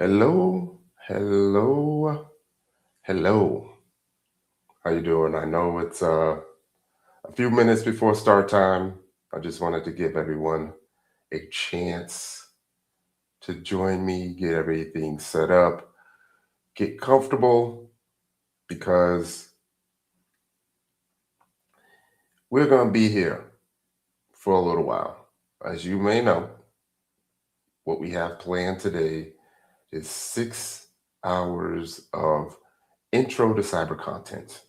Hello, hello, hello. How you doing? I know it's a few minutes before start time. I just wanted to give everyone a chance to join me, get everything set up, get comfortable, because we're going to be here for a little while. As you may know, what we have planned today is 6 hours of intro to cyber content.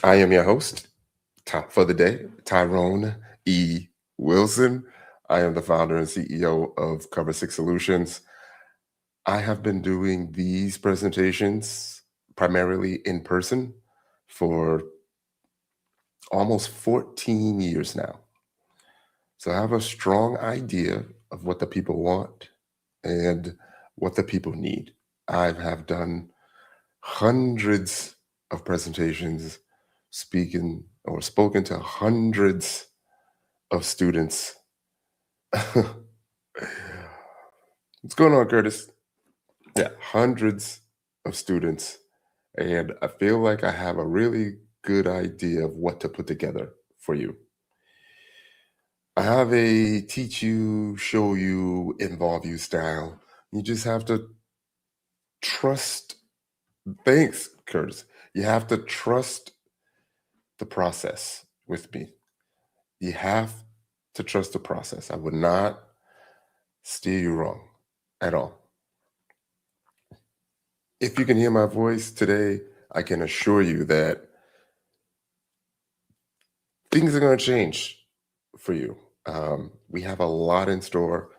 I am your host, top for the day, Tyrone Wilson. I am the founder and CEO of Cover 6 Solutions. I have been doing these presentations primarily in person for almost 14 years now. So I have a strong idea of what the people want and what the people need. I have done hundreds of presentations, spoken to hundreds of students. What's going on, Curtis? Yeah, hundreds of students. And I feel like I have a really good idea of what to put together for you. I have a teach you, show you, involve you style. You just have to trust. Thanks, Curtis. You have to trust the process with me. You have to trust the process. I would not steer you wrong at all. If you can hear my voice today, I can assure you that things are going to change for you. We have a lot in store.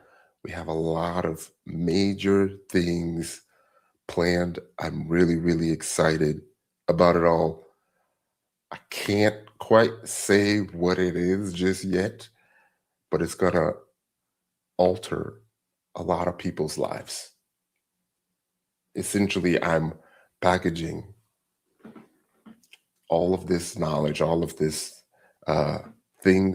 We have a lot of major things planned. I'm really, really excited about it all. I can't quite say what it is just yet, but it's going to alter a lot of people's lives. Essentially, I'm packaging all of this knowledge, all of this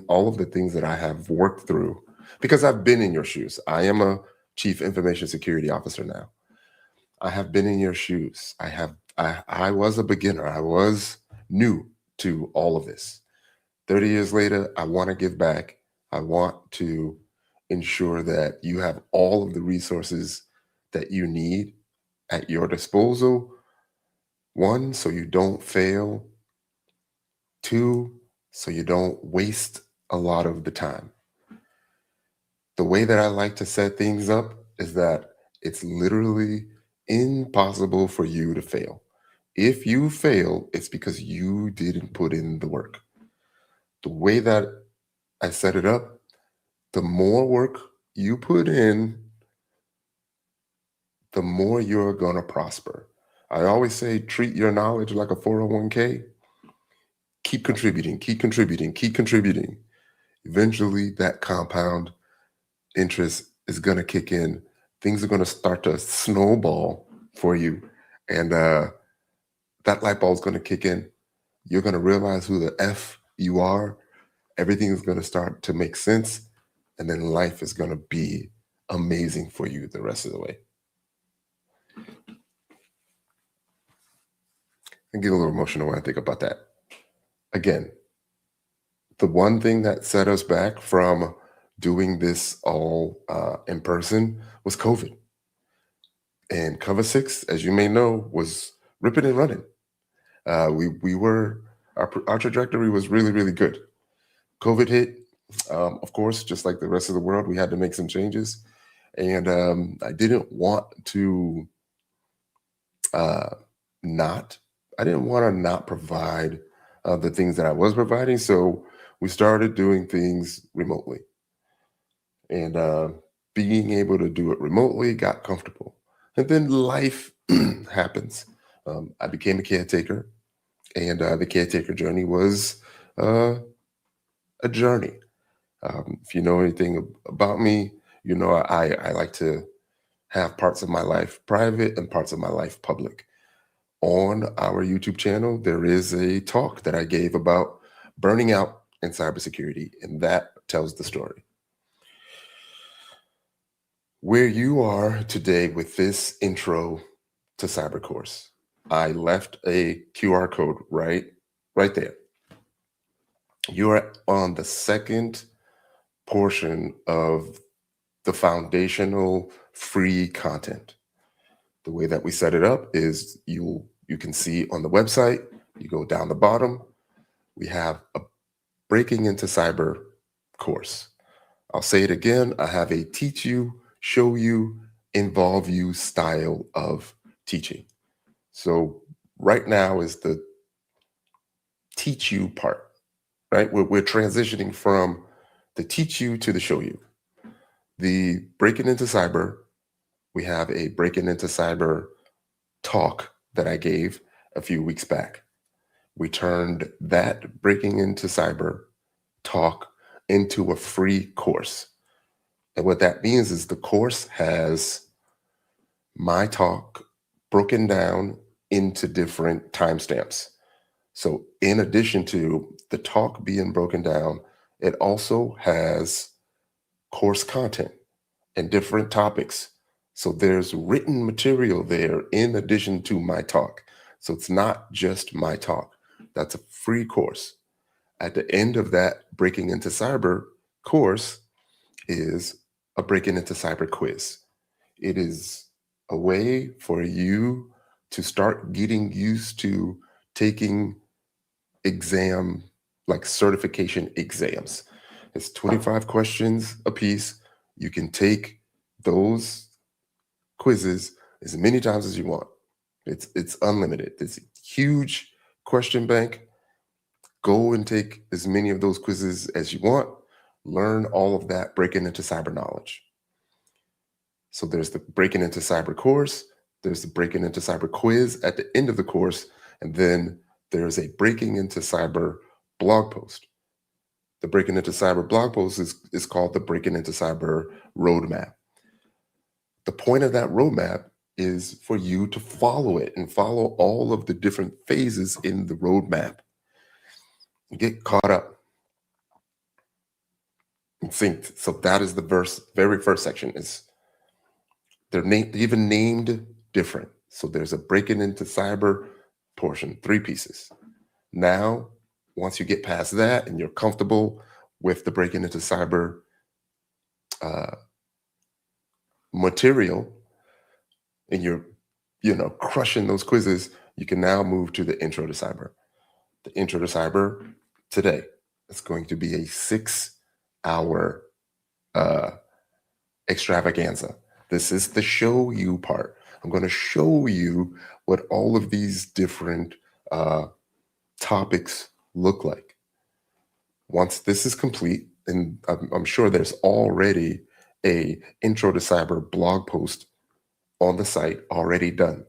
all of the things that I have worked through, because I've been in your shoes. I am a chief information security officer now. I have been in your shoes. I was a beginner. I was new to all of this. 30 years later, I want to give back. I want to ensure that you have all of the resources that you need at your disposal. One, so you don't fail. Two, so you don't waste a lot of the time. The way that I like to set things up is that it's literally impossible for you to fail. If you fail, it's because you didn't put in the work. The way that I set it up, the more work you put in, the more you're going to prosper. I always say treat your knowledge like a 401k. Keep contributing, keep contributing, keep contributing. Eventually, that compound interest is going to kick in. Things are going to start to snowball for you. And that light bulb is going to kick in. You're going to realize who the F you are. Everything is going to start to make sense. And then life is going to be amazing for you the rest of the way. I get a little emotional when I think about that. Again, the one thing that set us back from doing this all in person was COVID. And Cover 6, as you may know, was ripping and running. Our trajectory was really, really good. COVID hit, of course, just like the rest of the world, we had to make some changes. And I didn't want to not provide the things that I was providing. So we started doing things remotely. And being able to do it remotely got comfortable. And then life happens. I became a caretaker, and the caretaker journey was a journey. If you know anything about me, you know I like to have parts of my life private and parts of my life public. On our YouTube channel, there is a talk that I gave about burning out in cybersecurity, and that tells the story. Where you are today with this intro to cyber course, I left a QR code right there. You are on the second portion of the foundational free content. The way that we set it up is you can see on the website, you go down the bottom, we have a Breaking into Cyber course. I'll say it again, I have a teach you, show you, involve you style of teaching. So right now is the teach you part, right? We're transitioning from the teach you to the show you. The Breaking into Cyber, we have a Breaking into Cyber talk that I gave a few weeks back. We turned that Breaking into Cyber talk into a free course. And what that means is the course has my talk broken down into different timestamps. So in addition to the talk being broken down, it also has course content and different topics. So there's written material there in addition to my talk. So it's not just my talk. That's a free course. At the end of that Breaking into Cyber course is a Breaking into Cyber quiz. It is a way for you to start getting used to taking certification exams. It's 25 questions a piece. You can take those quizzes as many times as you want. It's unlimited. It's a huge question bank. Go and take as many of those quizzes as you want. Learn all of that Breaking into Cyber knowledge. So there's the Breaking into Cyber course, there's the Breaking into Cyber quiz at the end of the course, and then there's a Breaking into Cyber blog post. The Breaking into Cyber blog post is called the Breaking into Cyber roadmap. The point of that roadmap is for you to follow it and follow all of the different phases in the roadmap. Get caught up and synced. So that is the very first section. They're even named different. So there's a Breaking into Cyber portion, 3 pieces. Now, once you get past that and you're comfortable with the Breaking into Cyber material, and you're crushing those quizzes, you can now move to the Intro to Cyber. The Intro to Cyber today, it's going to be a 6-hour extravaganza. This is the show you part. I'm going to show you what all of these different topics look like. Once this is complete, and I'm sure there's already a Intro to Cyber blog post on the site already done.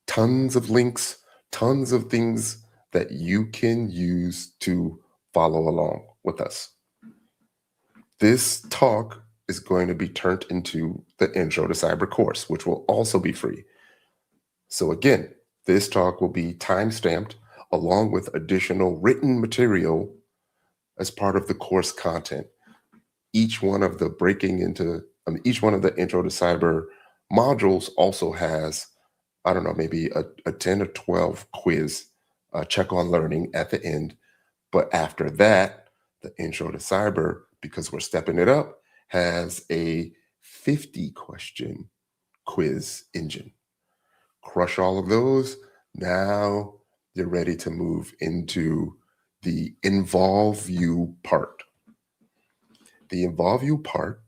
Tons of links, tons of things that you can use to follow along with us. This talk is going to be turned into the Intro to Cyber course, which will also be free. So again, this talk will be time-stamped along with additional written material as part of the course content. Each one of the Intro to Cyber modules also has, I don't know, maybe a 10 or 12 quiz, check on learning at the end. But after that, the Intro to Cyber, because we're stepping it up, has a 50-question quiz engine. Crush all of those. Now you're ready to move into the Involve You part. The Involve You part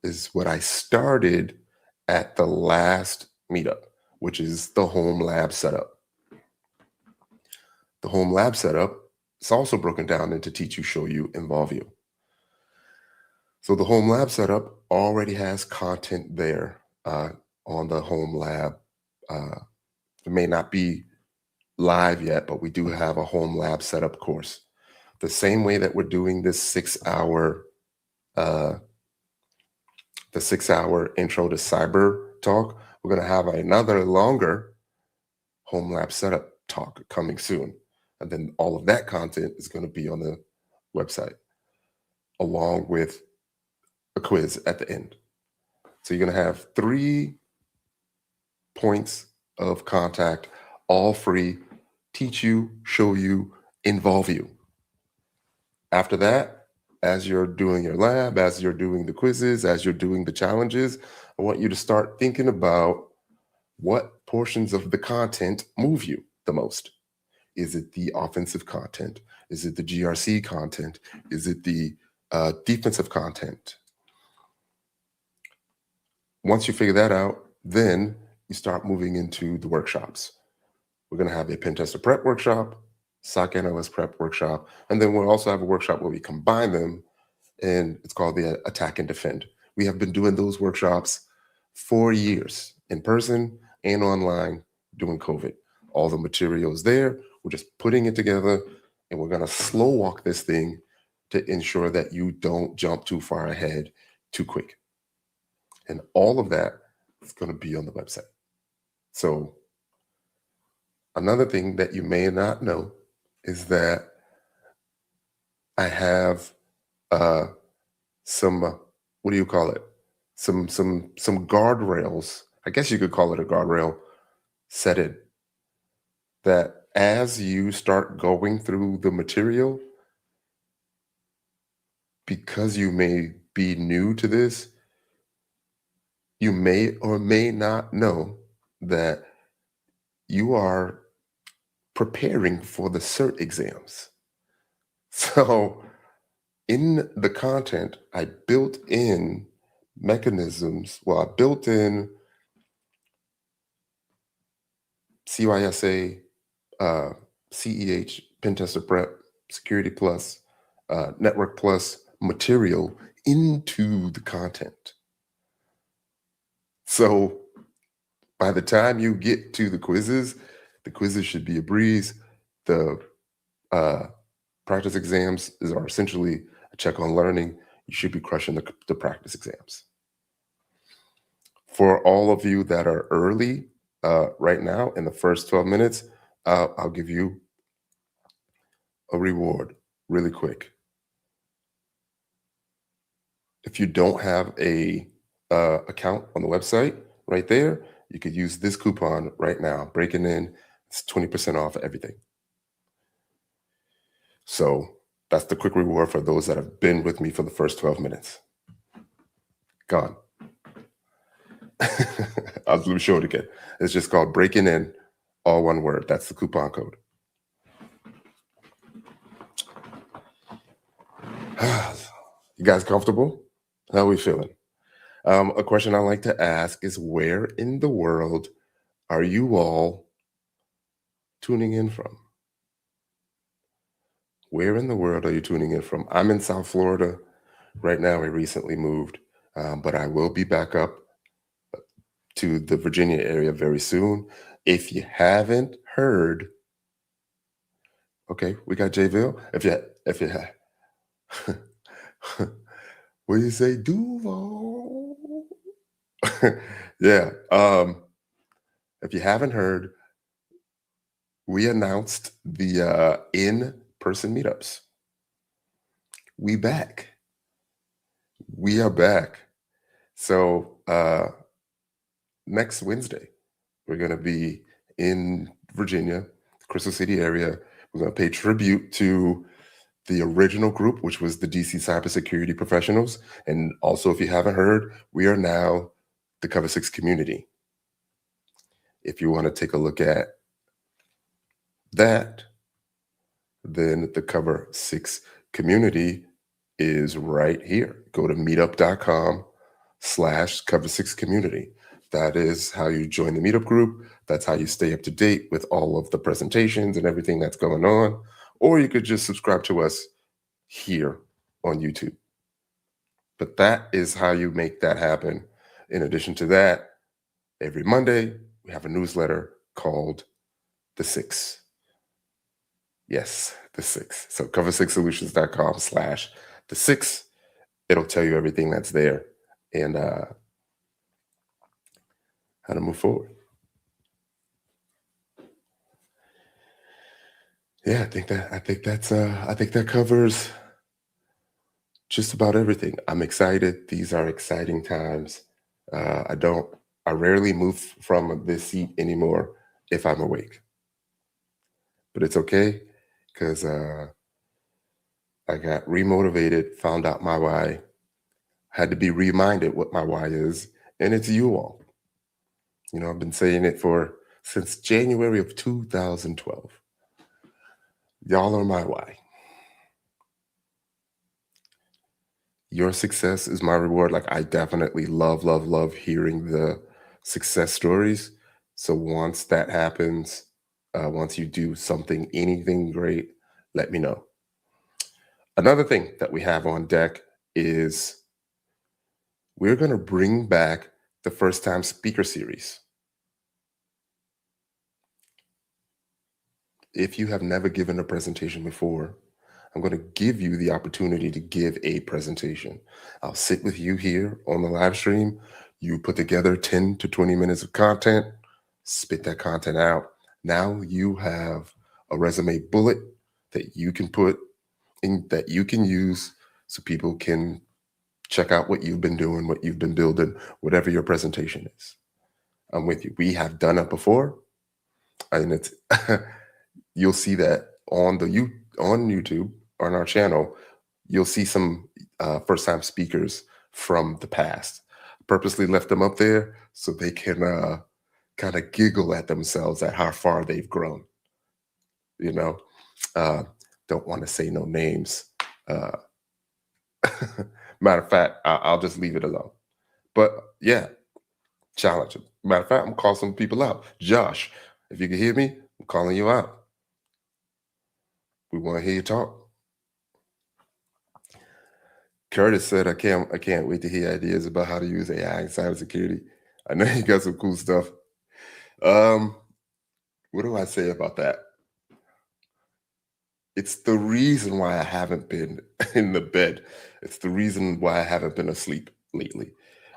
is what I started at the last meetup, which is the home lab setup. The home lab setup is also broken down into Teach You, Show You, Involve You. So the home lab setup already has content there on the home lab. It may not be live yet, but we do have a home lab setup course. The same way that we're doing this 6-hour Intro to Cyber talk, we're going to have another longer home lab setup talk coming soon. And then all of that content is going to be on the website, along with a quiz at the end. So you're going to have 3 points of contact, all free, teach you, show you, involve you. After that, as you're doing your lab, as you're doing the quizzes, as you're doing the challenges, I want you to start thinking about what portions of the content move you the most. Is it the offensive content? Is it the GRC content? Is it the defensive content? Once you figure that out, then you start moving into the workshops. We're going to have a pen tester prep workshop, SOC analyst prep workshop, and then we'll also have a workshop where we combine them, and it's called the attack and defend. We have been doing those workshops for years, in person and online during COVID. All the materials there, we're just putting it together, and we're going to slow walk this thing to ensure that you don't jump too far ahead too quick. And all of that is going to be on the website. So another thing that you may not know is that I have some what do you call it? Some guardrails. I guess you could call it a guardrail set in, that as you start going through the material, because you may be new to this, you may or may not know that you are preparing for the CERT exams. So in the content, I built in mechanisms. Well, I built in CYSA, CEH, Pentester Prep, Security Plus, Network Plus material into the content. So by the time you get to the quizzes should be a breeze. The practice exams are essentially a check on learning. You should be crushing the practice exams. For all of you that are early right now, in the first 12 minutes, I'll give you a reward really quick. If you don't have a account on the website right there, you could use this coupon right now. Breaking in, it's 20% off everything. So that's the quick reward for those that have been with me for the first 12 minutes. Gone. Let me show it again. It's just called Breaking In, all one word. That's the coupon code. You guys comfortable? How are we feeling? A question I like to ask is, where in the world are you all tuning in from? Where in the world are you tuning in from? I'm in South Florida right now. We recently moved, but I will be back up to the Virginia area very soon. If you haven't heard, okay, we got Jayville. If you what do you say, Duval? Yeah. If you haven't heard, we announced the in-person meetups. We back. We are back. So next Wednesday, we're going to be in Virginia, Crystal City area. We're going to pay tribute to the original group, which was the DC Cybersecurity Professionals. And also, if you haven't heard, we are now the Cover 6 community. If you want to take a look at that, then the Cover 6 community is right here. Go to meetup.com/Cover6community. That is how you join the meetup group. That's how you stay up to date with all of the presentations and everything that's going on. Or you could just subscribe to us here on YouTube. But that is how you make that happen. In addition to that, every Monday, we have a newsletter called The Six. Yes, The Six. So cover6solutions.com/The Six. It'll tell you everything that's there and how to move forward. Yeah, I think that covers just about everything. I'm excited. These are exciting times. I rarely move from this seat anymore if I'm awake. But it's okay because I got remotivated, found out my why, had to be reminded what my why is, and it's you all. I've been saying it since January of 2012. Y'all are my why. Your success is my reward. Like, I definitely love, love, love hearing the success stories. So once that happens, once you do something, anything great, let me know. Another thing that we have on deck is we're going to bring back the first time speaker series. If you have never given a presentation before, I'm going to give you the opportunity to give a presentation. I'll sit with you here on the live stream. You put together 10 to 20 minutes of content, spit that content out. Now you have a resume bullet that you can put in, that you can use so people can check out what you've been doing, what you've been building, whatever your presentation is. I'm with you. We have done it before, and it's you'll see that on YouTube on our channel. You'll see some first-time speakers from the past. Purposely left them up there so they can kind of giggle at themselves at how far they've grown. Don't want to say no names. Matter of fact, I'll just leave it alone. But yeah, challenge them. Matter of fact, I'm gonna call some people out. Josh, if you can hear me, I'm calling you out. We want to hear you talk. Curtis said, I can't wait to hear ideas about how to use AI in cybersecurity. I know you got some cool stuff. What do I say about that? It's the reason why I haven't been in the bed. It's the reason why I haven't been asleep lately.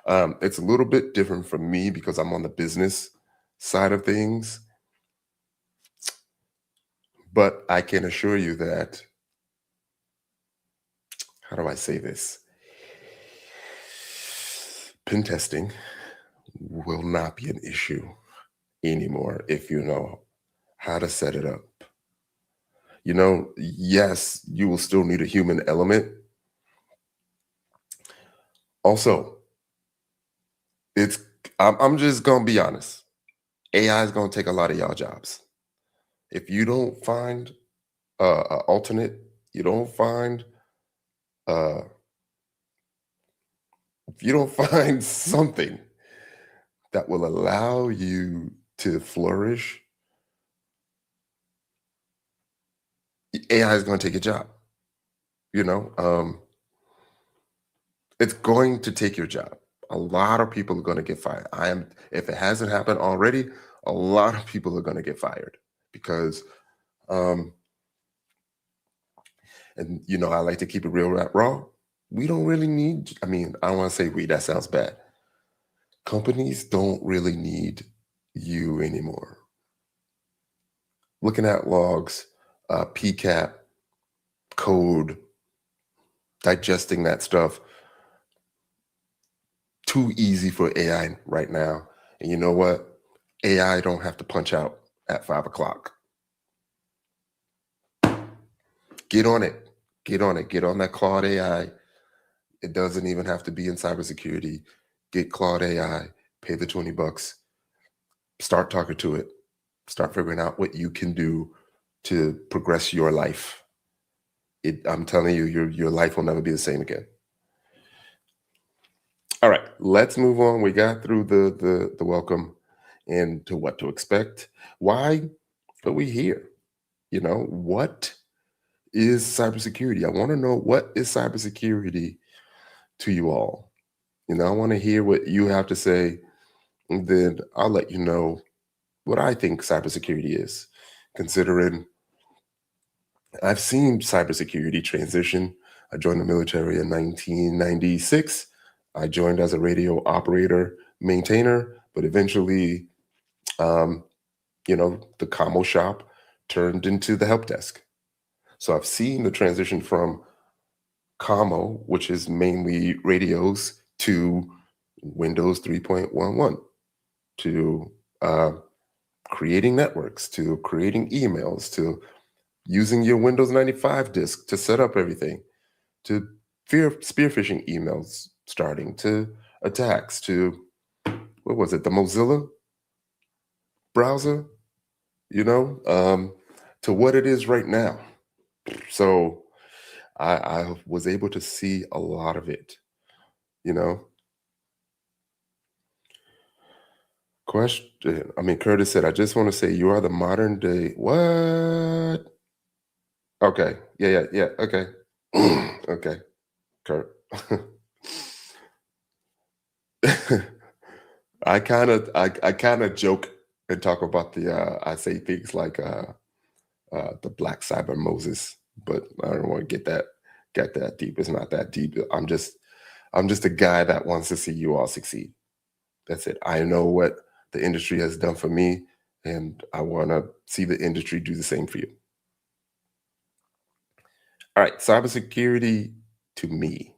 It's a little bit different from me because I'm on the business side of things. But I can assure you that, how do I say this? Pen testing will not be an issue anymore if you know how to set it up. Yes, you will still need a human element. Also, I'm just gonna be honest. AI is gonna take a lot of y'all jobs. If you don't find an alternate, you don't find if you don't find something that will allow you to flourish, AI is going to take your job. It's going to take your job. A lot of people are going to get fired. If it hasn't happened already, a lot of people are going to get fired because, and I like to keep it real raw. We don't really need, I don't want to say we, that sounds bad. Companies don't really need you anymore. Looking at logs, PCAP, code, digesting that stuff, too easy for AI right now. And you know what? AI don't have to punch out at 5 o'clock. Get on it. Get on it. Get on that Claude AI. It doesn't even have to be in cybersecurity. Get Claude AI. Pay the $20. Start talking to it. Start figuring out what you can do to progress your life. I'm telling you, your life will never be the same again. All right, let's move on. We got through the welcome and to what to expect. Why are we here? What is cybersecurity? I want to know, what is cybersecurity to you all? I want to hear what you have to say, and then I'll let you know what I think cybersecurity is, considering I've seen cybersecurity transition. I joined the military in 1996. I joined as a radio operator maintainer, but eventually, the commo shop turned into the help desk. So I've seen the transition from commo, which is mainly radios, to Windows 3.11 to creating networks, to creating emails, to using your Windows 95 disk to set up everything, to spear phishing emails starting, to attacks, to what was it, the Mozilla browser, to what it is right now. So I was able to see a lot of it, you know. Question. I mean, Curtis said, I just want to say you are the modern day. What? Okay. Yeah. Okay. Okay. Kurt. I kind of joke and talk about I say things like the Black Cyber Moses, but I don't want to get that deep. It's not that deep. I'm just a guy that wants to see you all succeed. That's it. I know what the industry has done for me, and I want to see the industry do the same for you. All right, cybersecurity to me.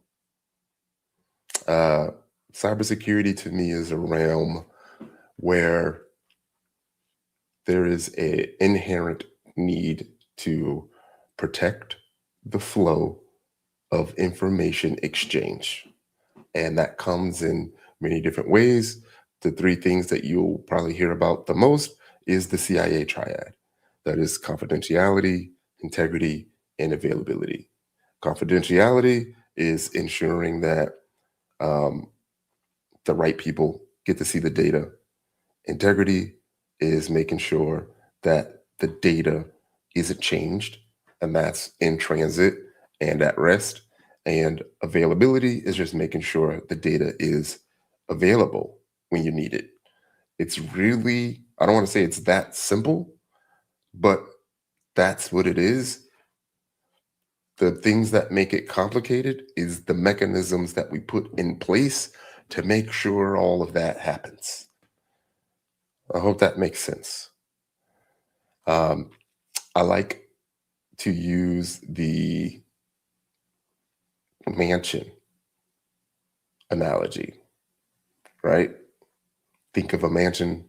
Cybersecurity to me is a realm where there is an inherent need to protect the flow of information exchange. And that comes in many different ways. The three things that you'll probably hear about the most is the CIA triad. That is confidentiality, integrity, and availability. Confidentiality is ensuring that the right people get to see the data. Integrity is making sure that the data isn't changed, and that's in transit and at rest. And availability is just making sure the data is available when you need it. It's really, I don't want to say it's that simple, but that's what it is. The things that make it complicated is the mechanisms that we put in place to make sure all of that happens. I hope that makes sense. I like to use the mansion analogy, right? Think of a mansion,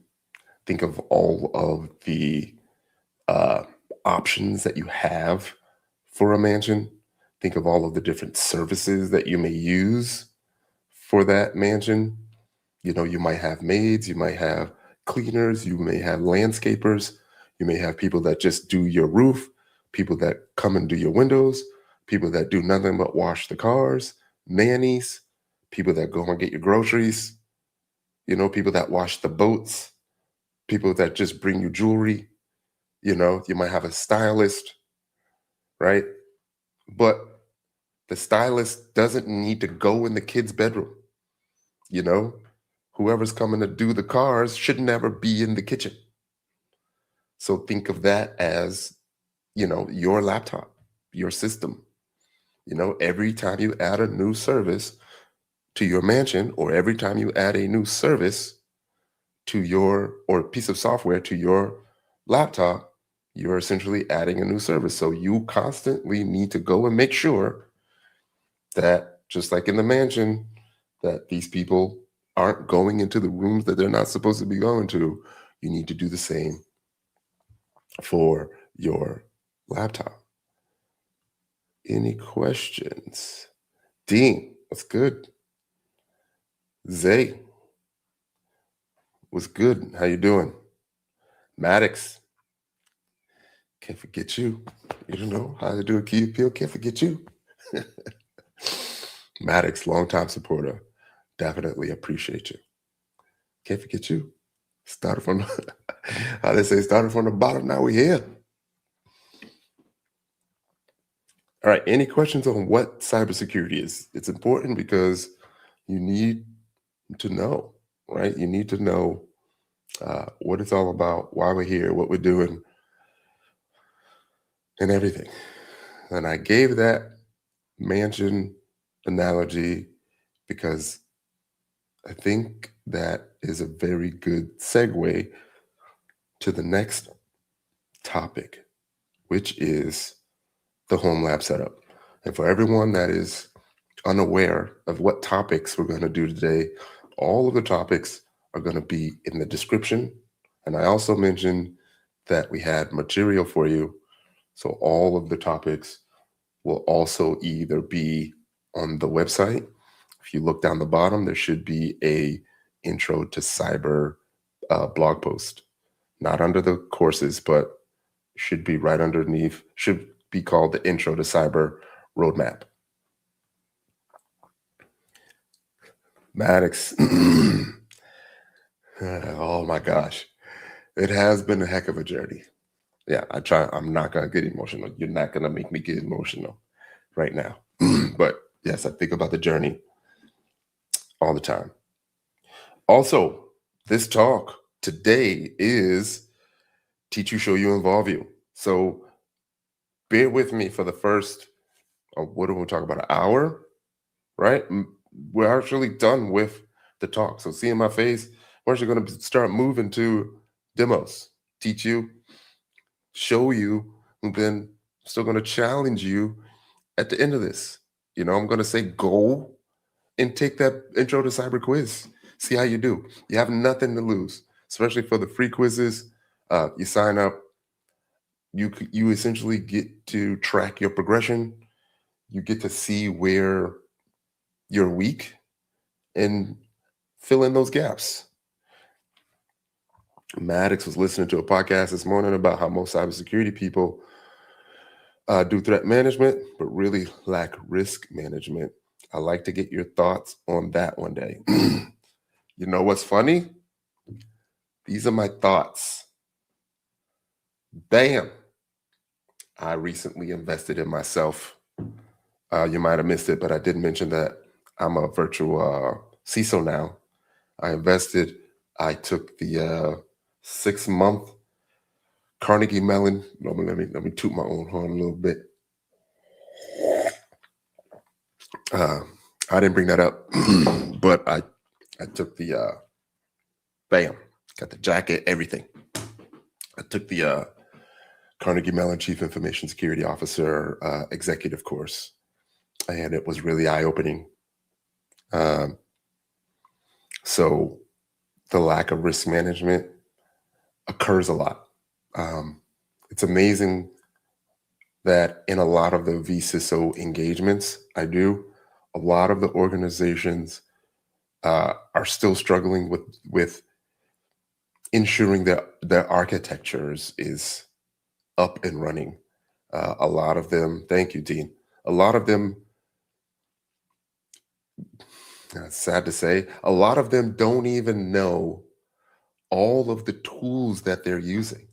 think of all of the options that you have for a mansion, think of all of the different services that you may use for that mansion. You might have maids, you might have cleaners, you may have landscapers, you may have people that just do your roof, people that come and do your windows, people that do nothing but wash the cars, nannies, people that go and get your groceries, people that wash the boats, people that just bring you jewelry. You might have a stylist, right? But the stylist doesn't need to go in the kid's bedroom. Whoever's coming to do the cars should never be in the kitchen. So think of that as, your laptop, your system. Every time you add a new service to your mansion, or every time you add a new service or a piece of software to your laptop, you're essentially adding a new service. So you constantly need to go and make sure that, just like in the mansion, that these people aren't going into the rooms that they're not supposed to be going to. You need to do the same for your laptop. Any questions? Dean, what's good? Zay, what's good? How you doing? Maddox, can't forget you. You don't know how to do a key appeal, can't forget you. Maddox, longtime supporter. Definitely appreciate you. Can't forget you. Started from how they say, started from the bottom, now we're here. All right, any questions on what cybersecurity is? It's important because you need to know, right? You need to know what it's all about, why we're here, what we're doing, and everything. And I gave that mansion analogy because I think that is a very good segue to the next topic, which is the home lab setup. And for everyone that is unaware of what topics we're going to do today All of the topics are going to be in the description. And I also mentioned that we had material for you. So all of the topics will also either be on the website. If you look down the bottom, there should be a intro to cyber blog post, not under the courses, but should be right underneath, should be called the Intro to Cyber Roadmap. Maddox, oh my gosh, it has been a heck of a journey. Yeah, I'm not going to get emotional. You're not going to make me get emotional right now. But yes, I think about the journey all the time. Also, this talk today is Teach You, Show You, Involve You. So bear with me for the first, what do we talk about, an hour, right? We're actually done with the talk. So seeing my face, we're actually going to start moving to demos, teach you, show you, and then still going to challenge you at the end of this. I'm going to say go and take that intro to cyber quiz. See how you do. You have nothing to lose, especially for the free quizzes. You sign up, you essentially get to track your progression. You get to see where you're weak and fill in those gaps. Maddox was listening to a podcast this morning about how most cybersecurity people do threat management, but really lack risk management. I'd like to get your thoughts on that one day. You know what's funny? These are my thoughts. Bam! I recently invested in myself. You might have missed it, but I did mention that I'm a virtual CISO now. I took the 6-month Carnegie Mellon. Let me toot my own horn a little bit. I didn't bring that up, but I took the bam, got the jacket, everything. I took the Carnegie Mellon Chief Information Security Officer executive course, and it was really eye-opening. So the lack of risk management occurs a lot. It's amazing that in a lot of the vCISO engagements I do, a lot of the organizations are still struggling with ensuring that their architectures is up and running. A lot of them, thank you, Dean. A lot of them, sad to say, a lot of them don't even know all of the tools that they're using.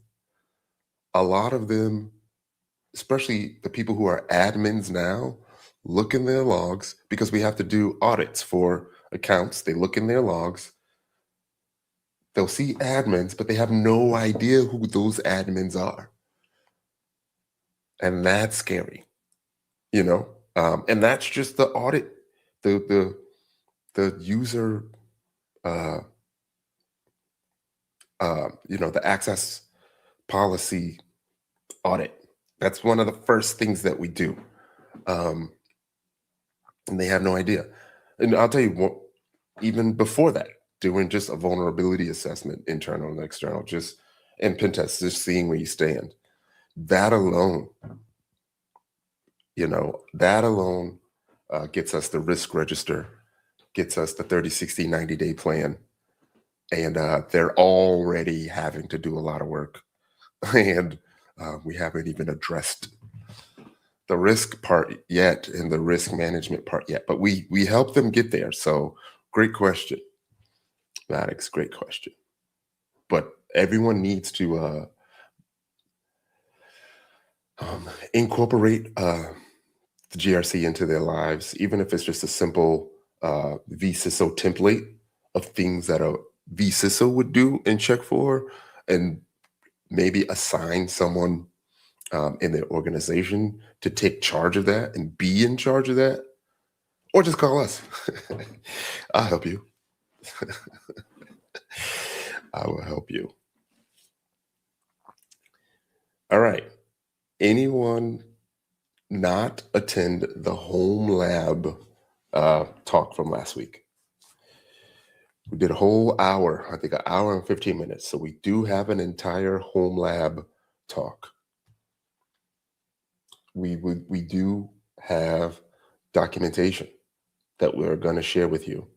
A lot of them, especially the people who are admins now, look in their logs because we have to do audits for accounts. They look in their logs. They'll see admins, but they have no idea who those admins are. And that's scary, and that's just the audit, the user, the access policy audit. That's one of the first things that we do. And they have no idea. And I'll tell you what, even before that, doing just a vulnerability assessment, internal and external, and pen tests, just seeing where you stand. That alone, gets us the risk register, gets us the 30, 60, 90-day plan. And they're already having to do a lot of work. And we haven't even addressed the risk part yet and the risk management part yet. But we help them get there. So great question, Maddox, great question. But everyone needs to incorporate the GRC into their lives, even if it's just a simple vCISO template of things that a vCISO would do and check for, and maybe assign someone in their organization to take charge of that and be in charge of that, or just call us. I'll help you. I will help you. All right. Anyone not attend the home lab talk from last week? We did a whole hour, I think an hour and 15 minutes. So we do have an entire home lab talk. We do have documentation that we're going to share with you.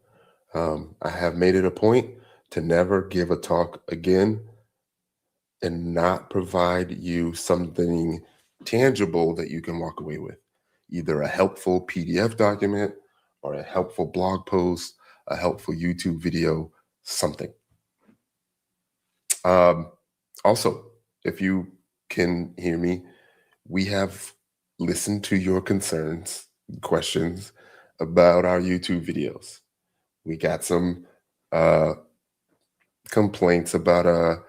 I have made it a point to never give a talk again and not provide you something tangible that you can walk away with, either a helpful PDF document or a helpful blog post, a helpful YouTube video, something. Also, if you can hear me, we have listened to your concerns, questions about our YouTube videos. We got some complaints about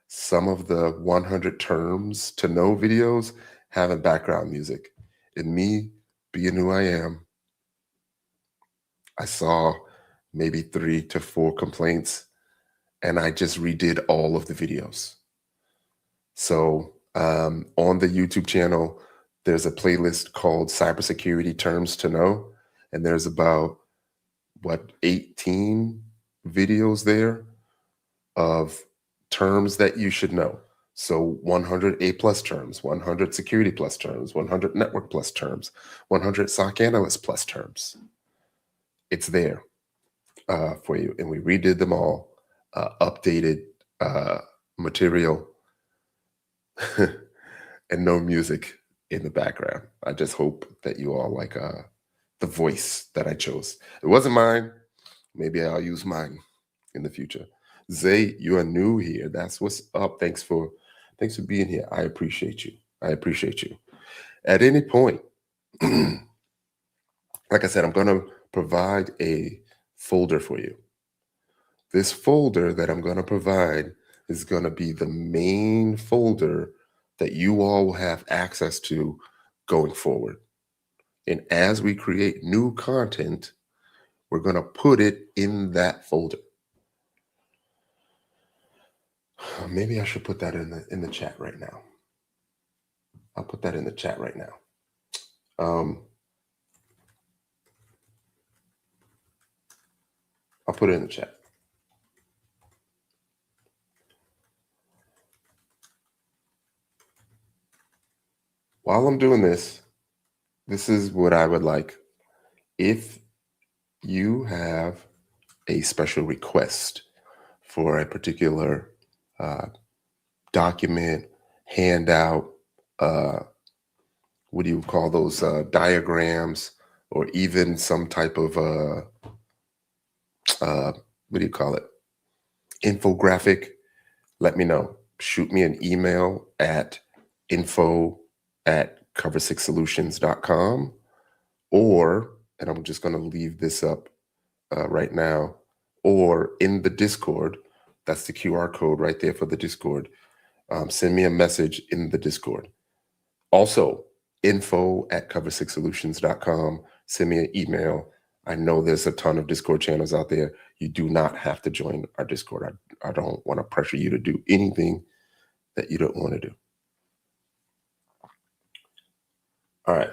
some of the 100 terms to know videos having background music. And me being who I am, I saw maybe 3 to 4 complaints, and I just redid all of the videos. So on the YouTube channel, there's a playlist called Cybersecurity Terms to Know, and there's about, 18 videos there of terms that you should know. So 100 A plus terms, 100 security plus terms, 100 network plus terms, 100 SOC analyst plus terms. It's there for you. And we redid them all, updated material, and no music in the background. I just hope that you all like the voice that I chose. It wasn't mine. Maybe I'll use mine in the future. Zay, you are new here. That's what's up. Thanks for being here. I appreciate you. I appreciate you. At any point, like I said, I'm going to provide a folder for you. This folder that I'm going to provide is going to be the main folder that you all will have access to going forward. And as we create new content, we're going to put it in that folder. Maybe I should put that in the chat right now. I'll put that in the chat right now. I'll put it in the chat. While I'm doing this, this is what I would like. If you have a special request for a particular document, handout, what do you call those, diagrams, or even some type of, what do you call it, infographic, let me know. Shoot me an email at info@cover6solutions.com, or, and I'm just going to leave this up right now, or in the Discord. That's the QR code right there for the Discord. Send me a message in the Discord. Also, info@cover6solutions.com. Send me an email. I know there's a ton of Discord channels out there. You do not have to join our Discord. I don't want to pressure you to do anything that you don't want to do. All right.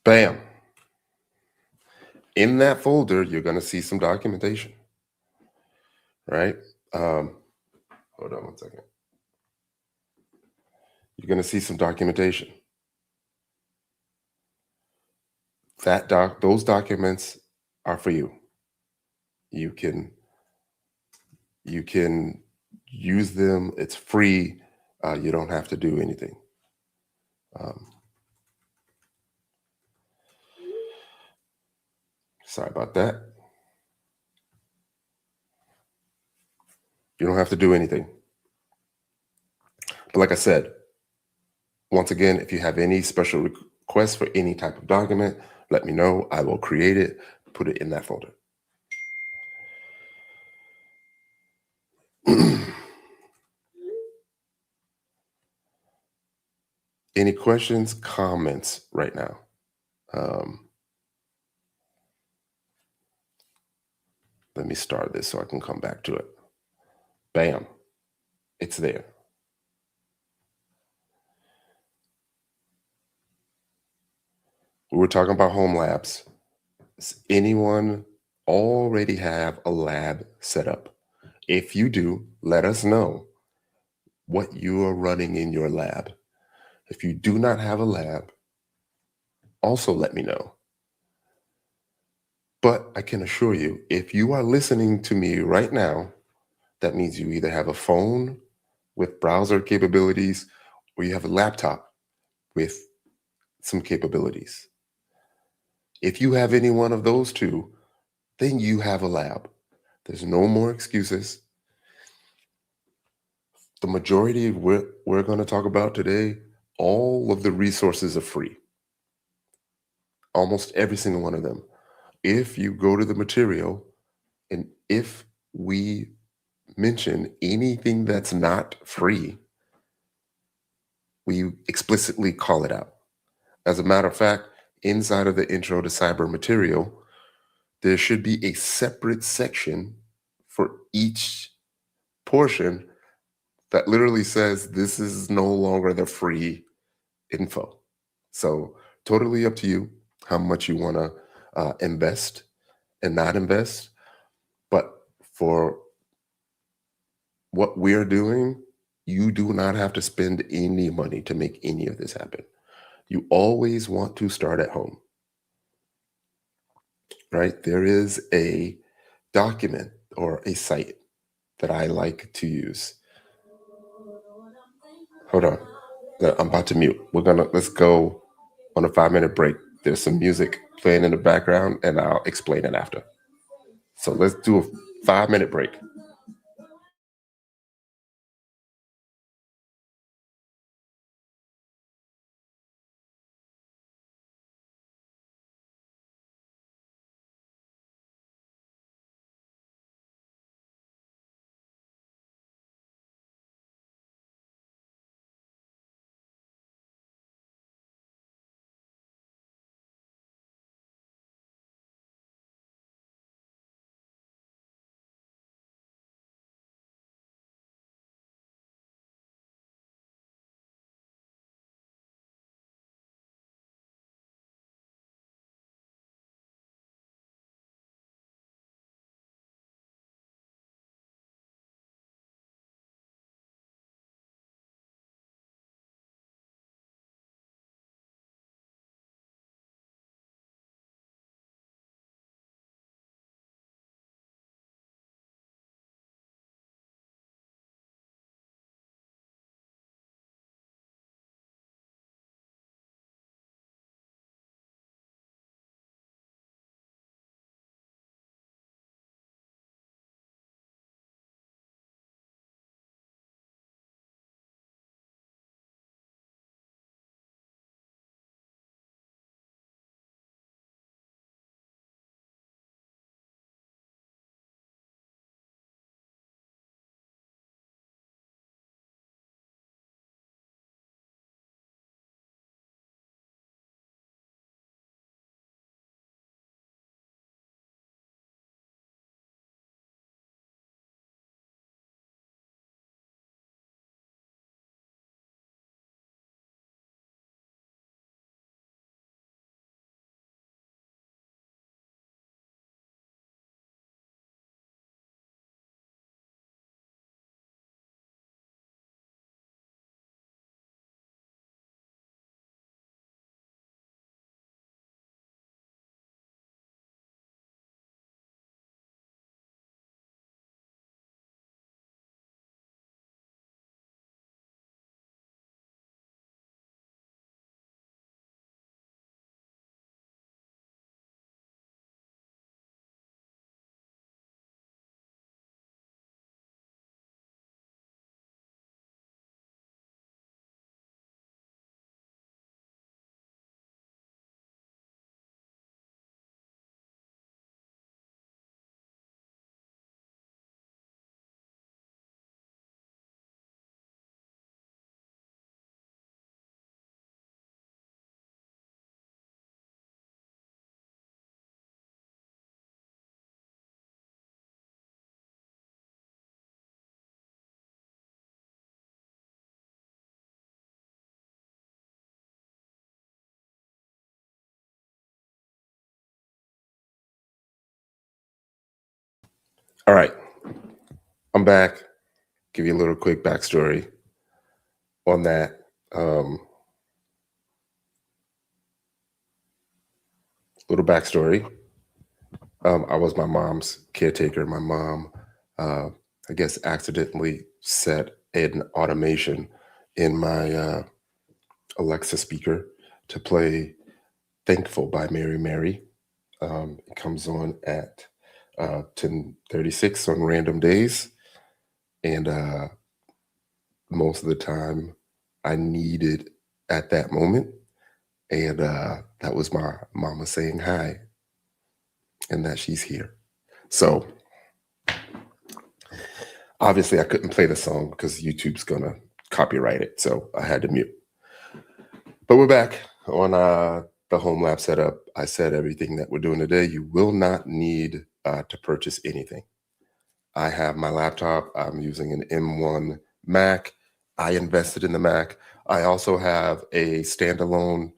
Bam. In that folder, you're going to see some documentation, right? Hold on one second. You're going to see some documentation. Those documents are for you. You can use them. It's free. You don't have to do anything. Sorry about that. You don't have to do anything. But like I said, once again, if you have any special requests for any type of document, let me know. I will create it, put it in that folder. Any questions, comments right now? Let me start this so I can come back to it. Bam, it's there. We were talking about home labs. Does anyone already have a lab set up? If you do, let us know what you are running in your lab. If you do not have a lab, also let me know. But I can assure you, if you are listening to me right now, that means you either have a phone with browser capabilities or you have a laptop with some capabilities. If you have any one of those two, then you have a lab. There's no more excuses. The majority of what we're going to talk about today, all of the resources are free. Almost every single one of them. If you go to the material and if we mention anything that's not free, we explicitly call it out. As a matter of fact, inside of the Intro to Cyber material, there should be a separate section for each portion that literally says this is no longer the free info. So totally up to you how much you want to invest and not invest. But for what we're doing, you do not have to spend any money to make any of this happen. You always want to start at home, right? There is a document or a site that I like to use. Hold on. I'm about to mute. Let's go on a 5-minute break. There's some music playing in the background and I'll explain it after. So let's do a 5-minute break. All right, I'm back. Give you a little quick backstory on that. Little backstory. I was my mom's caretaker. My mom, I guess, accidentally set an automation in my Alexa speaker to play "Thankful" by Mary Mary. It comes on at 10:36 on random days, and most of the time, I need it at that moment. And that was my mama saying hi and that she's here. So obviously, I couldn't play the song because YouTube's gonna copyright it. So I had to mute. But we're back on the home lab setup. I said everything that we're doing today. You will not need to purchase anything. I have my laptop. I'm using an M1 Mac. I invested in the Mac. I also have a standalone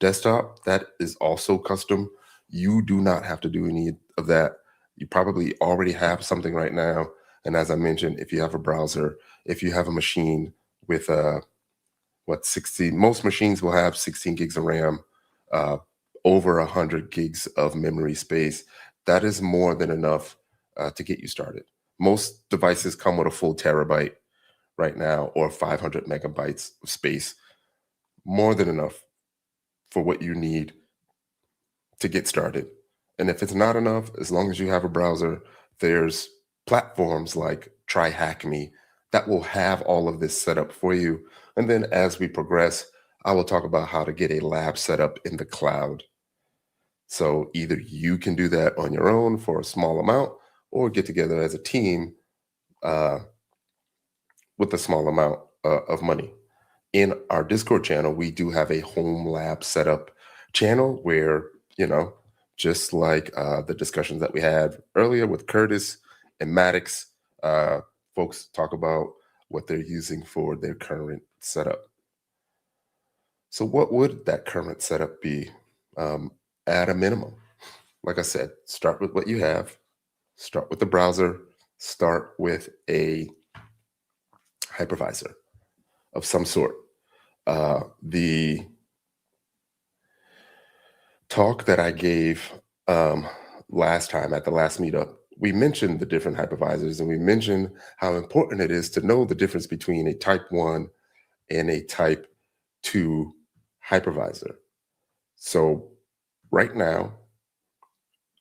desktop that is also custom. You do not have to do any of that. You probably already have something right now. And as I mentioned, if you have a browser, if you have a machine with 60, most machines will have 16 gigs of RAM, uh, over 100 gigs of memory space. That is more than enough to get you started. Most devices come with a full terabyte right now or 500 megabytes of space. More than enough for what you need to get started. And if it's not enough, as long as you have a browser, there's platforms like Try Hack Me that will have all of this set up for you. And then as we progress, I will talk about how to get a lab set up in the cloud. So either you can do that on your own for a small amount or get together as a team uh, with a small amount of money. In our Discord channel, we do have a home lab setup channel where, just like the discussions that we had earlier with Curtis and Maddox, folks talk about what they're using for their current setup. So, what would that current setup be at a minimum? Like I said, start with what you have, start with the browser, start with a hypervisor of some sort. The talk that I gave last time at the last meetup, we mentioned the different hypervisors and we mentioned how important it is to know the difference between a type 1 and a type 2 hypervisor. So right now,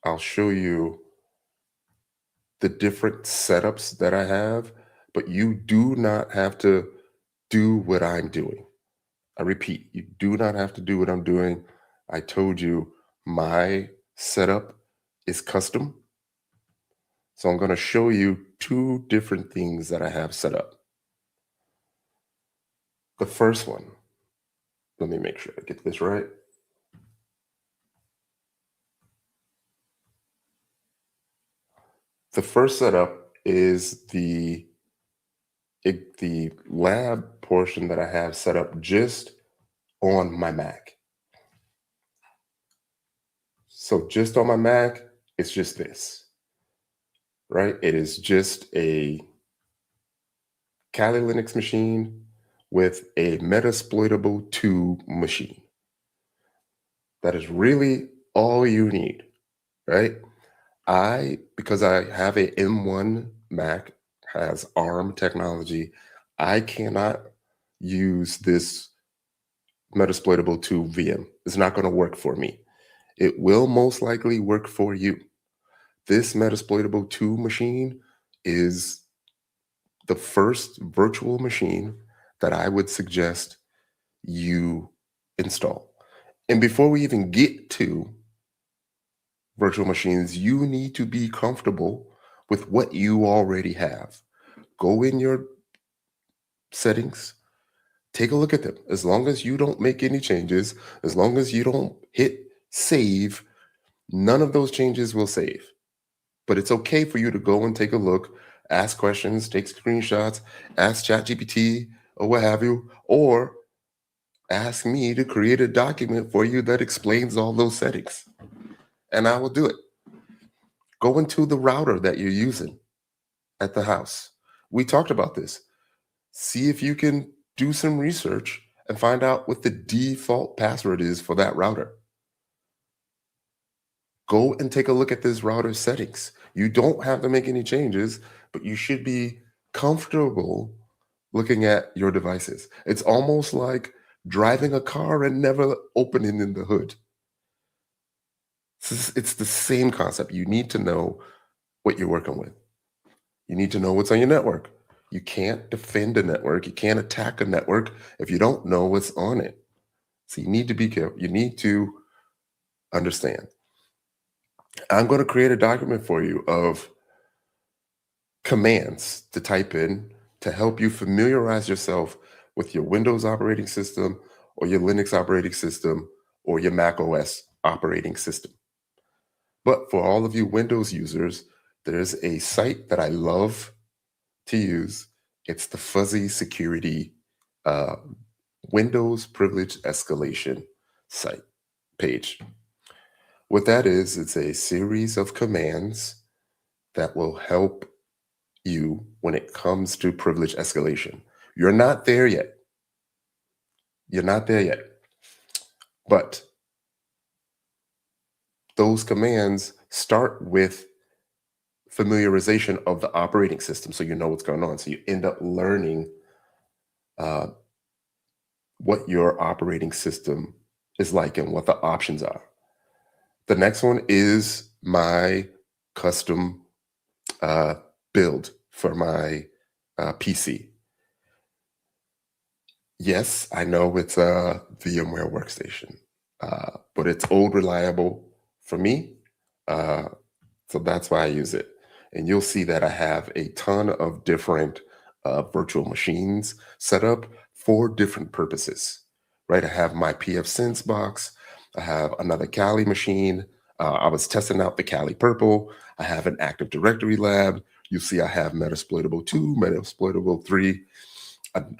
I'll show you the different setups that I have, but you do not have to do what I'm doing. I repeat, you do not have to do what I'm doing. I told you my setup is custom. So I'm going to show you two different things that I have set up. The first one, let me make sure I get this right. The first setup is the lab portion that I have set up just on my Mac. So just on my Mac, it's just this, right? It is just a Kali Linux machine with a Metasploitable 2 machine. That is really all you need, right? Because I have a M1 Mac, has ARM technology, I cannot use this Metasploitable 2 VM. It's not going to work for me. It will most likely work for you. This Metasploitable 2 machine is the first virtual machine that I would suggest you install. And before we even get to virtual machines, you need to be comfortable with what you already have. Go in your settings, take a look at them. As long as you don't make any changes, as long as you don't hit save, none of those changes will save. But it's okay for you to go and take a look, ask questions, take screenshots, ask ChatGPT or what have you, or ask me to create a document for you that explains all those settings. And I will do it. Go into the router that you're using. at the house. We talked about this. See if you can do some research and find out what the default password is for that router. Go and take a look at this router settings. You don't have to make any changes, but you should be comfortable looking at your devices. It's almost like driving a car and never opening in the hood. It's the same concept. You need to know what you're working with. You need to know what's on your network. You can't defend a network. You can't attack a network if you don't know what's on it. So you need to be careful. You need to understand. I'm going to create a document for you of commands to type in to help you familiarize yourself with your Windows operating system or your Linux operating system or your Mac OS operating system. But for all of you Windows users, there's a site that I love to use. It's the Fuzzy Security Windows Privilege Escalation site page. What that is, it's a series of commands that will help you when it comes to privilege escalation. You're not there yet. You're not there yet. But those commands start with familiarization of the operating system so you know what's going on. So you end up learning what your operating system is like and what the options are. The next one is my custom build for my PC. Yes, I know it's a VMware workstation, but it's old reliable for me. So that's why I use it. And you'll see that I have a ton of different virtual machines set up for different purposes, right? I have my pfSense box. I have another Kali machine. I was testing out the Kali Purple. I have an Active Directory lab. You see I have Metasploitable 2, Metasploitable 3, an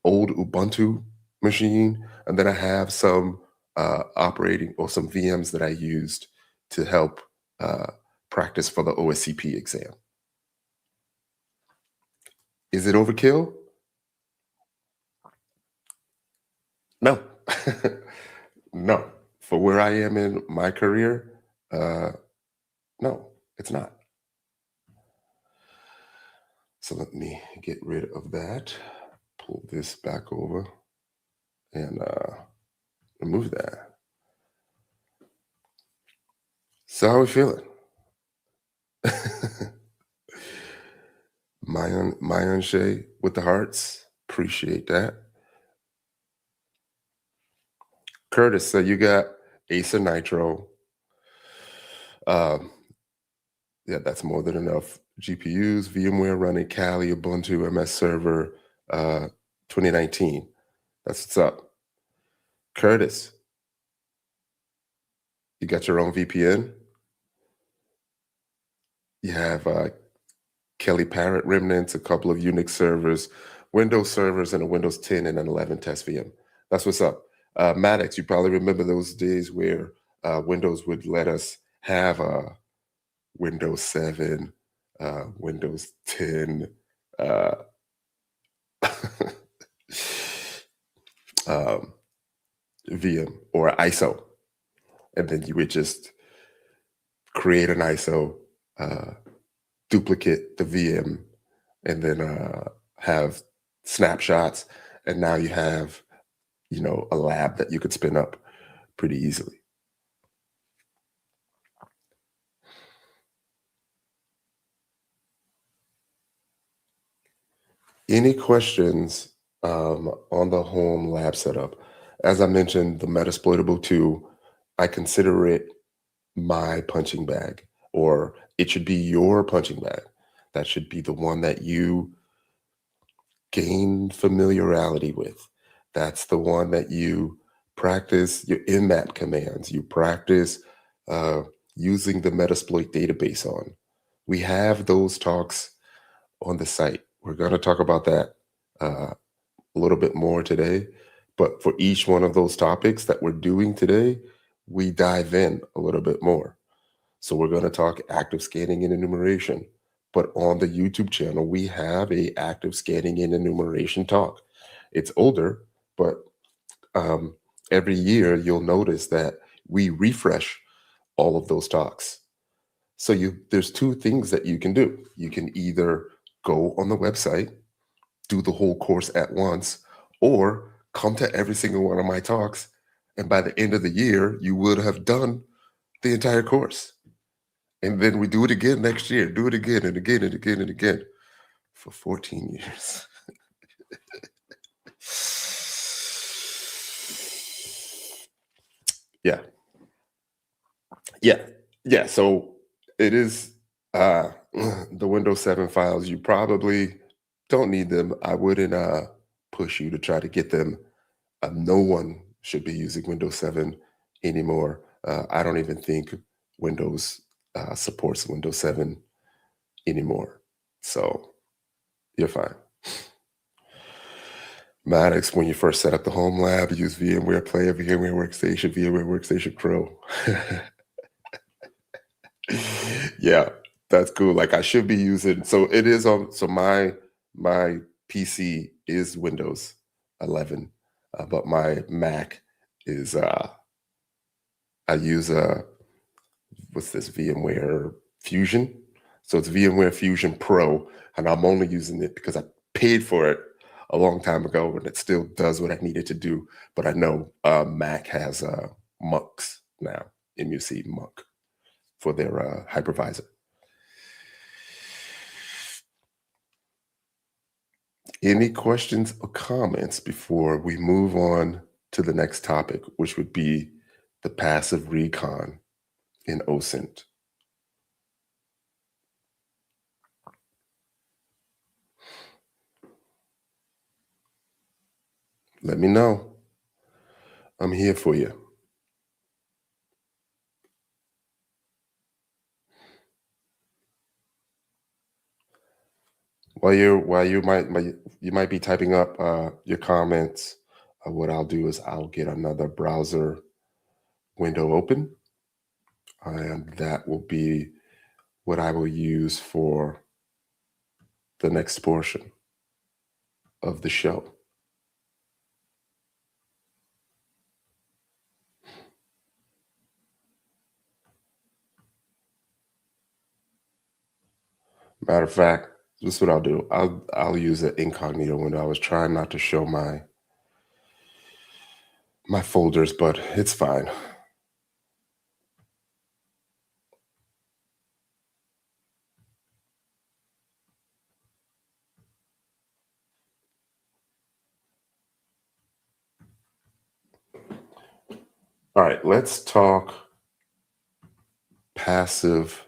old Ubuntu machine, and then I have some operating or some VMs that I used to help practice for the OSCP exam. Is it overkill? No. No. For where I am in my career, no, it's not. So let me get rid of that, pull this back over, and remove that. So how are we feeling? Mayan Shay with the hearts. Appreciate that. Curtis, so you got Acer Nitro. Yeah, that's more than enough. GPUs, VMware running Kali, Ubuntu, MS Server, 2019. That's what's up. Curtis, you got your own VPN? You have Kelly Parrot remnants, a couple of Unix servers, Windows servers, and a Windows 10 and an 11 test VM. That's what's up. Maddox, you probably remember those days where Windows would let us have Windows 7, Windows 10, VM or ISO. And then you would just create an ISO, duplicate the VM, and then have snapshots. And now you have, a lab that you could spin up pretty easily. Any questions on the home lab setup? As I mentioned, the Metasploitable 2, I consider it my punching bag, or it should be your punching bag. That should be the one that you gain familiarity with. That's the one that you practice your Nmap commands. You practice using the Metasploit database on. We have those talks on the site. We're going to talk about that a little bit more today. But for each one of those topics that we're doing today, we dive in a little bit more. So we're going to talk active scanning and enumeration, But on the YouTube channel, we have a active scanning and enumeration talk. It's older, but um, every year you'll notice that we refresh all of those talks. So there's two things that you can do. You can either go on the website, do the whole course at once, or come to every single one of my talks. And by the end of the year, you would have done the entire course. And then we do it again next year, do it again and again and again and again for 14 years. Yeah. Yeah. Yeah. So it is the Windows 7 files. You probably don't need them. I wouldn't push you to try to get them. No one should be using Windows 7 anymore. I don't even think Windows supports Windows 7 anymore. So you're fine. Maddox, when you first set up the home lab, use VMware Player, VMware Workstation, VMware Workstation Pro. Yeah, that's cool. Like I should be using, so it is on, so my PC is Windows 11, but my Mac is I use what's this, VMware Fusion. So it's VMware Fusion Pro, and I'm only using it because I paid for it a long time ago, and it still does what I needed to do. But I know Mac has MUX now, MUC MUC for their hypervisor. Any questions or comments before we move on to the next topic, which would be the passive recon in OSINT? Let me know. I'm here for you. While you might be typing up your comments, what I'll do is I'll get another browser window open, and that will be what I will use for the next portion of the show. Matter of fact, this is what I'll do. I'll use an incognito window. I was trying not to show my folders, but it's fine. All right, let's talk passive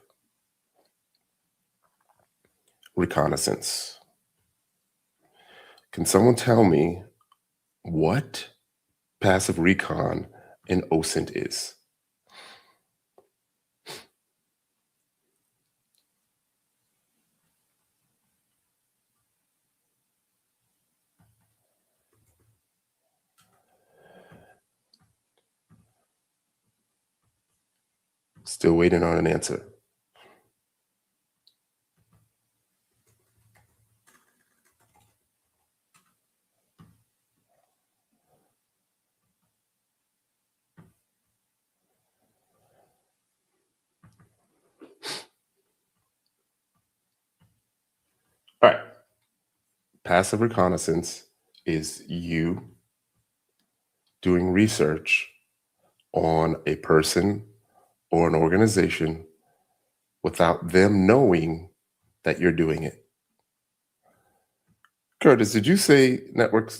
reconnaissance. Can someone tell me what passive recon in OSINT is? Still waiting on an answer. All right. Passive reconnaissance is you doing research on a person or an organization without them knowing that you're doing it. Curtis, did you say network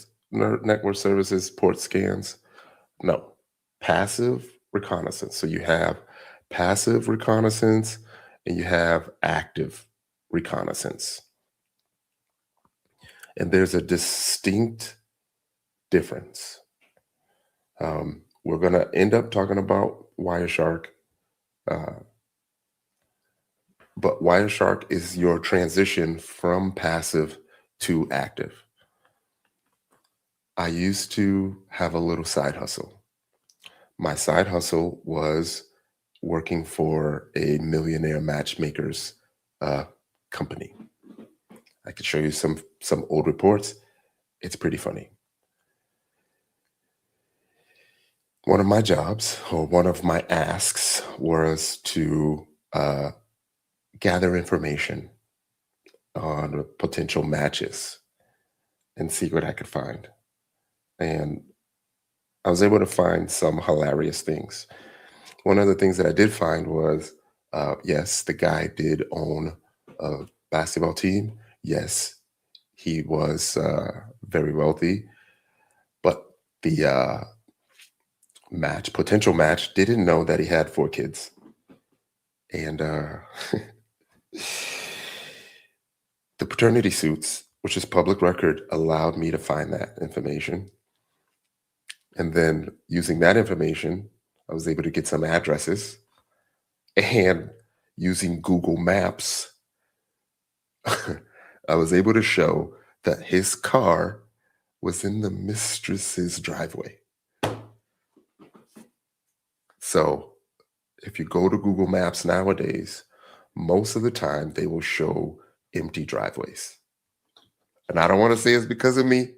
services port scans? No, passive reconnaissance. So you have passive reconnaissance and you have active reconnaissance. And there's a distinct difference. We're going to end up talking about Wireshark, but Wireshark is your transition from passive to active. I used to have a little side hustle. My side hustle was working for a millionaire matchmakers company. I could show you some old reports. It's pretty funny. One of my jobs, or one of my asks, was to gather information on potential matches and see what I could find. And I was able to find some hilarious things. One of the things that I did find was, yes, the guy did own a basketball team. Yes, he was very wealthy, but the potential match, didn't know that he had 4 kids. And the paternity suits, which is public record, allowed me to find that information. And then using that information, I was able to get some addresses, and using Google Maps, I was able to show that his car was in the mistress's driveway. So if you go to Google Maps nowadays, most of the time they will show empty driveways. And I don't want to say it's because of me.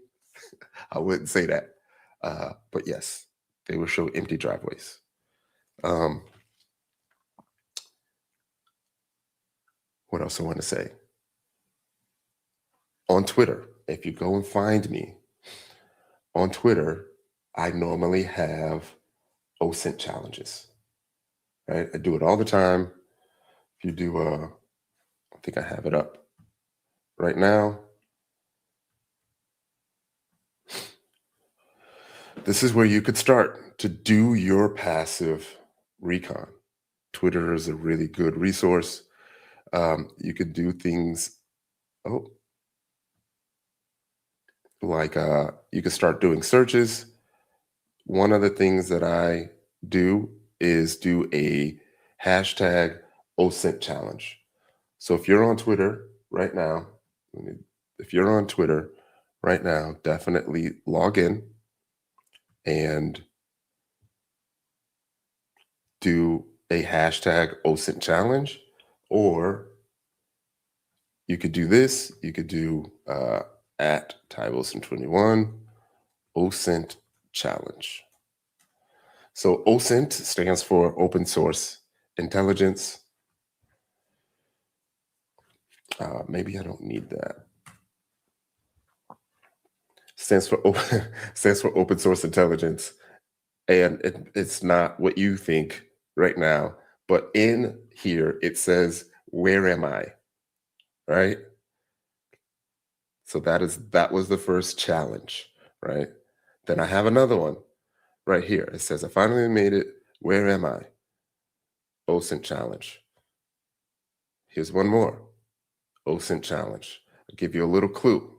I wouldn't say that. But yes, they will show empty driveways. What else I want to say? On Twitter, if you go and find me on Twitter, I normally have OSINT challenges, right? I do it all the time. If you do, I think I have it up right now. This is where you could start to do your passive recon. Twitter is a really good resource. You could do things, like you could start doing searches. One of the things that I do is do a hashtag OSINT challenge. So if you're on Twitter right now, definitely log in and do a hashtag OSINT challenge. Or you could do this. You could do at TyWilson21 OSINT challenge. So OSINT stands for Open Source Intelligence. Maybe I don't need that. Stands for Open Source Intelligence, and it's not what you think right now. But in here it says, "Where am I?" Right. So that was the first challenge, right? Then I have another one right here. It says, "I finally made it. Where am I?" OSINT challenge. Here's one more. OSINT challenge. I'll give you a little clue.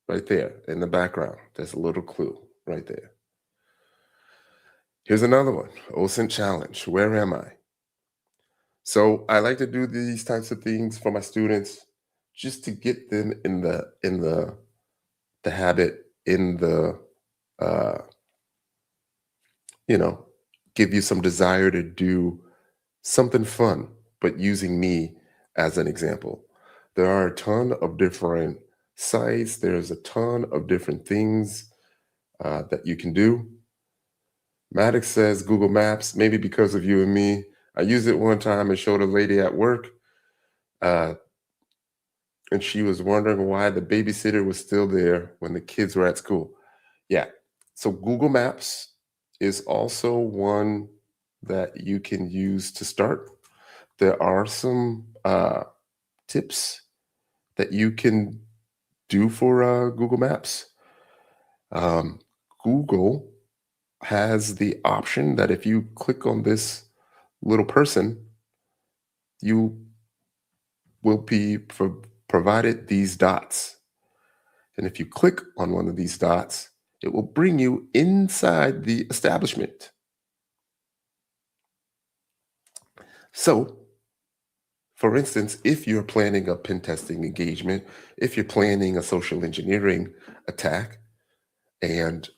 Right there in the background, there's a little clue right there. Here's another one, OSINT challenge. Where am I? So I like to do these types of things for my students, just to get them in the habit, give you some desire to do something fun, but using me as an example. There are a ton of different sites. There's a ton of different things that you can do. Maddox says Google Maps, maybe because of you and me. I used it one time and showed a lady at work, and she was wondering why the babysitter was still there when the kids were at school. Yeah, so Google Maps is also one that you can use to start. There are some tips that you can do for Google Maps. Google has the option that if you click on this little person, you will be provided these dots. And if you click on one of these dots, it will bring you inside the establishment. So, for instance, if you're planning a pen testing engagement, if you're planning a social engineering attack, and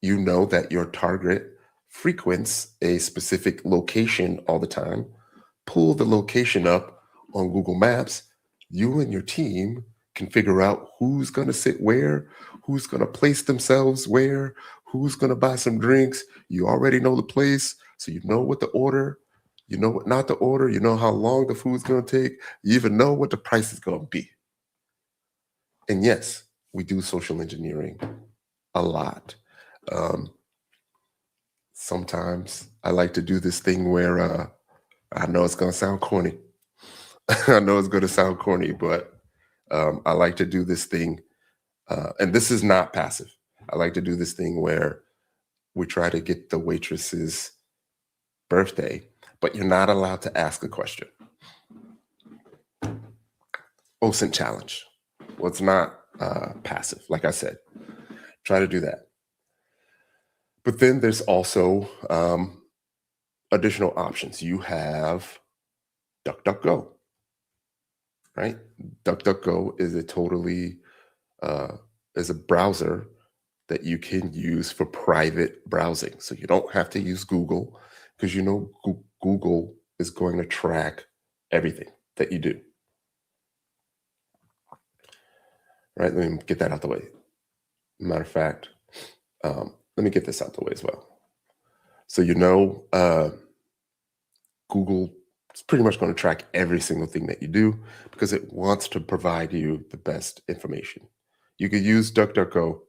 you know that your target frequents a specific location all the time, pull the location up on Google Maps, You and your team can figure out who's going to sit where, who's going to place themselves where, who's going to buy some drinks. You already know the place, so you know what to order. You know what not to order. You know how long the food's going to take. You even know what the price is going to be. And yes, we do social engineering a lot. Sometimes I like to do this thing where I know it's going to sound corny. I know it's going to sound corny, but I like to do this thing, and this is not passive. I like to do this thing where we try to get the waitress's birthday, but you're not allowed to ask a question. OSINT challenge. Well, it's not passive, like I said. Try to do that. But then there's also additional options. You have DuckDuckGo, right? DuckDuckGo is is a browser that you can use for private browsing. So you don't have to use Google, because you know Google is going to track everything that you do. Right? Let me get that out the way. Matter of fact, let me get this out the way as well. So you know, Google is pretty much going to track every single thing that you do because it wants to provide you the best information. You could use DuckDuckGo.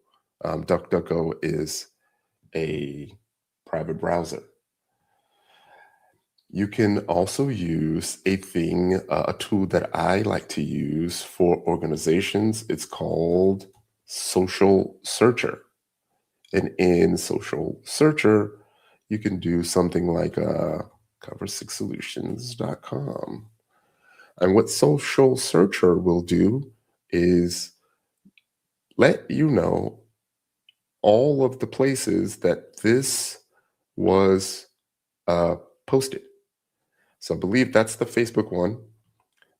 DuckDuckGo is a private browser. You can also use a tool that I like to use for organizations. It's called Social Searcher. And in Social Searcher, you can do something like cover6solutions.com. And what Social Searcher will do is let you know all of the places that this was posted. So I believe that's the Facebook one,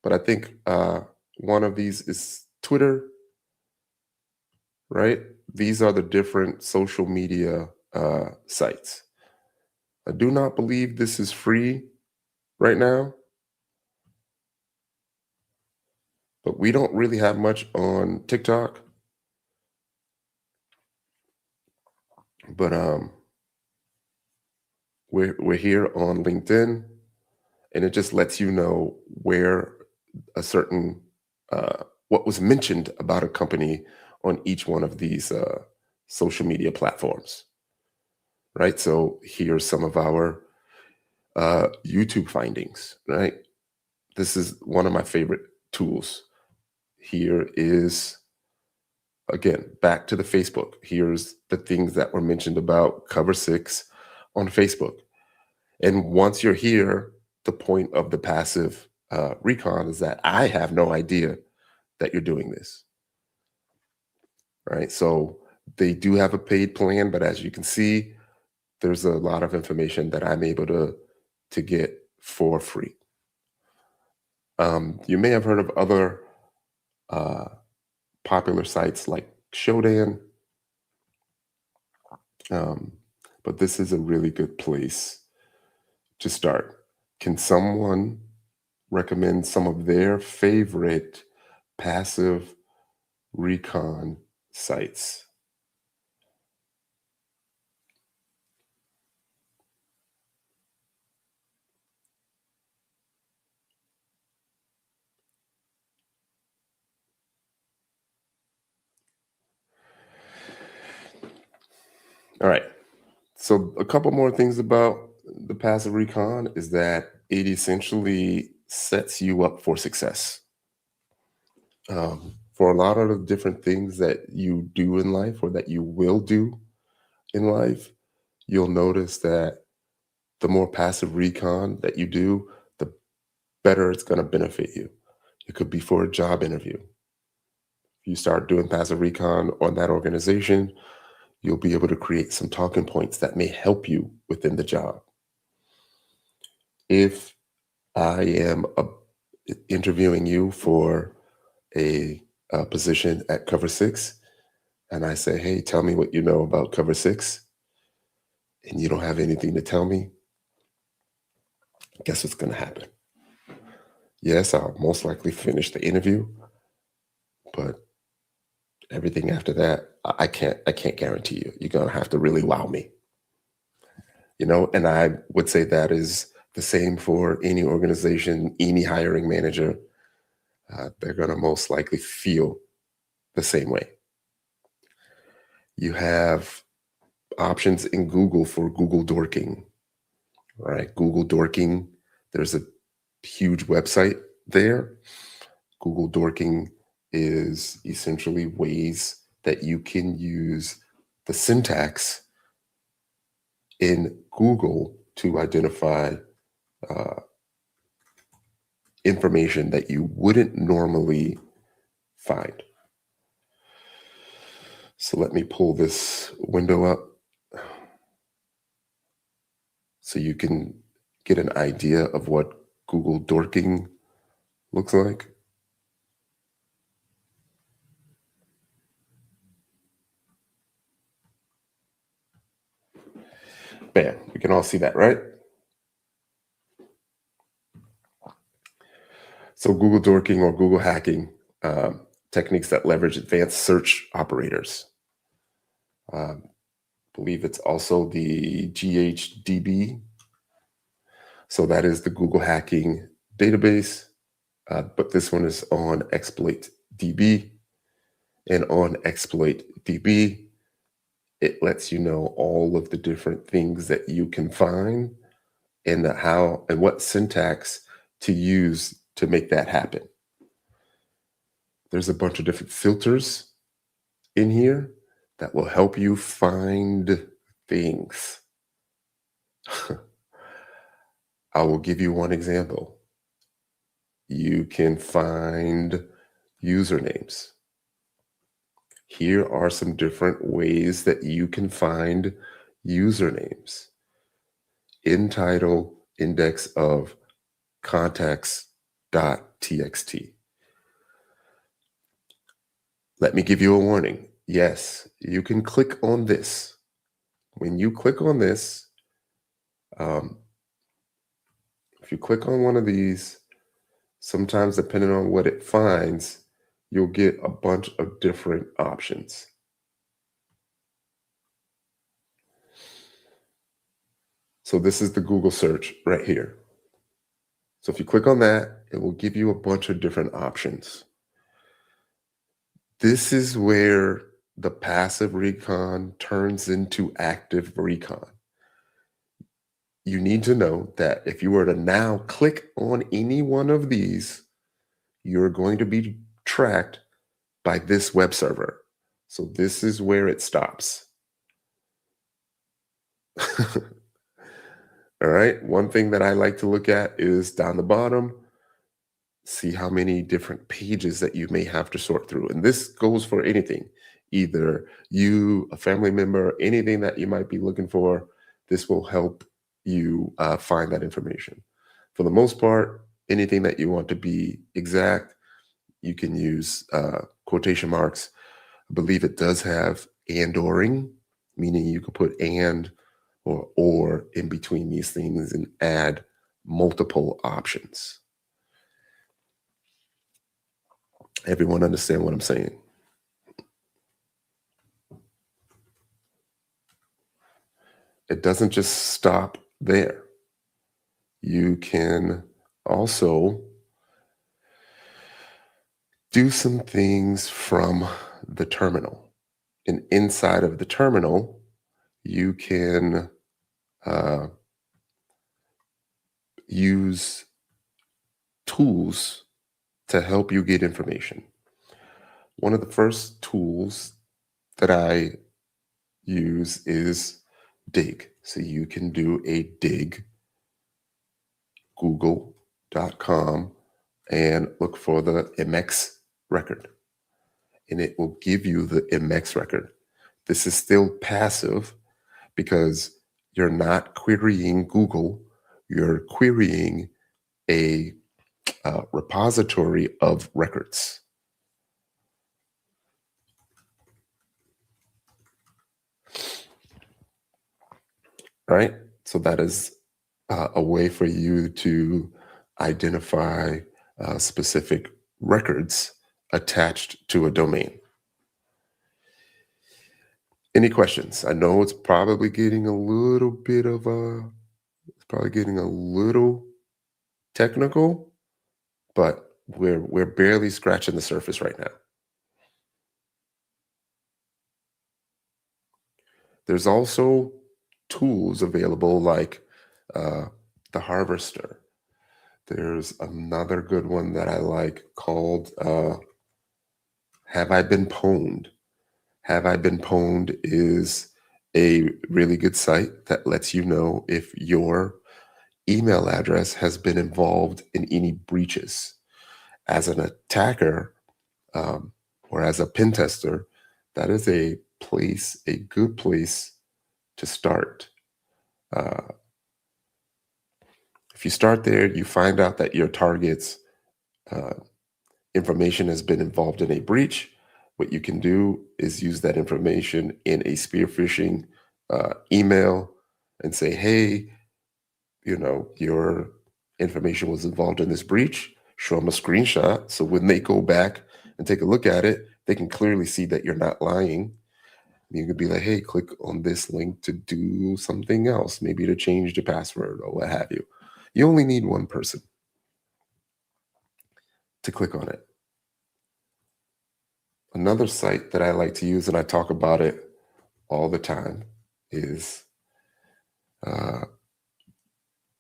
but I think one of these is Twitter, right? These are the different social media sites. I do not believe this is free right now, but we don't really have much on TikTok. But we're here on LinkedIn, and it just lets you know where a certain what was mentioned about a company on each one of these social media platforms, right? So here's some of our YouTube findings, right? This is one of my favorite tools. Here is, again, back to the Facebook. Here's the things that were mentioned about Cover6 on Facebook. And once you're here, the point of the passive recon is that I have no idea that you're doing this, right? So they do have a paid plan, but as you can see, there's a lot of information that I'm able to get for free. You may have heard of other popular sites like Shodan, but this is a really good place to start. Can someone recommend some of their favorite passive recon sites? All right. So a couple more things about the passive recon is that it essentially sets you up for success. For a lot of the different things that you do in life or that you will do in life, you'll notice that the more passive recon that you do, the better it's going to benefit you. It could be for a job interview. If you start doing passive recon on that organization, you'll be able to create some talking points that may help you within the job. If I am interviewing you for a position at Cover6, and I say, hey, tell me what you know about Cover6, and you don't have anything to tell me, guess what's going to happen? Yes, I'll most likely finish the interview, but everything after that, I can't guarantee you. You're gonna have to really wow me. And I would say that is the same for any organization, any hiring manager. They're gonna most likely feel the same way. You have options in Google for Google dorking, right? Google dorking, there's a huge website there. Google dorking is essentially ways that you can use the syntax in Google to identify uh, information that you wouldn't normally find. So let me pull this window up so you can get an idea of what Google dorking looks like. Bam, we can all see that, right? So Google dorking or Google hacking, techniques that leverage advanced search operators. Believe it's also the GHDB. So that is the Google hacking database, but this one is on Exploit DB. And on Exploit DB, it lets you know all of the different things that you can find and how and what syntax to use to make that happen. There's a bunch of different filters in here that will help you find things. I will give you one example. You can find usernames. Here are some different ways that you can find usernames. In title index of contacts.txt. Let me give you a warning. Yes, you can click on this. When you click on this, if you click on one of these, sometimes depending on what it finds, you'll get a bunch of different options. So this is the Google search right here. So if you click on that, it will give you a bunch of different options. This is where the passive recon turns into active recon. You need to know that if you were to now click on any one of these, you're going to be tracked by this web server. So this is where it stops. All right. One thing that I like to look at is down the bottom, see how many different pages that you may have to sort through. And this goes for anything, either you, a family member, anything that you might be looking for. This will help you find that information. For the most part, anything that you want to be exact, you can use quotation marks. I believe it does have and/oring, meaning you can put and or in between these things and add multiple options. Everyone understand what I'm saying? It doesn't just stop there. You can also do some things from the terminal. And inside of the terminal, you can use tools to help you get information. One of the first tools that I use is dig. So you can do a dig, google.com, and look for the MX record. And it will give you the MX record. This is still passive because you're not querying Google, you're querying a repository of records. Right? So that is a way for you to identify specific records attached to a domain. Any questions? I know it's probably getting a little bit of it's probably getting a little technical, but we're barely scratching the surface right now. There's also tools available like the Harvester. There's another good one that I like called Have I Been Pwned? Have I Been Pwned is a really good site that lets you know if your email address has been involved in any breaches. As an attacker or as a pen tester, that is a good place to start. If you start there, you find out that your target's information has been involved in a breach. What you can do is use that information in a spear phishing email and say, hey, your information was involved in this breach. Show them a screenshot. So when they go back and take a look at it, they can clearly see that you're not lying. You could be like, hey, click on this link to do something else, maybe to change the password or what have you. You only need one person to click on it. Another site that I like to use, and I talk about it all the time, is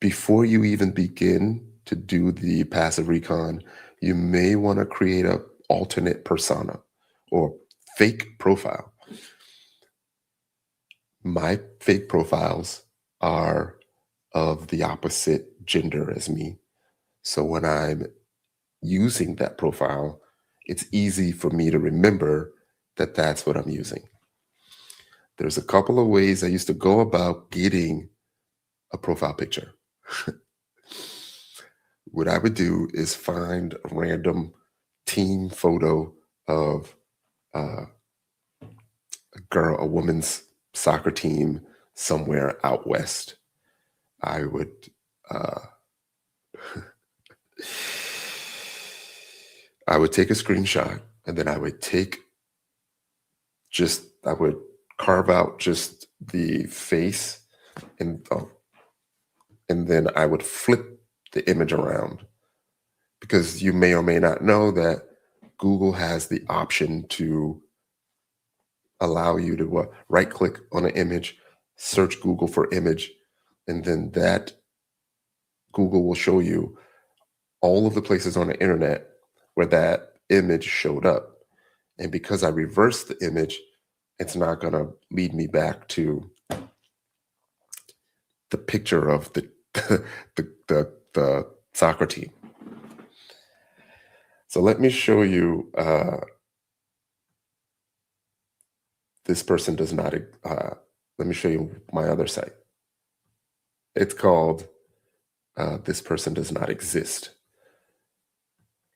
before you even begin to do the passive recon, you may want to create an alternate persona or fake profile. My fake profiles are of the opposite gender as me. So when I'm using that profile, it's easy for me to remember that that's what I'm using. There's a couple of ways I used to go about getting a profile picture. What I would do is find a random team photo of a woman's soccer team somewhere out west. I would take a screenshot, and then I would carve out just the face, and then I would flip the image around, because you may or may not know that Google has the option to allow you to right click on an image, search Google for image, and then that Google will show you all of the places on the internet where that image showed up. And because I reversed the image, it's not going to lead me back to the picture of the soccer team. So let me show you. This person does not. Let me show you my other site. It's called This Person Does Not Exist.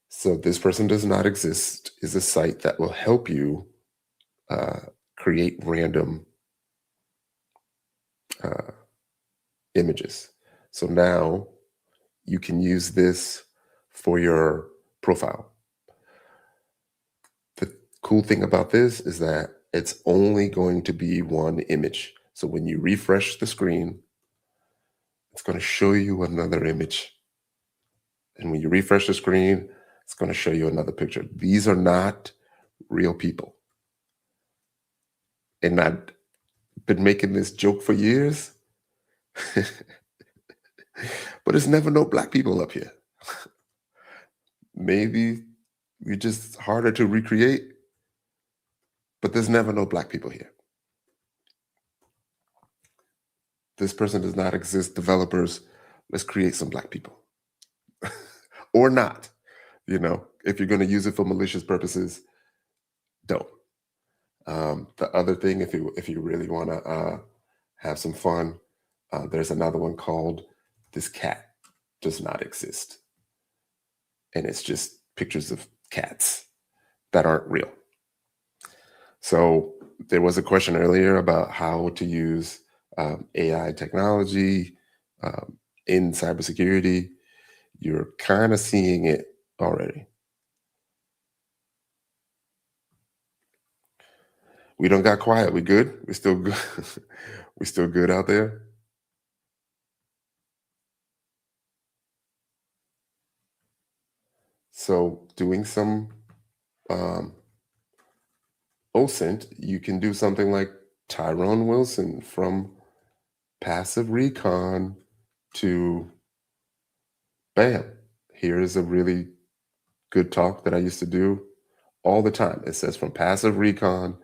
So This Person Does Not Exist is a site that will help you create random images. So now you can use this for your profile. The cool thing about this is that it's only going to be one image. So when you refresh the screen, it's going to show you another image. And when you refresh the screen, it's going to show you another picture. These are not real people. And I've been making this joke for years, but it's never no black people up here. Maybe we're just harder to recreate, but there's never no black people here. This person does not exist. Developers, let's create some black people. Or not. If you're going to use it for malicious purposes, don't. The other thing, if you really want to have some fun, there's another one called This Cat Does Not Exist. And it's just pictures of cats that aren't real. So there was a question earlier about how to use AI technology in cybersecurity. You're kind of seeing it already. We don't got quiet. We good? We still good? We still good out there? So doing some um, OSINT, you can do something like Tyrone Wilson from passive recon to bam. Here is a really good talk that I used to do all the time. It says from passive recon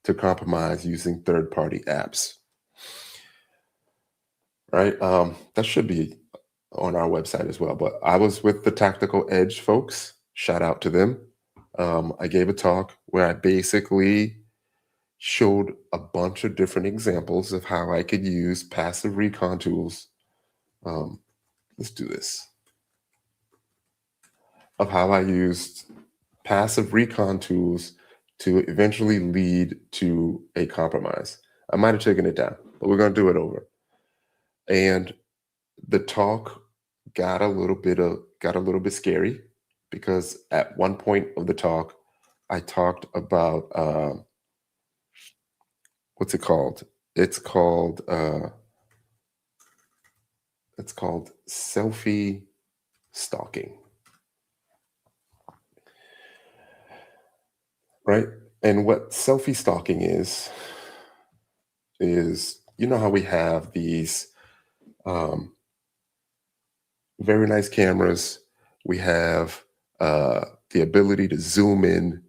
to compromise using third-party apps. Right? That should be on our website as well. But I was with the Tactical Edge folks. Shout out to them. I gave a talk where I basically showed a bunch of different examples of how I could use passive recon tools. Let's do this. Of how I used passive recon tools to eventually lead to a compromise. I might have taken it down, but we're going to do it over. And the talk got a little bit scary because at one point of the talk, I talked about what's it called? It's called selfie stalking, right? And what selfie stalking is you know how we have these very nice cameras. We have the ability to zoom in.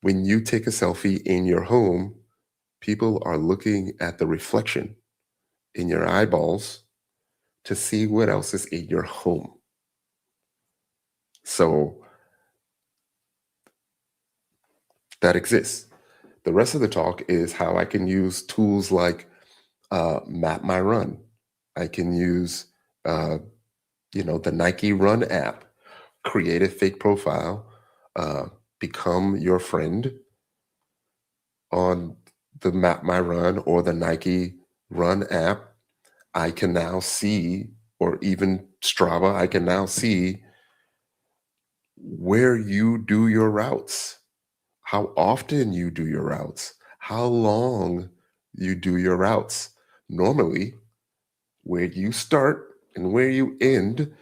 When you take a selfie in your home, people are looking at the reflection in your eyeballs to see what else is in your home. So that exists. The rest of the talk is how I can use tools like Map My Run. I can use, the Nike Run app, create a fake profile, become your friend on the Map My Run or the Nike Run app. I can now see, or even Strava, I can now see where you do your routes, how often you do your routes, how long you do your routes. Normally, where you start and where you end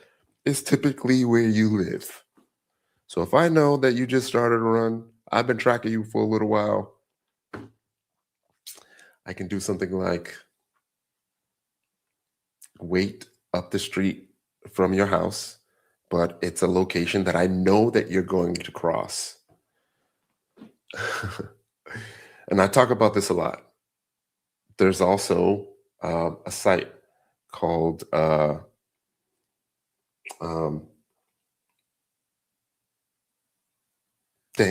is typically where you live. So if I know that you just started a run, I've been tracking you for a little while, I can do something like wait up the street from your house, but it's a location that I know that you're going to cross. And I talk about this a lot. There's also a site called dang,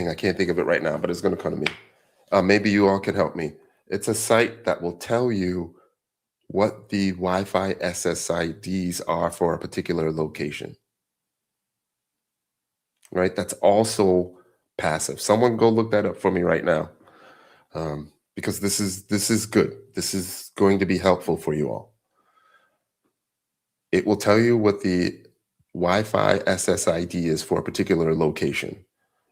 I can't think of it right now, but it's going to come to me. Maybe you all can help me. It's a site that will tell you what the Wi-Fi SSIDs are for a particular location. Right? That's also passive. Someone go look that up for me right now, because this is good. This is going to be helpful for you all. It will tell you what the Wi-Fi SSID is for a particular location.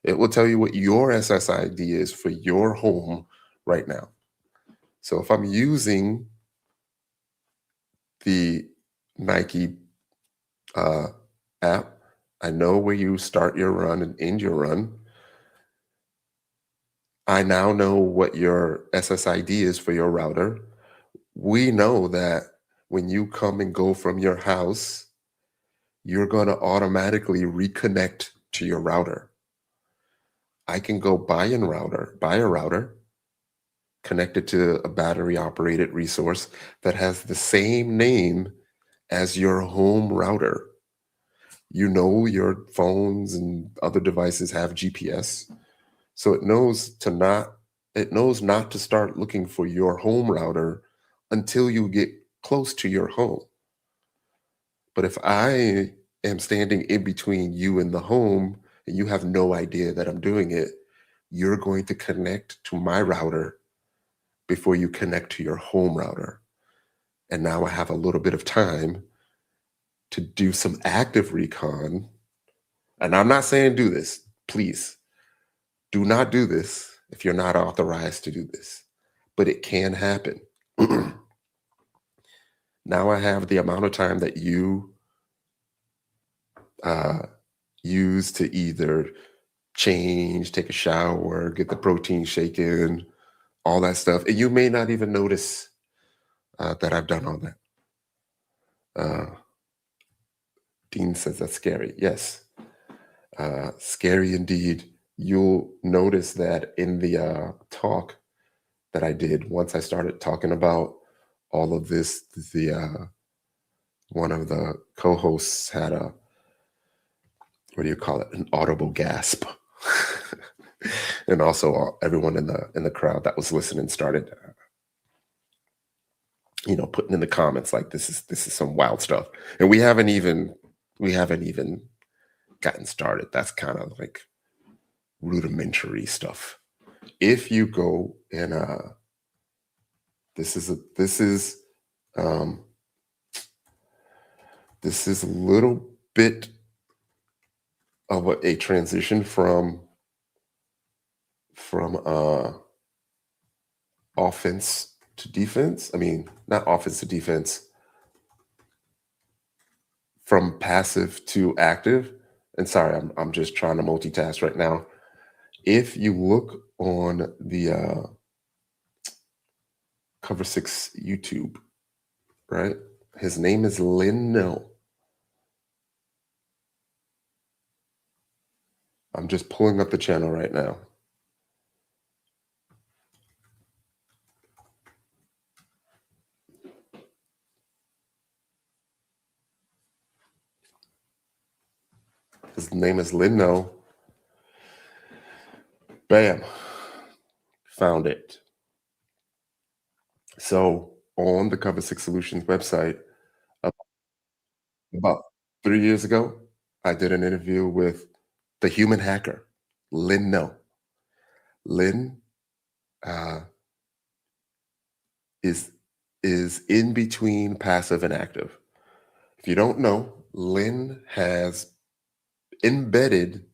It will tell you what your SSID is for your home right now. So if I'm using the Nike app, I know where you start your run and end your run. I now know what your SSID is for your router. We know that when you come and go from your house, you're going to automatically reconnect to your router. I can go buy a router, connect it to a battery operated resource that has the same name as your home router. You know your phones and other devices have GPS. So it knows not to start looking for your home router until you get close to your home. But if I am standing in between you and the home and you have no idea that I'm doing it, you're going to connect to my router before you connect to your home router. And now I have a little bit of time to do some active recon and I'm not saying do this, please do not do this if you're not authorized to do this, but it can happen. Now I have the amount of time that you use to either change, take a shower, get the protein shaken, all that stuff. And you may not even notice that I've done all that. Dean says that's scary. Yes, scary indeed. You'll notice that in the talk that I did, once I started talking about all of this, one of the co-hosts had a, what do you call it, an audible gasp. And also everyone in the crowd that was listening started putting in the comments like this is some wild stuff. And we haven't even gotten started. That's kind of like rudimentary stuff. If you go and this is a little bit of a transition from offense to defense. I mean, not offense to defense, from passive to active. And sorry, I'm just trying to multitask right now. If you look on the Cover 6 YouTube, right? His name is Lynn No. I'm just pulling up the channel right now. His name is Lynn No. Bam. Found it. So on the Cover 6 Solutions website, about 3 years ago, I did an interview with the human hacker, Lynn No. Lynn is in between passive and active. If you don't know, Lynn has embedded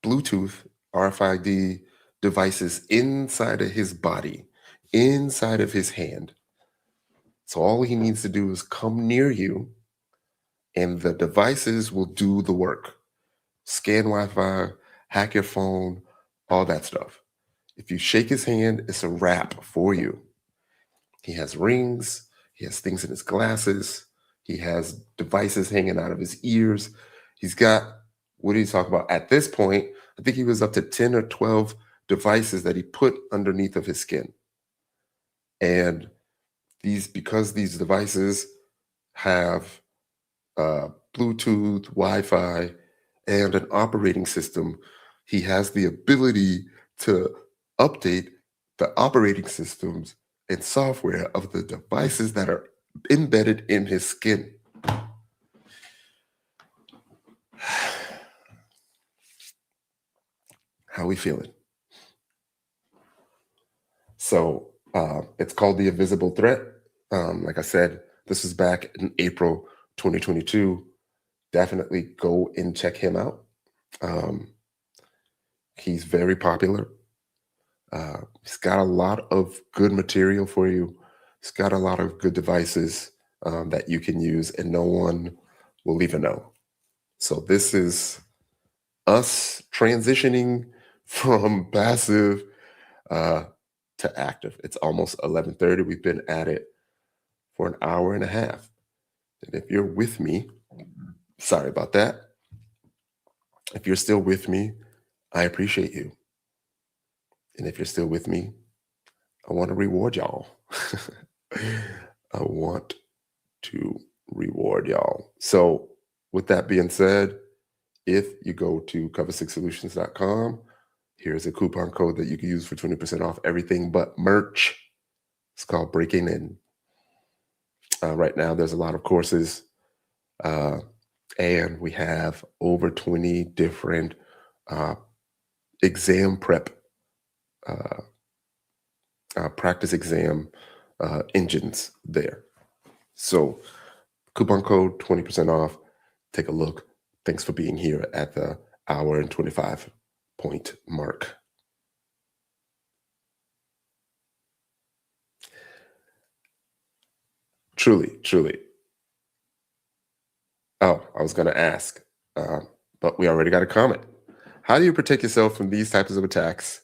Bluetooth RFID devices inside of his body, inside of his hand. So all he needs to do is come near you and the devices will do the work. Scan Wi-Fi, hack your phone, all that stuff. If you shake his hand, it's a wrap for you. He has rings, he has things in his glasses, he has devices hanging out of his ears. He's got, what do you talk about? At this point, I think he was up to 10 or 12 devices that he put underneath of his skin. And because these devices have Bluetooth, Wi-Fi, and an operating system, he has the ability to update the operating systems and software of the devices that are embedded in his skin. How we feeling? So it's called the Invisible Threat. Like I said, this is back in April 2022. Definitely go and check him out. He's very popular. He's got a lot of good material for you. He's got a lot of good devices that you can use and no one will even know. So this is us transitioning from passive to active. It's almost 11:30. We've been at it for an hour and a half. And if you're with me, sorry about that. If you're still with me, I appreciate you. And if you're still with me, I want to reward y'all. I want to reward y'all. So with that being said, if you go to cover6solutions.com, here's a coupon code that you can use for 20% off everything but merch. It's called Breaking In. Right now, there's a lot of courses, and we have over 20 different exam prep, practice exam engines there. So coupon code 20% off. Take a look. Thanks for being here at the hour and 25 point mark. Truly, truly. Oh, I was going to ask, but we already got a comment. How do you protect yourself from these types of attacks?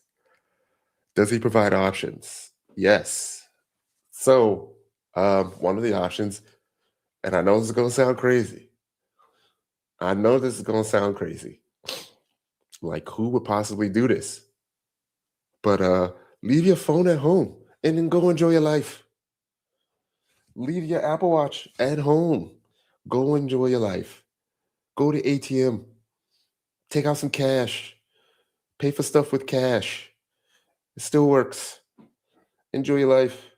Does he provide options? Yes. So, one of the options, and I know this is going to sound crazy. I know this is going to sound crazy. Like, who would possibly do this? But leave your phone at home and then go enjoy your life. Leave your Apple Watch at home. Go enjoy your life. Go to ATM. Take out some cash. Pay for stuff with cash. It still works. Enjoy your life.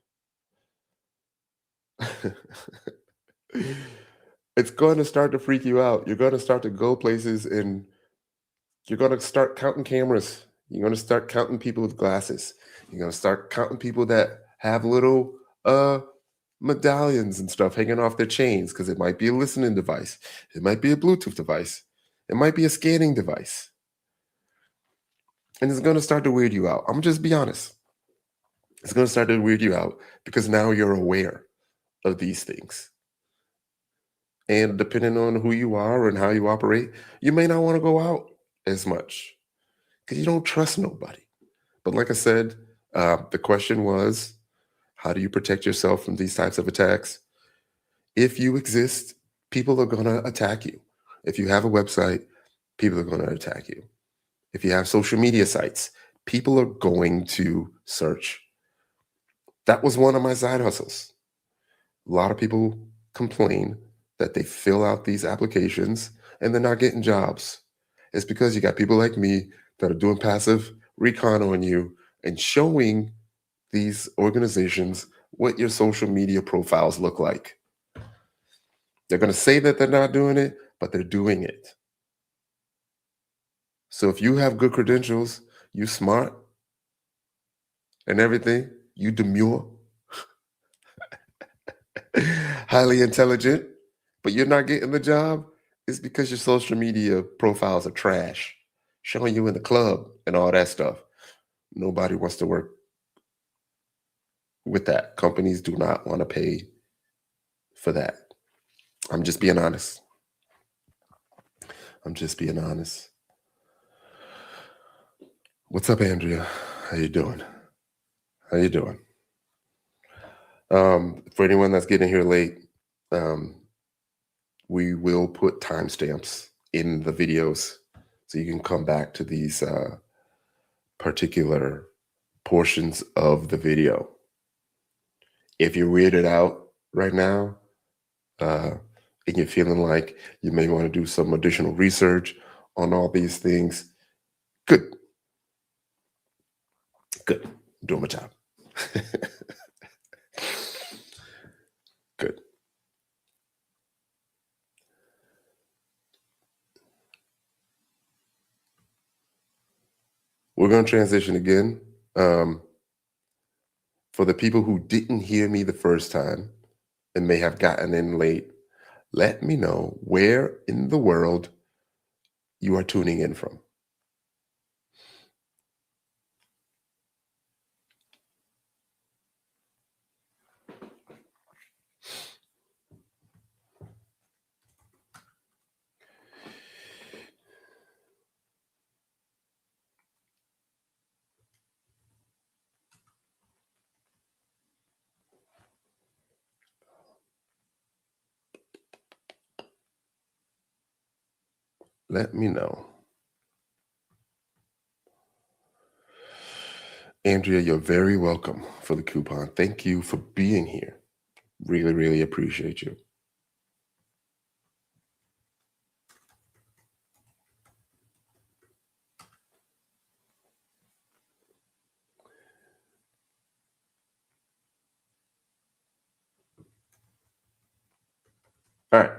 It's going to start to freak you out. You're going to start to go places and you're going to start counting cameras. You're going to start counting people with glasses. You're going to start counting people that have little medallions and stuff hanging off their chains because it might be a listening device. It might be a Bluetooth device. It might be a scanning device. And it's going to start to weird you out. I'm going to just be honest. It's going to start to weird you out because now you're aware of these things. And depending on who you are and how you operate, you may not want to go out as much because you don't trust nobody. But like I said, the question was, how do you protect yourself from these types of attacks? If you exist, people are going to attack you. If you have a website, people are going to attack you. If you have social media sites, people are going to search. That was one of my side hustles. A lot of people complain that they fill out these applications and they're not getting jobs. It's because you got people like me that are doing passive recon on you and showing these organizations what your social media profiles look like. They're going to say that they're not doing it, but they're doing it. So if you have good credentials, you smart and everything, you demure, highly intelligent, but you're not getting the job, it's because your social media profiles are trash, showing you in the club and all that stuff. Nobody wants to work with that. Companies do not want to pay for that. I'm just being honest. I'm just being honest. What's up, Andrea? How you doing? How you doing? For anyone that's getting here late, we will put timestamps in the videos so you can come back to these particular portions of the video. If you're weirded out right now and you're feeling like you may want to do some additional research on all these things, good. Good. I'm doing my job. Good. We're going to transition again. For the people who didn't hear me the first time and may have gotten in late, let me know where in the world you are tuning in from. Let me know. Andrea, you're very welcome for the coupon. Thank you for being here. Really, really appreciate you. All right.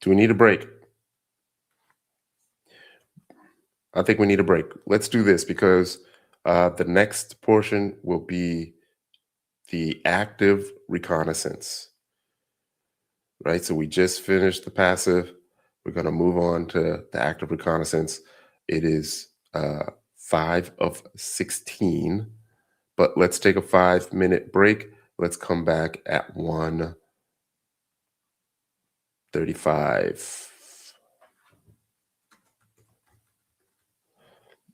Do we need a break? I think we need a break. Let's do this because The next portion will be the active reconnaissance, right? So we just finished the passive. We're going to move on to the active reconnaissance. It is 5 of 16, but let's take a 5-minute break. Let's come back at 1:35.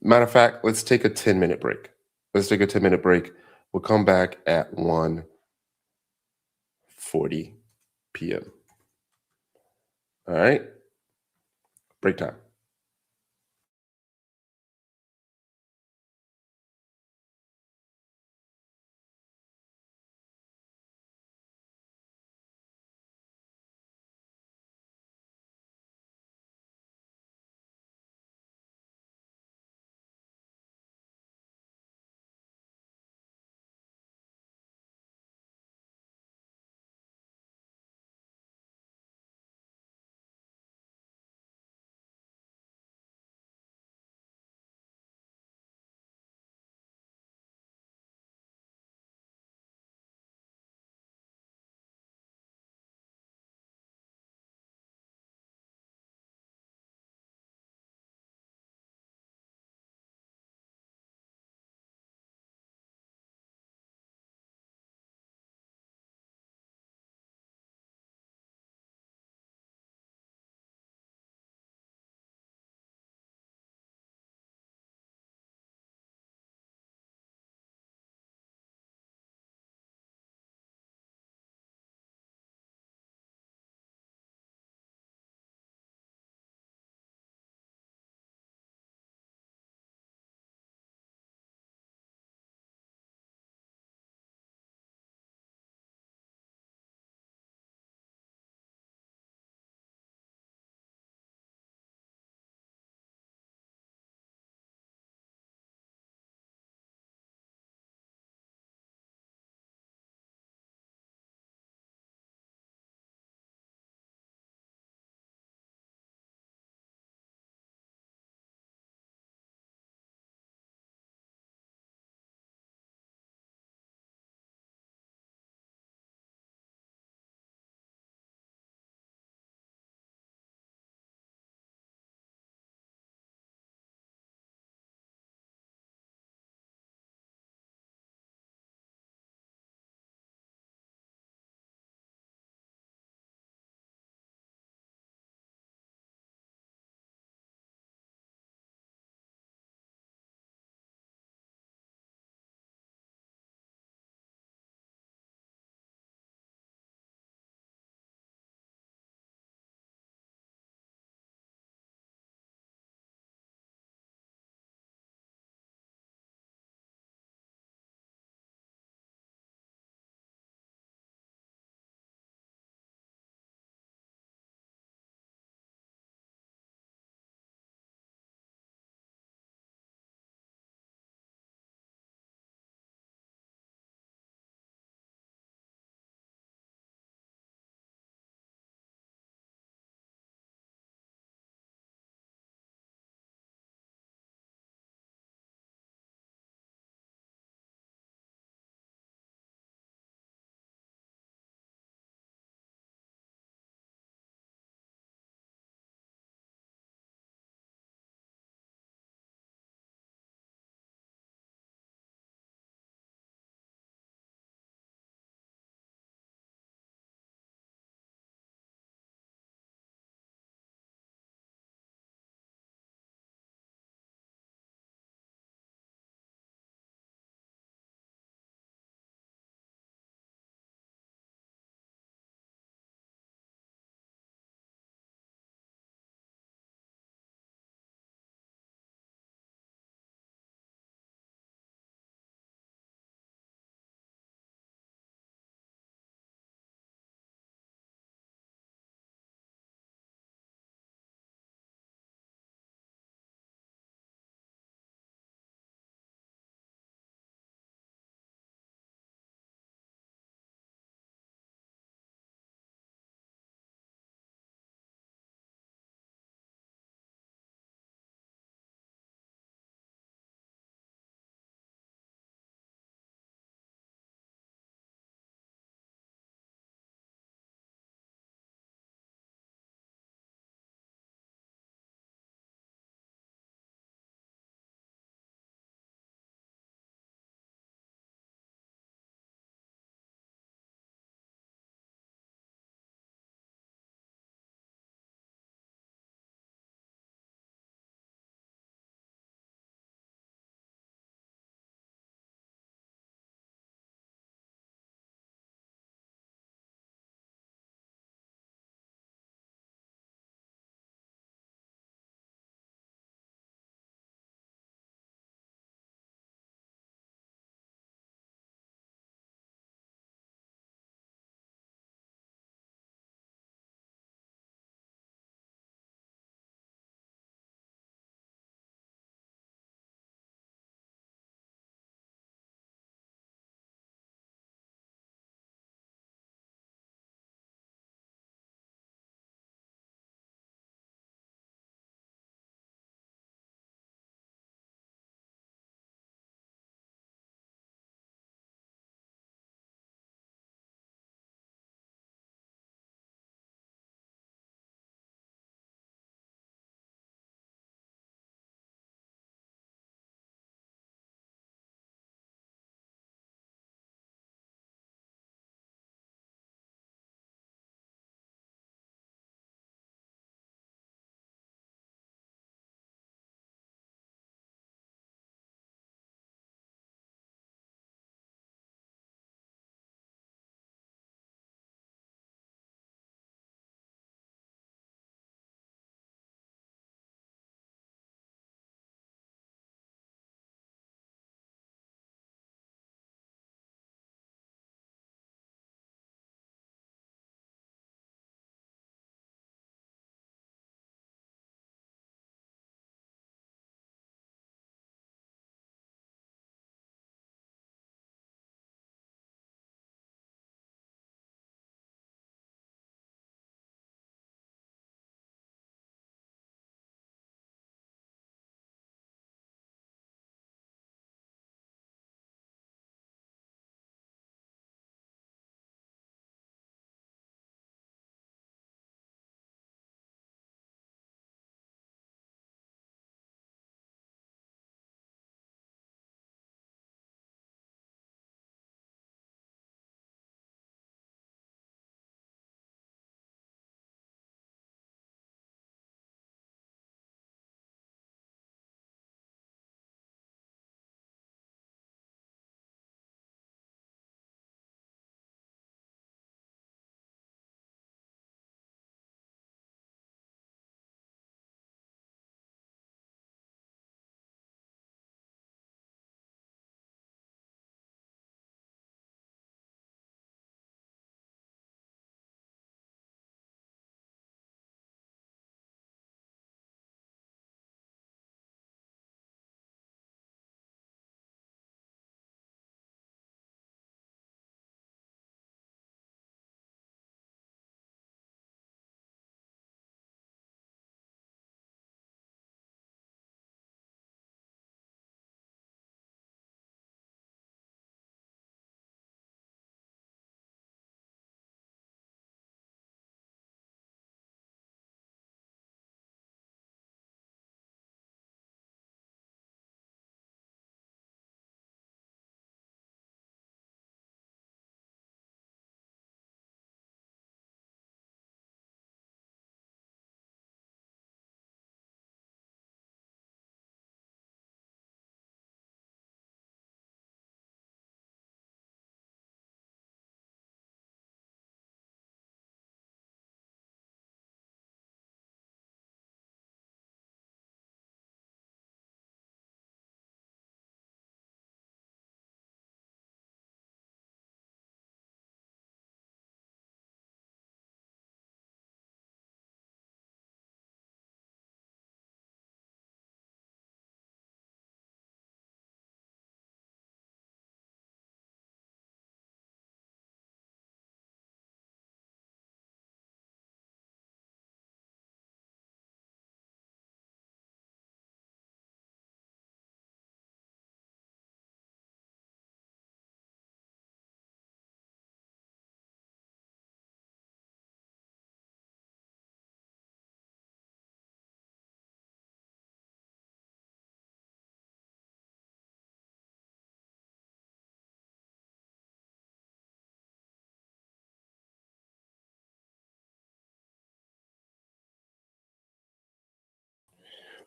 Matter of fact, let's take a 10-minute break. Let's take a 10-minute break. We'll come back at 1:40 p.m. All right, break time.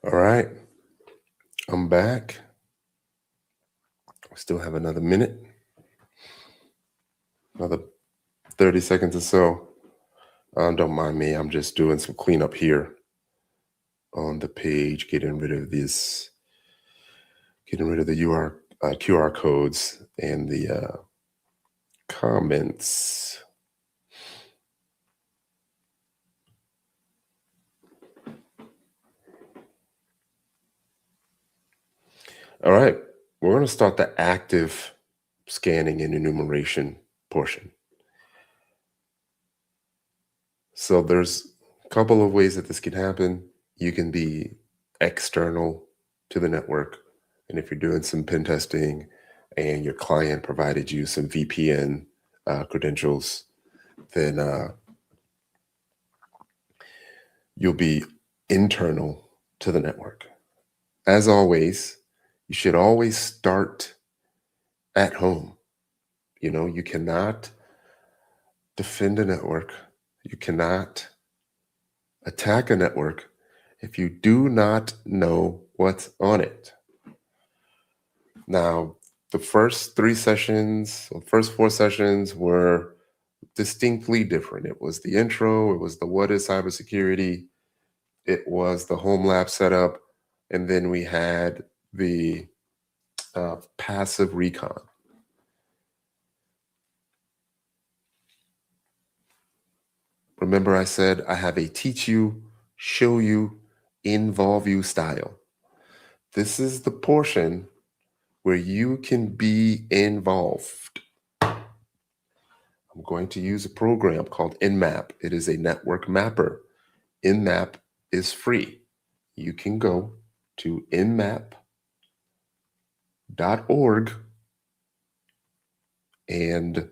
All right, I'm back. I still have another minute, another 30 seconds or so. Don't mind me, I'm just doing some cleanup here on the page, getting rid of the QR codes and the comments. All right, we're going to start the active scanning and enumeration portion. So there's a couple of ways that this can happen. You can be external to the network. And if you're doing some pen testing and your client provided you some VPN credentials, then you'll be internal to the network. As always, you should always start at home. You cannot defend a network. You cannot attack a network if you do not know what's on it. Now, the first 4 sessions were distinctly different. It was the intro, it was the what is cybersecurity, it was the home lab setup, and then we had the passive recon. Remember, I said I have a teach you, show you, involve you style. This is the portion where you can be involved. I'm going to use a program called Nmap. It is a network mapper. Nmap is free. You can go to nmap.org and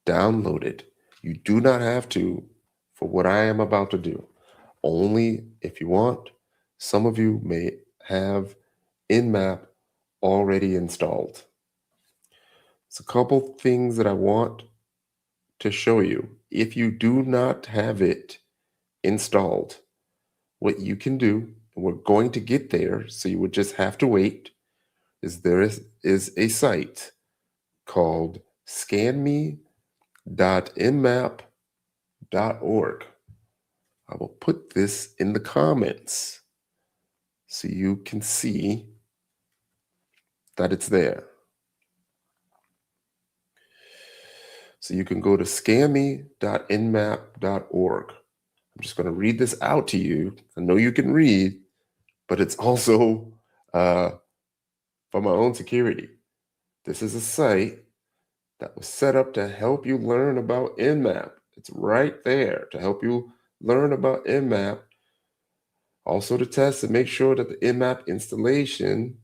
download it. You do not have to for what I am about to do. Only if you want. Some of you may have Nmap already installed. It's a couple things that I want to show you. If you do not have it installed, what you can do, and we're going to get there, so you would just have to wait, is there is a site called scanme.nmap.org. I will put this in the comments so you can see that it's there. So you can go to scanme.nmap.org. I'm just going to read this out to you. I know you can read, but it's also for my own security. This is a site that was set up to help you learn about Nmap. It's right there to help you learn about Nmap. Also to test and make sure that the Nmap installation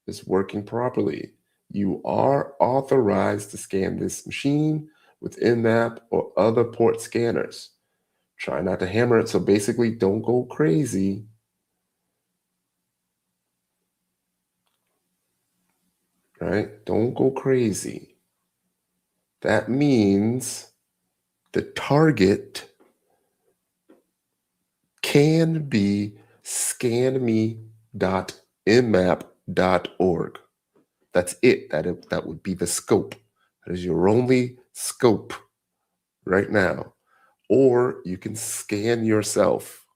is working properly. You are authorized to scan this machine with Nmap or other port scanners. Try not to hammer it, so basically don't go crazy. Right? Don't go crazy. That means the target can be scanme.nmap.org. That's it. That would be the scope. That is your only scope right now. Or you can scan yourself.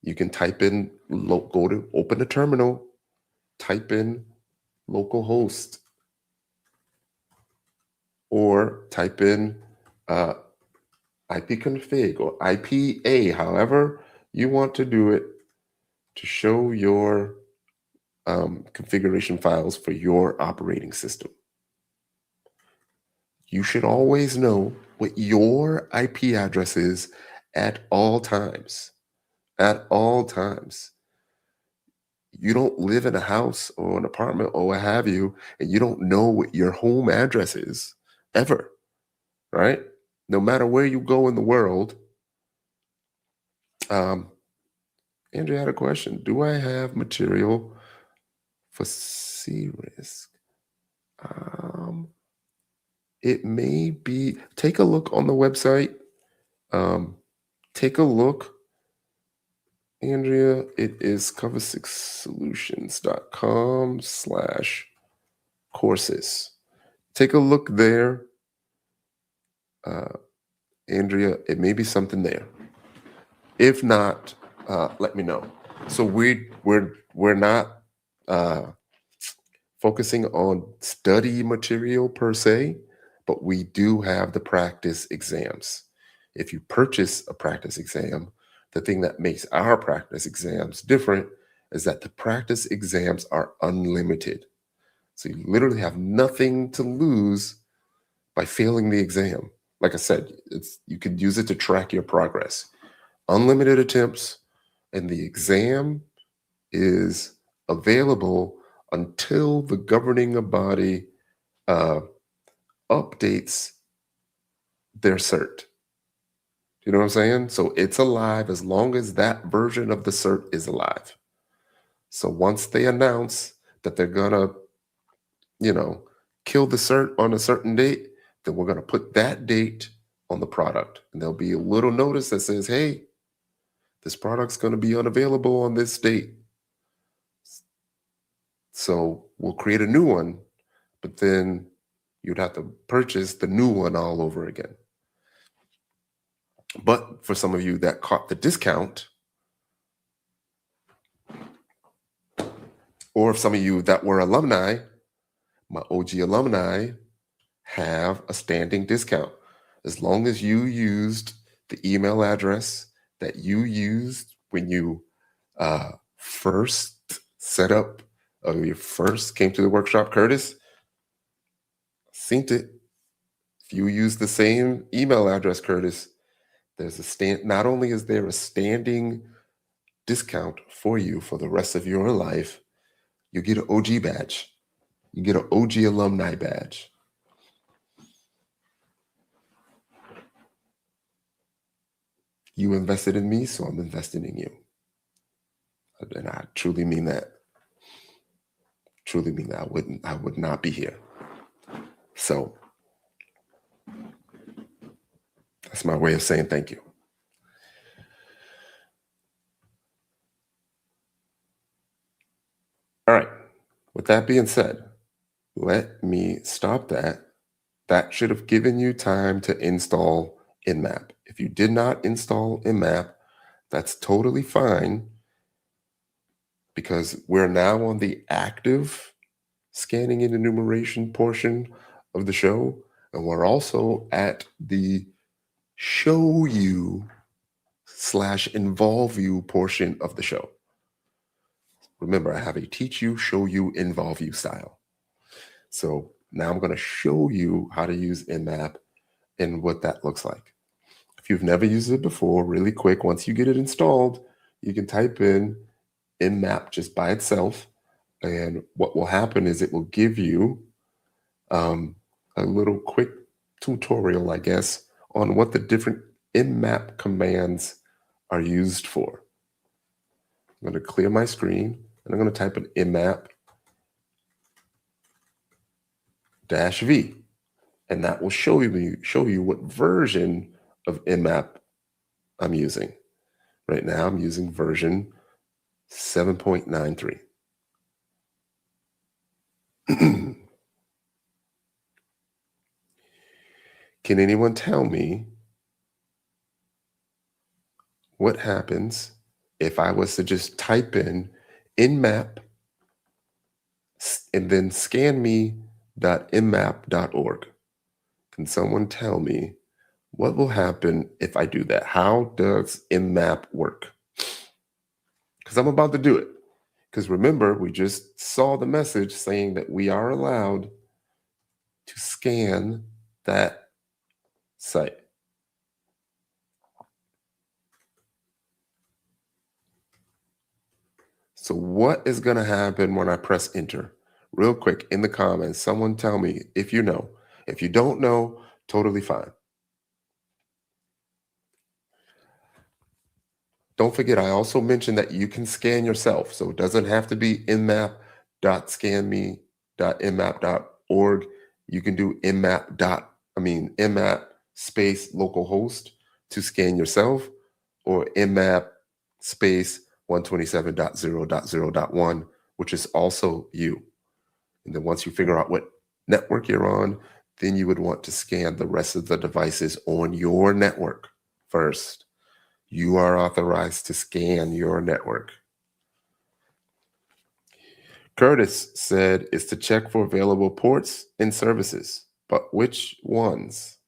You can type in, go to open a terminal, type in localhost, or type in ipconfig or IPA, however you want to do it, to show your configuration files for your operating system. You should always know what your IP address is at all times. At all times. You don't live in a house or an apartment or what have you, and you don't know what your home address is ever, right? No matter where you go in the world. Andrew had a question. Do I have material for C-risk? It may be, take a look on the website. Take a look Andrea, it is cover6solutions.com/courses. Take a look there. Andrea, it may be something there. If not, let me know. So we're not focusing on study material per se, but we do have the practice exams. If you purchase a practice exam, the thing that makes our practice exams different is that the practice exams are unlimited. So you literally have nothing to lose by failing the exam. Like I said, you could use it to track your progress. Unlimited attempts, and the exam is available until the governing body updates their cert. You know what I'm saying? So it's alive as long as that version of the cert is alive. So once they announce that they're gonna, kill the cert on a certain date, then we're gonna put that date on the product. And there'll be a little notice that says, hey, this product's gonna be unavailable on this date. So we'll create a new one, but then you'd have to purchase the new one all over again. But for some of you that caught the discount, or if some of you that were alumni, my OG alumni have a standing discount. As long as you used the email address that you used when you first set up, or you first came to the workshop, Curtis, synced it. If you use the same email address, Curtis, there's not only is there a standing discount for you for the rest of your life, you get an OG badge. You get an OG alumni badge. You invested in me, so I'm invested in you. And I truly mean that. Truly mean that. I would not be here. So that's my way of saying thank you. All right. With that being said, let me stop that. That should have given you time to install Nmap. If you did not install Nmap, that's totally fine, because we're now on the active scanning and enumeration portion of the show, and we're also at the show you / involve you portion of the show. Remember, I have a teach you, show you, involve you style. So now I'm going to show you how to use Nmap and what that looks like. If you've never used it before, really quick, once you get it installed, you can type in Nmap just by itself. And what will happen is it will give you a little quick tutorial, I guess, on what the different Nmap commands are used for. I'm going to clear my screen, and I'm going to type in Nmap -v, and that will show you what version of Nmap I'm using. Right now, I'm using version 7.93. Can anyone tell me what happens if I was to just type in Nmap and then scanme.nmap.org? Can someone tell me what will happen if I do that? How does Nmap work? Because I'm about to do it. Because remember, we just saw the message saying that we are allowed to scan that site. So what is going to happen when I press enter? Real quick, in the comments, someone tell me if you know. If you don't know, totally fine. Don't forget, I also mentioned that you can scan yourself. So it doesn't have to be nmap.scanme.nmap.org. You can do nmap space localhost to scan yourself, or nmap space 127.0.0.1, which is also you. And then once you figure out what network you're on, then you would want to scan the rest of the devices on your network first. You are authorized to scan your network. Curtis said it's to check for available ports and services, but which ones?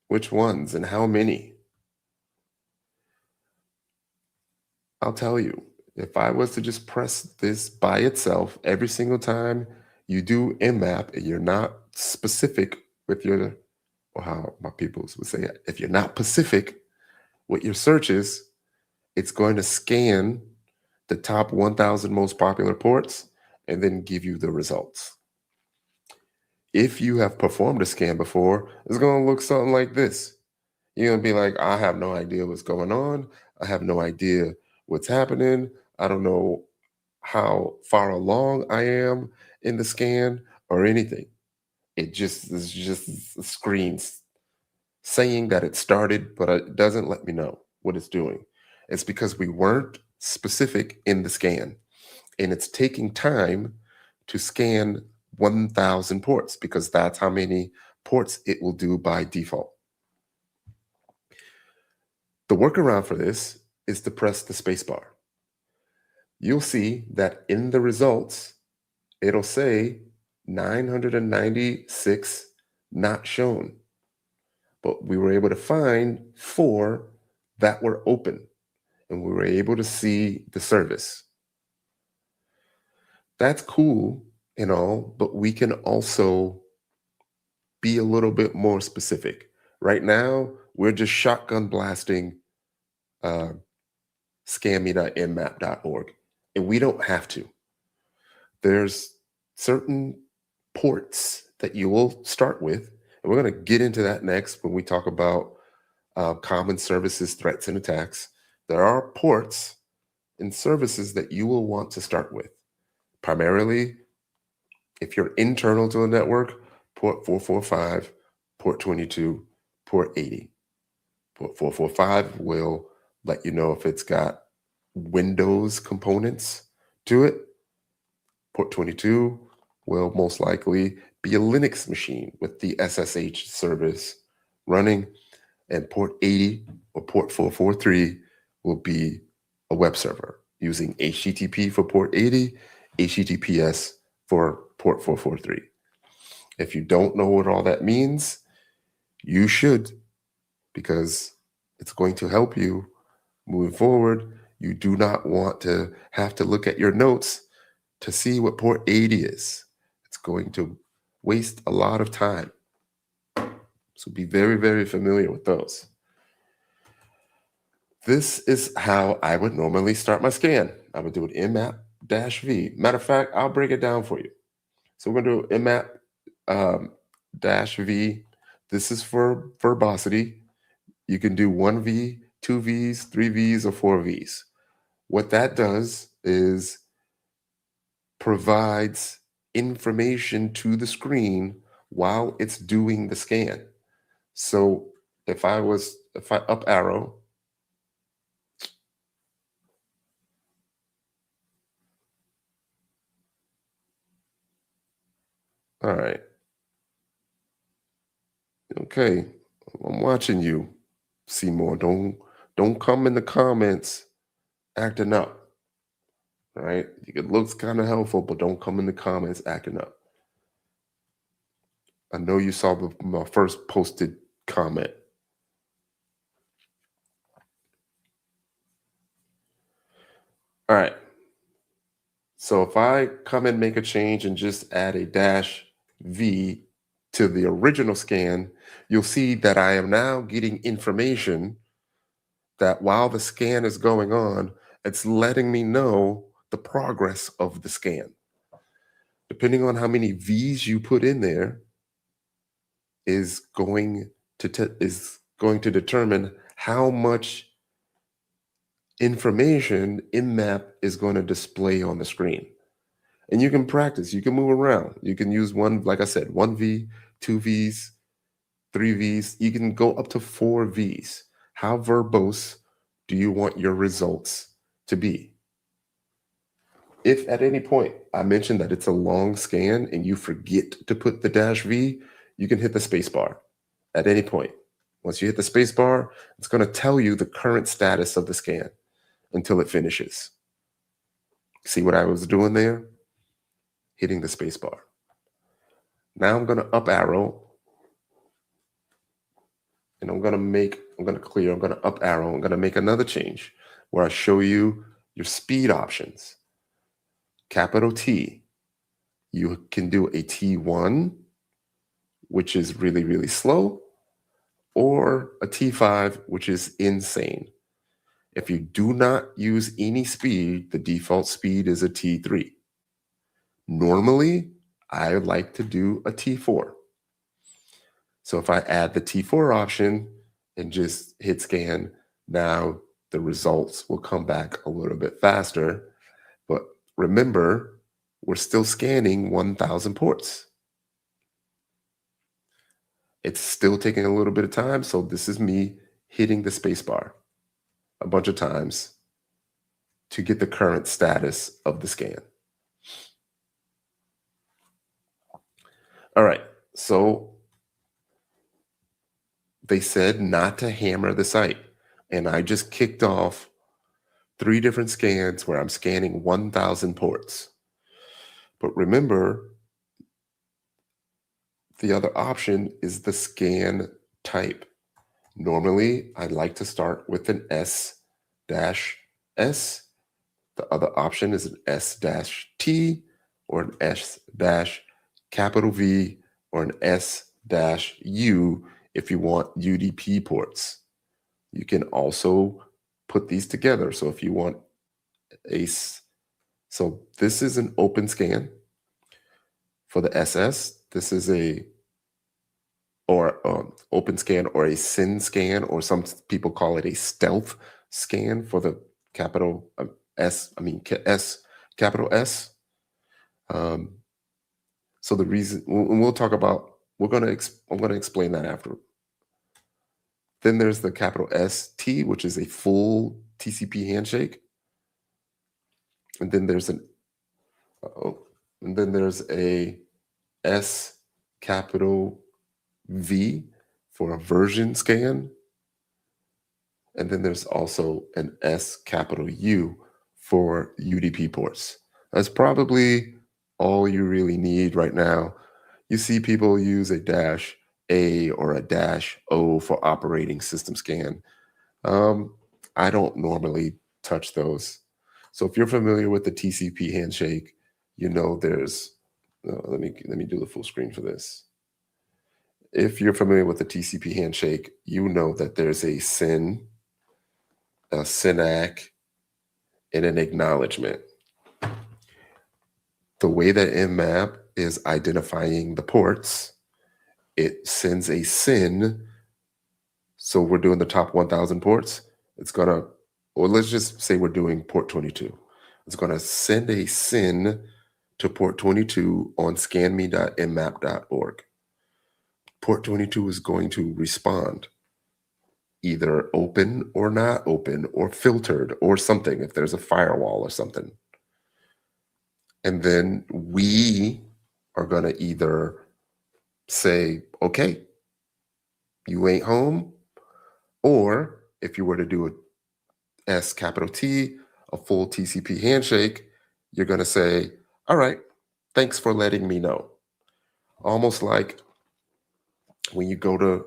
Which ones and how many? I'll tell you, if I was to just press this by itself every single time you do Nmap and you're not specific with your, or how my people would say it, if you're not specific with your searches, it's going to scan the top 1,000 most popular ports and then give you the results. If you have performed a scan before, it's going to look something like this. You're going to be like, I have no idea what's going on. I have no idea what's happening. I don't know how far along I am in the scan or anything. It just is just screens saying that it started, but it doesn't let me know what it's doing. It's because we weren't specific in the scan, and it's taking time to scan 1,000 ports because that's how many ports it will do by default. The workaround for this is to press the spacebar. You'll see that in the results, it'll say 996 not shown. But we were able to find 4 that were open, and we were able to see the service. That's cool and all, but we can also be a little bit more specific. Right now, we're just shotgun blasting scanme.nmap.org, and we don't have to. There's certain ports that you will start with, and we're going to get into that next when we talk about common services, threats, and attacks. There are ports and services that you will want to start with. Primarily, if you're internal to a network, port 445, port 22, port 80. Port 445 will let you know if it's got Windows components to it. Port 22 will most likely be a Linux machine with the SSH service running, and port 80 or port 443 will be a web server using HTTP for port 80, HTTPS for port 443. If you don't know what all that means, you should, because it's going to help you moving forward. You do not want to have to look at your notes to see what port 80 is. It's going to waste a lot of time. So be very, very familiar with those. This is how I would normally start my scan. I would do an Nmap-V. Matter of fact, I'll break it down for you. So we're going to do Nmap-V. This is for verbosity. You can do 1V, 2Vs, 3Vs, or 4Vs. What that does is provides information to the screen while it's doing the scan. So if I up arrow, all right. Okay, I'm watching you, Seymour. Don't come in the comments acting up. All right, it looks kind of helpful, but don't come in the comments acting up. I know you saw my first posted comment. All right. So if I come and make a change and just add a -V to the original scan, you'll see that I am now getting information that while the scan is going on, it's letting me know the progress of the scan. Depending on how many V's you put in there is going to determine how much information Nmap is going to display on the screen. And you can practice, you can move around. You can use one, like I said, 1V, 2Vs, 3Vs. You can go up to 4Vs. How verbose do you want your results to be. If at any point I mention that it's a long scan and you forget to put the -V, you can hit the space bar at any point. Once you hit the space bar, it's going to tell you the current status of the scan until it finishes. See what I was doing there? Hitting the space bar. Now I'm going to up arrow, and I'm going to up arrow. I'm going to make another change where I show you your speed options. Capital T, you can do a T1, which is really, really slow, or a T5, which is insane. If you do not use any speed, the default speed is a T3. Normally, I like to do a T4. So if I add the T4 option and just hit scan, now the results will come back a little bit faster. But remember, we're still scanning 1,000 ports. It's still taking a little bit of time, so this is me hitting the spacebar a bunch of times to get the current status of the scan. All right, so they said not to hammer the site, and I just kicked off 3 different scans where I'm scanning 1,000 ports. But remember, the other option is the scan type. Normally, I like to start with an S-S. The other option is an S-T or an S-V or an S-U if you want UDP ports. You can also put these together. So if you want so this is an open scan for the SS. This is open scan or a SYN scan, or some people call it a stealth scan for the capital capital S. So the reason, we'll talk about, I'm going to explain that after. Then there's the capital ST, which is a full TCP handshake. And then there's a S capital V for a version scan. And then there's also an S capital U for UDP ports. That's probably all you really need right now. You see people use a -A or a -O for operating system scan. I don't normally touch those. So if you're familiar with the TCP handshake, you know there's, let me do the full screen for this. If you're familiar with the TCP handshake, you know that there's a SYN, a SYNAC, and an acknowledgement. The way that Nmap is identifying the ports, it sends a SYN. So we're doing the top 1,000 ports. It's going to, or let's just say we're doing port 22. It's going to send a SYN to port 22 on scanme.nmap.org. Port 22 is going to respond, either open or not open or filtered or something, if there's a firewall or something. And then we are going to either say, okay, you ain't home, or if you were to do a S capital T, a full TCP handshake, you're going to say, all right, thanks for letting me know. Almost like when you go to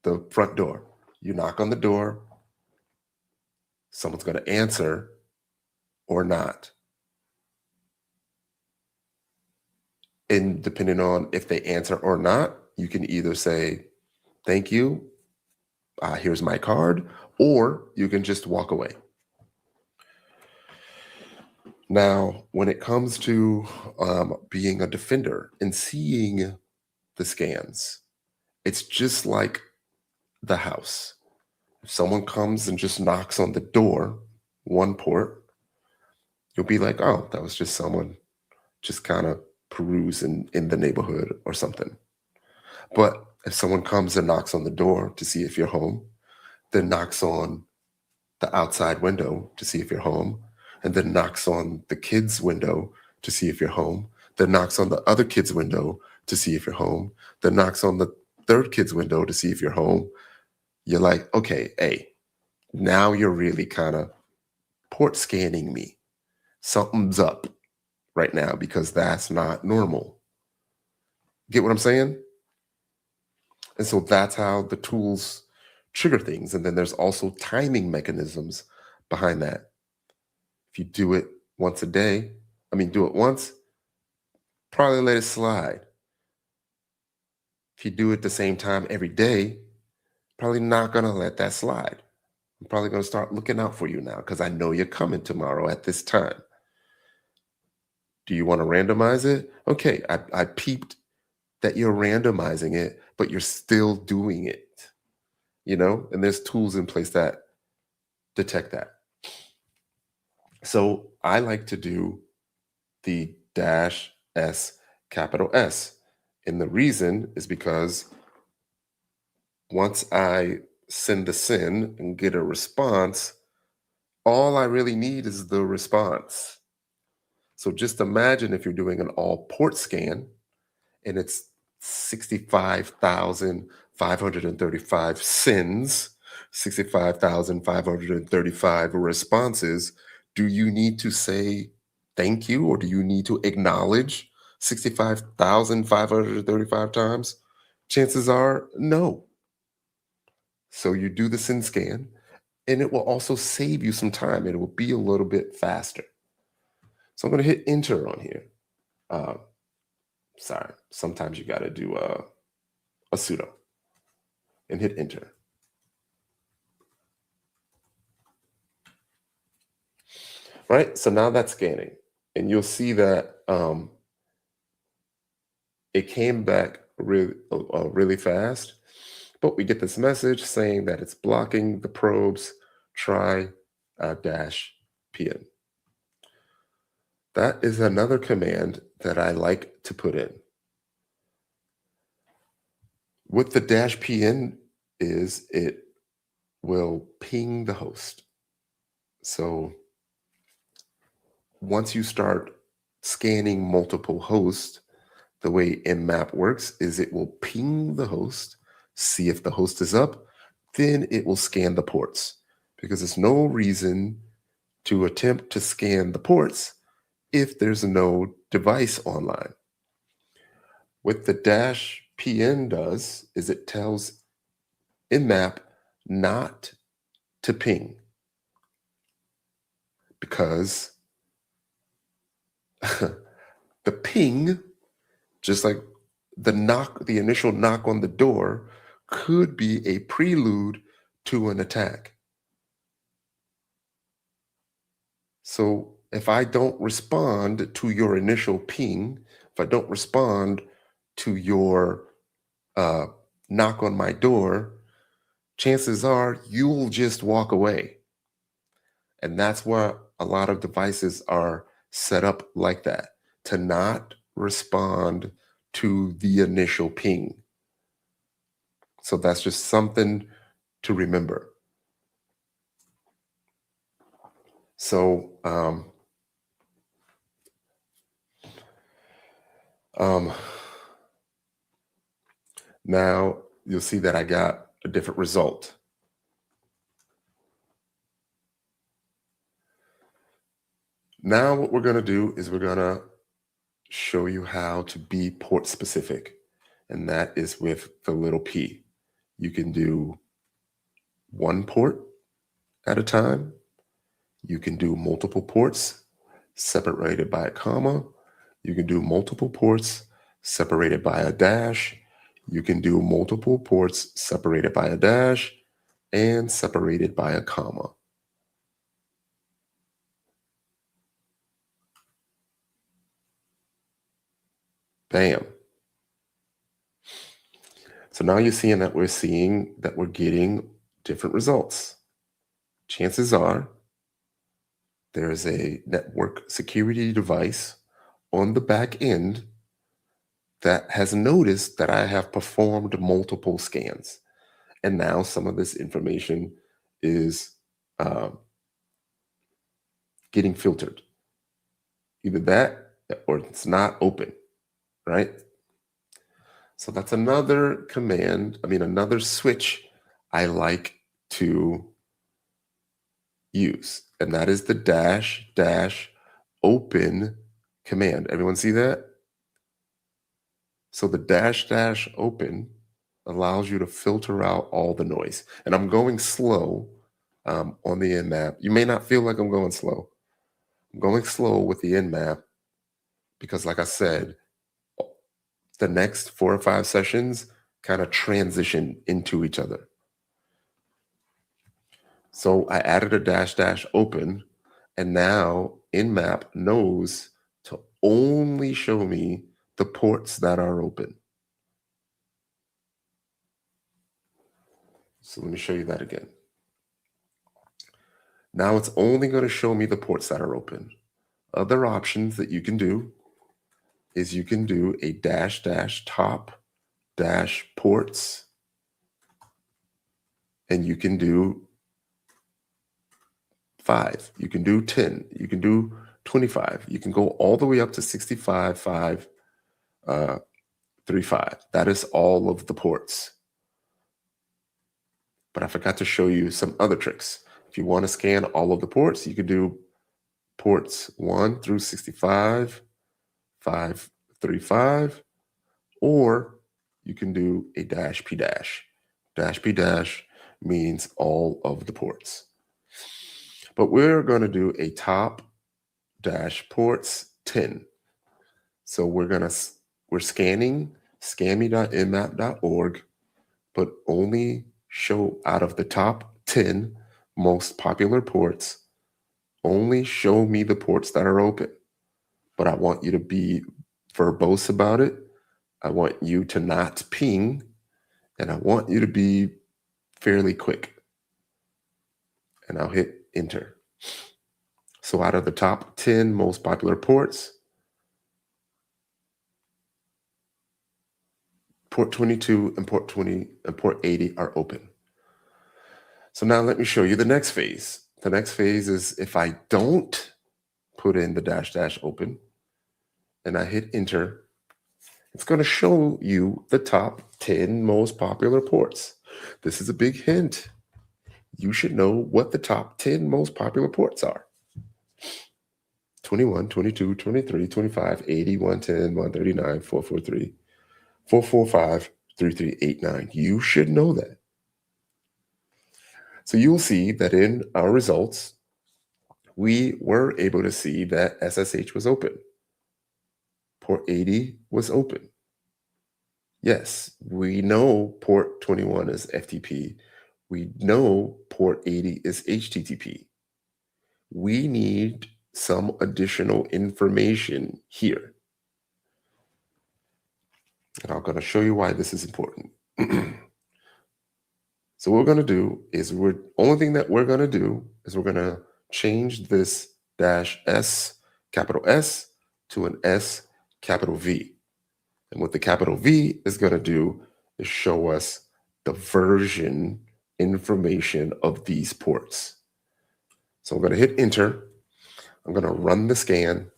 the front door, you knock on the door, someone's going to answer or not. And depending on if they answer or not, you can either say, thank you, here's my card, or you can just walk away. Now, when it comes to being a defender and seeing the scans, it's just like the house. If someone comes and just knocks on the door, one port, you'll be like, oh, that was just someone just kind of perusing in the neighborhood or something. But if someone comes and knocks on the door to see if you're home, then knocks on the outside window to see if you're home, and then knocks on the kid's window to see if you're home, then knocks on the other kid's window to see if you're home, then knocks on the third kid's window to see if you're home, you're like, okay, hey, now you're really kind of port scanning me. Something's up right now because that's not normal. Get what I'm saying? And so that's how the tools trigger things. And then there's also timing mechanisms behind that. If you do it once a day, do it once, probably let it slide. If you do it the same time every day, probably not going to let that slide. I'm probably going to start looking out for you now because I know you're coming tomorrow at this time. Do you want to randomize it? Okay, I peeped that you're randomizing it, but you're still doing it, and there's tools in place that detect that. So I like to do the -S capital S. And the reason is because once I send a SYN and get a response, all I really need is the response. So just imagine if you're doing an all port scan and it's 65,535 SYNs, 65,535 responses. Do you need to say thank you, or do you need to acknowledge 65,535 times? Chances are no. So you do the SYN scan, and it will also save you some time. It will be a little bit faster. So I'm going to hit enter on here. Sorry, sometimes you got to do a sudo and hit enter. Right, so now that's scanning, and you'll see that it came back really fast, but we get this message saying that it's blocking the probes. Try -pn. That is another command that I like to put in. What the -pn is, it will ping the host. So once you start scanning multiple hosts, the way Nmap works is it will ping the host, see if the host is up, then it will scan the ports, because there's no reason to attempt to scan the ports if there's no device online. What the -pn does is it tells Nmap not to ping, because the ping, just like the initial knock on the door, could be a prelude to an attack. So if I don't respond to your initial ping, if I don't respond to your knock on my door, chances are you'll just walk away. And that's why a lot of devices are set up like that, to not respond to the initial ping. So that's just something to remember. So now you'll see that I got a different result. Now what we're going to do is we're going to show you how to be port specific, and that is with the little p. You can do one port at a time. You can do multiple ports separated by a comma. You can do multiple ports separated by a dash. You can do multiple ports separated by a dash and separated by a comma. Bam. So now you're seeing that we're getting different results. Chances are there's a network security device on the back end that has noticed that I have performed multiple scans. And now some of this information is getting filtered. Either that or it's not open, right? So that's another command, another switch I like to use, and that is the -open command. Everyone see that? So the -open allows you to filter out all the noise. And I'm going slow on the Nmap. You may not feel like I'm going slow. I'm going slow with the Nmap because, like I said, the next 4 or 5 sessions kind of transition into each other. So I added a -open, and now Nmap knows to only show me the ports that are open. So let me show you that again. Now it's only going to show me the ports that are open. Other options that you can do is you can do a --top -ports, and you can do 5, you can do 10, you can do 25, you can go all the way up to 65, 5, 35. That is all of the ports. But I forgot to show you some other tricks. If you want to scan all of the ports, you can do ports 1 through 65, 5, 35, or you can do a -p-. -p- means all of the ports. But we're going to do a top -ports 10. So we're scanning scammy.nmap.org, but only show out of the top 10 most popular ports, only show me the ports that are open. But I want you to be verbose about it. I want you to not ping, and I want you to be fairly quick. And I'll hit enter. So out of the top 10 most popular ports, port 22 and port 20 and port 80 are open. So now let me show you the next phase. The next phase is if I don't put in the --open and I hit enter, it's going to show you the top 10 most popular ports. This is a big hint. You should know what the top 10 most popular ports are. 21, 22, 23, 25, 80, 110, 139, 443, 445, 3389. You should know that. So you'll see that in our results, we were able to see that SSH was open. Port 80 was open. Yes, we know port 21 is FTP. We know port 80 is HTTP. We need some additional information here. And I'm going to show you why this is important. So what we're going to do is only thing that we're going to do is we're going to change this -S, capital S, to an S, capital V. And what the capital V is going to do is show us the version information of these ports. So I'm going to hit enter. I'm going to run the scan,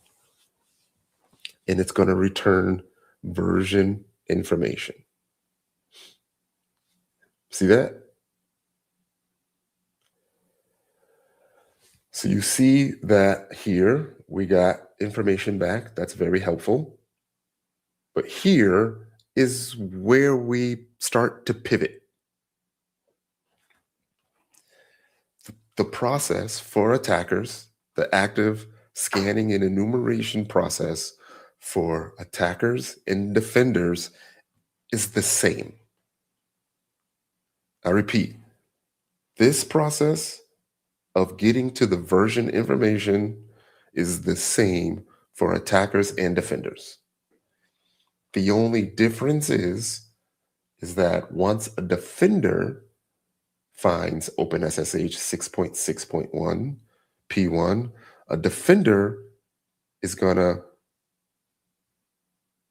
and it's going to return version information. See that? So you see that here we got information back. That's very helpful. But here is where we start to pivot. The process for attackers, the active scanning and enumeration process for attackers and defenders is the same. I repeat, this process of getting to the version information is the same for attackers and defenders. The only difference is that once a defender finds OpenSSH 6.6.1 P1, a defender is going to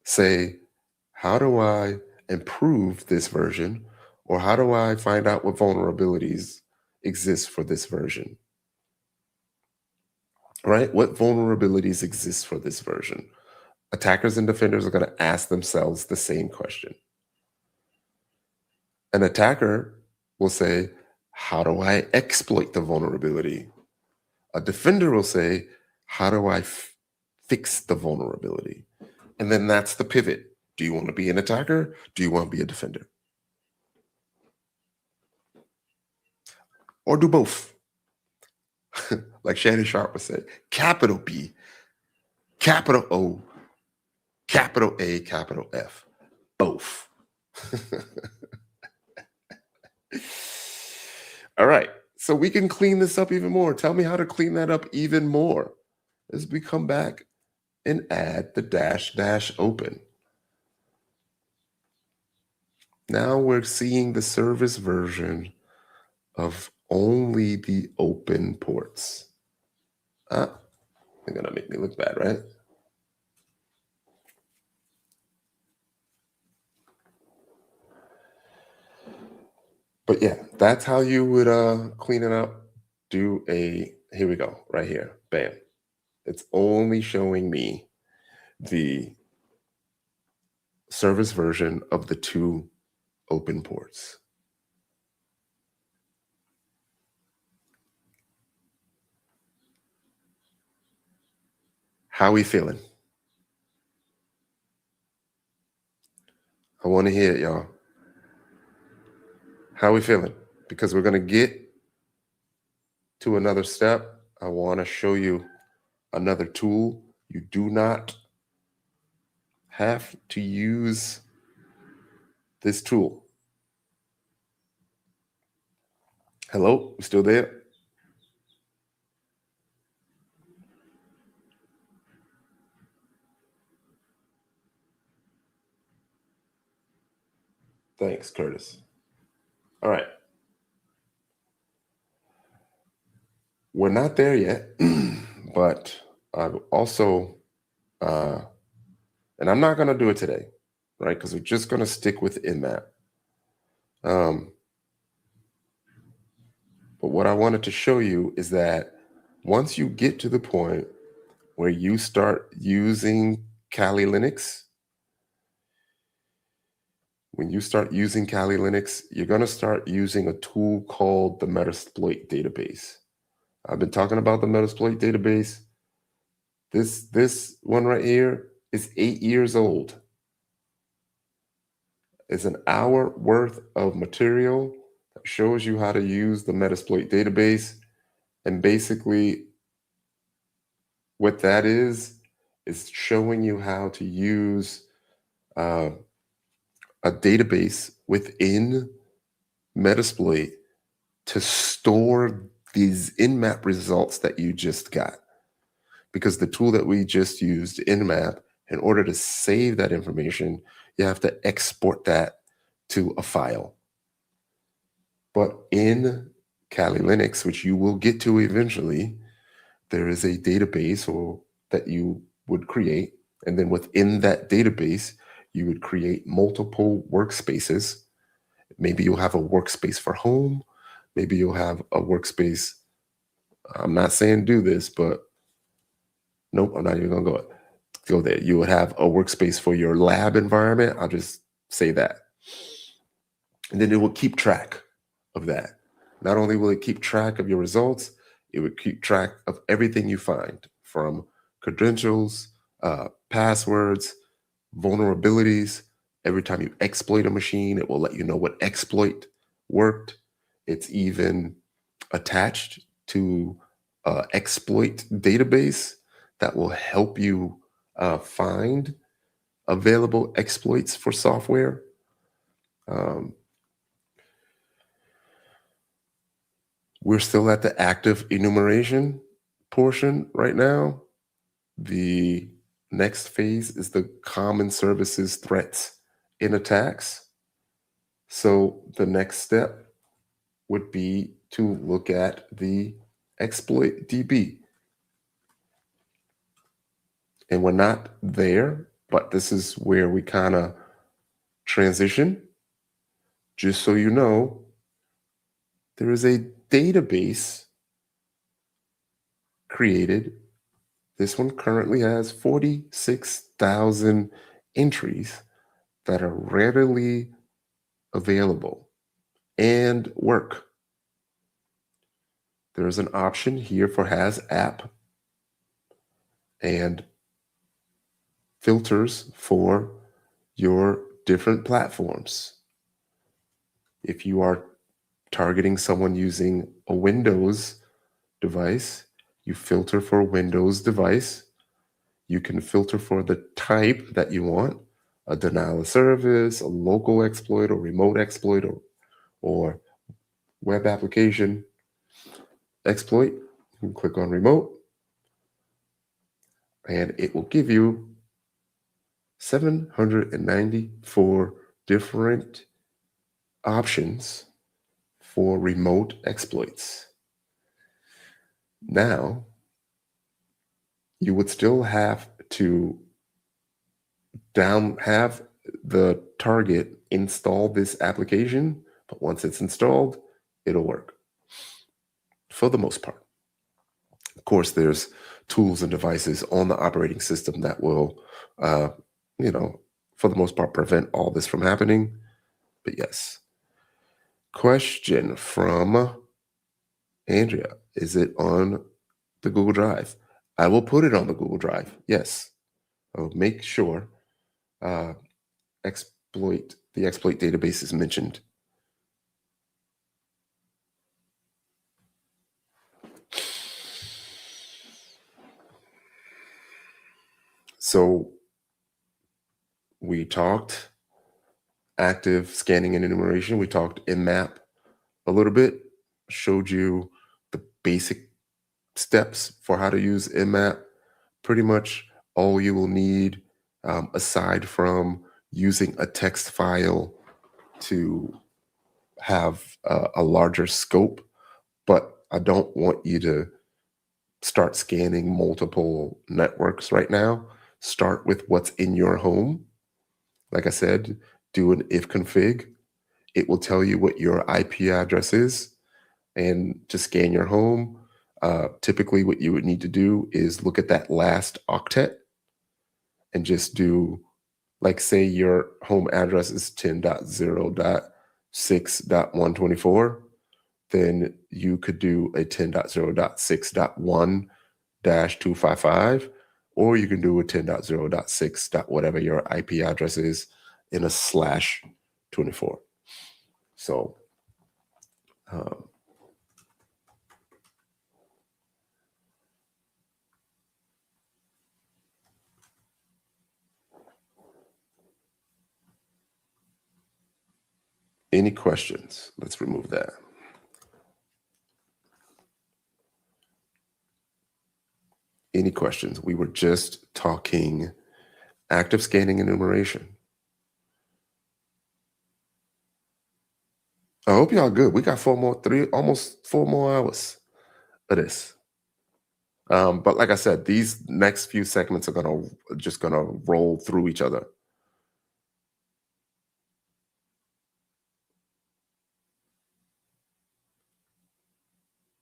say, how do I improve this version? Or how do I find out what vulnerabilities exist for this version? right? What vulnerabilities exist for this version? Attackers and defenders are going to ask themselves the same question. An attacker will say, how do I exploit the vulnerability? A defender will say, how do I fix the vulnerability? And then that's the pivot. Do you want to be an attacker? Do you want to be a defender? Or do both? Like Shannon Sharp would say, capital B, capital O, capital A, capital F, both. All right, so we can clean this up even more. Tell me how to clean that up even more as we come back and add the -- open. Now we're seeing the service version of only the open ports. They're gonna make me look bad, right? But yeah, that's how you would clean it up. Do here we go, right here, bam. It's only showing me the service version of the 2 open ports. How we feeling? I want to hear it, y'all. How we feeling? Because we're gonna get to another step. I want to show you another tool. You do not have to use this tool. Hello, you still there? Thanks, Curtis. All right. We're not there yet, but I've also, and I'm not going to do it today, right? Because we're just going to stick with Nmap. But what I wanted to show you is that once you get to the point where you start using Kali Linux, when you start using Kali Linux, you're going to start using a tool called the Metasploit database. I've been talking about the Metasploit database. This one right here is 8 years old. It's an hour worth of material that shows you how to use the Metasploit database. And basically, what that is showing you how to use a database within Metasploit to store these Nmap results that you just got. Because the tool that we just used, Nmap, in order to save that information, you have to export that to a file. But in Kali Linux, which you will get to eventually, there is a database that you would create. And then within that database, you would create multiple workspaces. Maybe you'll have a workspace for home. Maybe you'll have a workspace. I'm not saying do this, but nope, I'm not even going to go there. You would have a workspace for your lab environment. I'll just say that. And then it will keep track of that. Not only will it keep track of your results, it would keep track of everything you find, from credentials, passwords, vulnerabilities. Every time you exploit a machine, it will let you know what exploit worked. It's even attached to an exploit database that will help you find available exploits for software. We're still at the active enumeration portion right now. The next phase is the common services threats in attacks. So the next step would be to look at the exploit DB. And we're not there, but this is where we kind of transition. Just so you know, there is a database created This one currently has 46,000 entries that are readily available and work. There's an option here for has app and filters for your different platforms. If you are targeting someone using a Windows device, you filter for Windows device. You can filter for the type that you want, a denial of service, a local exploit, or remote exploit, or web application exploit. You can click on remote, and it will give you 794 different options for remote exploits. Now, you would still have to have the target install this application, but once it's installed, it'll work for the most part. Of course, there's tools and devices on the operating system that will, for the most part, prevent all this from happening. But yes. Question from Andrea. Is it on the Google Drive? I will put it on the Google Drive. Yes. I'll make sure the exploit database is mentioned. So we talked active scanning and enumeration. We talked Nmap a little bit, showed you the basic steps for how to use Nmap. Pretty much all you will need, aside from using a text file to have a larger scope, but I don't want you to start scanning multiple networks right now. Start with what's in your home. Like I said, do an if config. It will tell you what your IP address is, and to scan your home, typically what you would need to do is look at that last octet and just do, like, say your home address is 10.0.6.124, then you could do a 10.0.6.1-255, or you can do a 10.0.6. whatever your IP address is in a /24. So any questions? Let's remove that. Any questions? We were just talking active scanning and enumeration. I hope y'all good. We got almost 4 more hours of this. But like I said, these next few segments are just gonna roll through each other.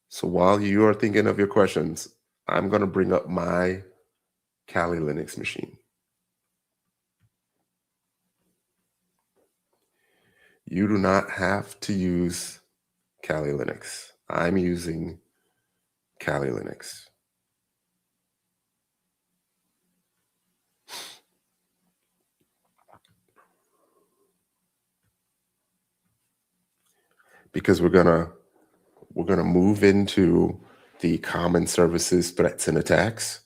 So while you are thinking of your questions, I'm gonna bring up my Kali Linux machine. You do not have to use Kali Linux. I'm using Kali Linux. Because we're gonna move into the common services, threats, and attacks.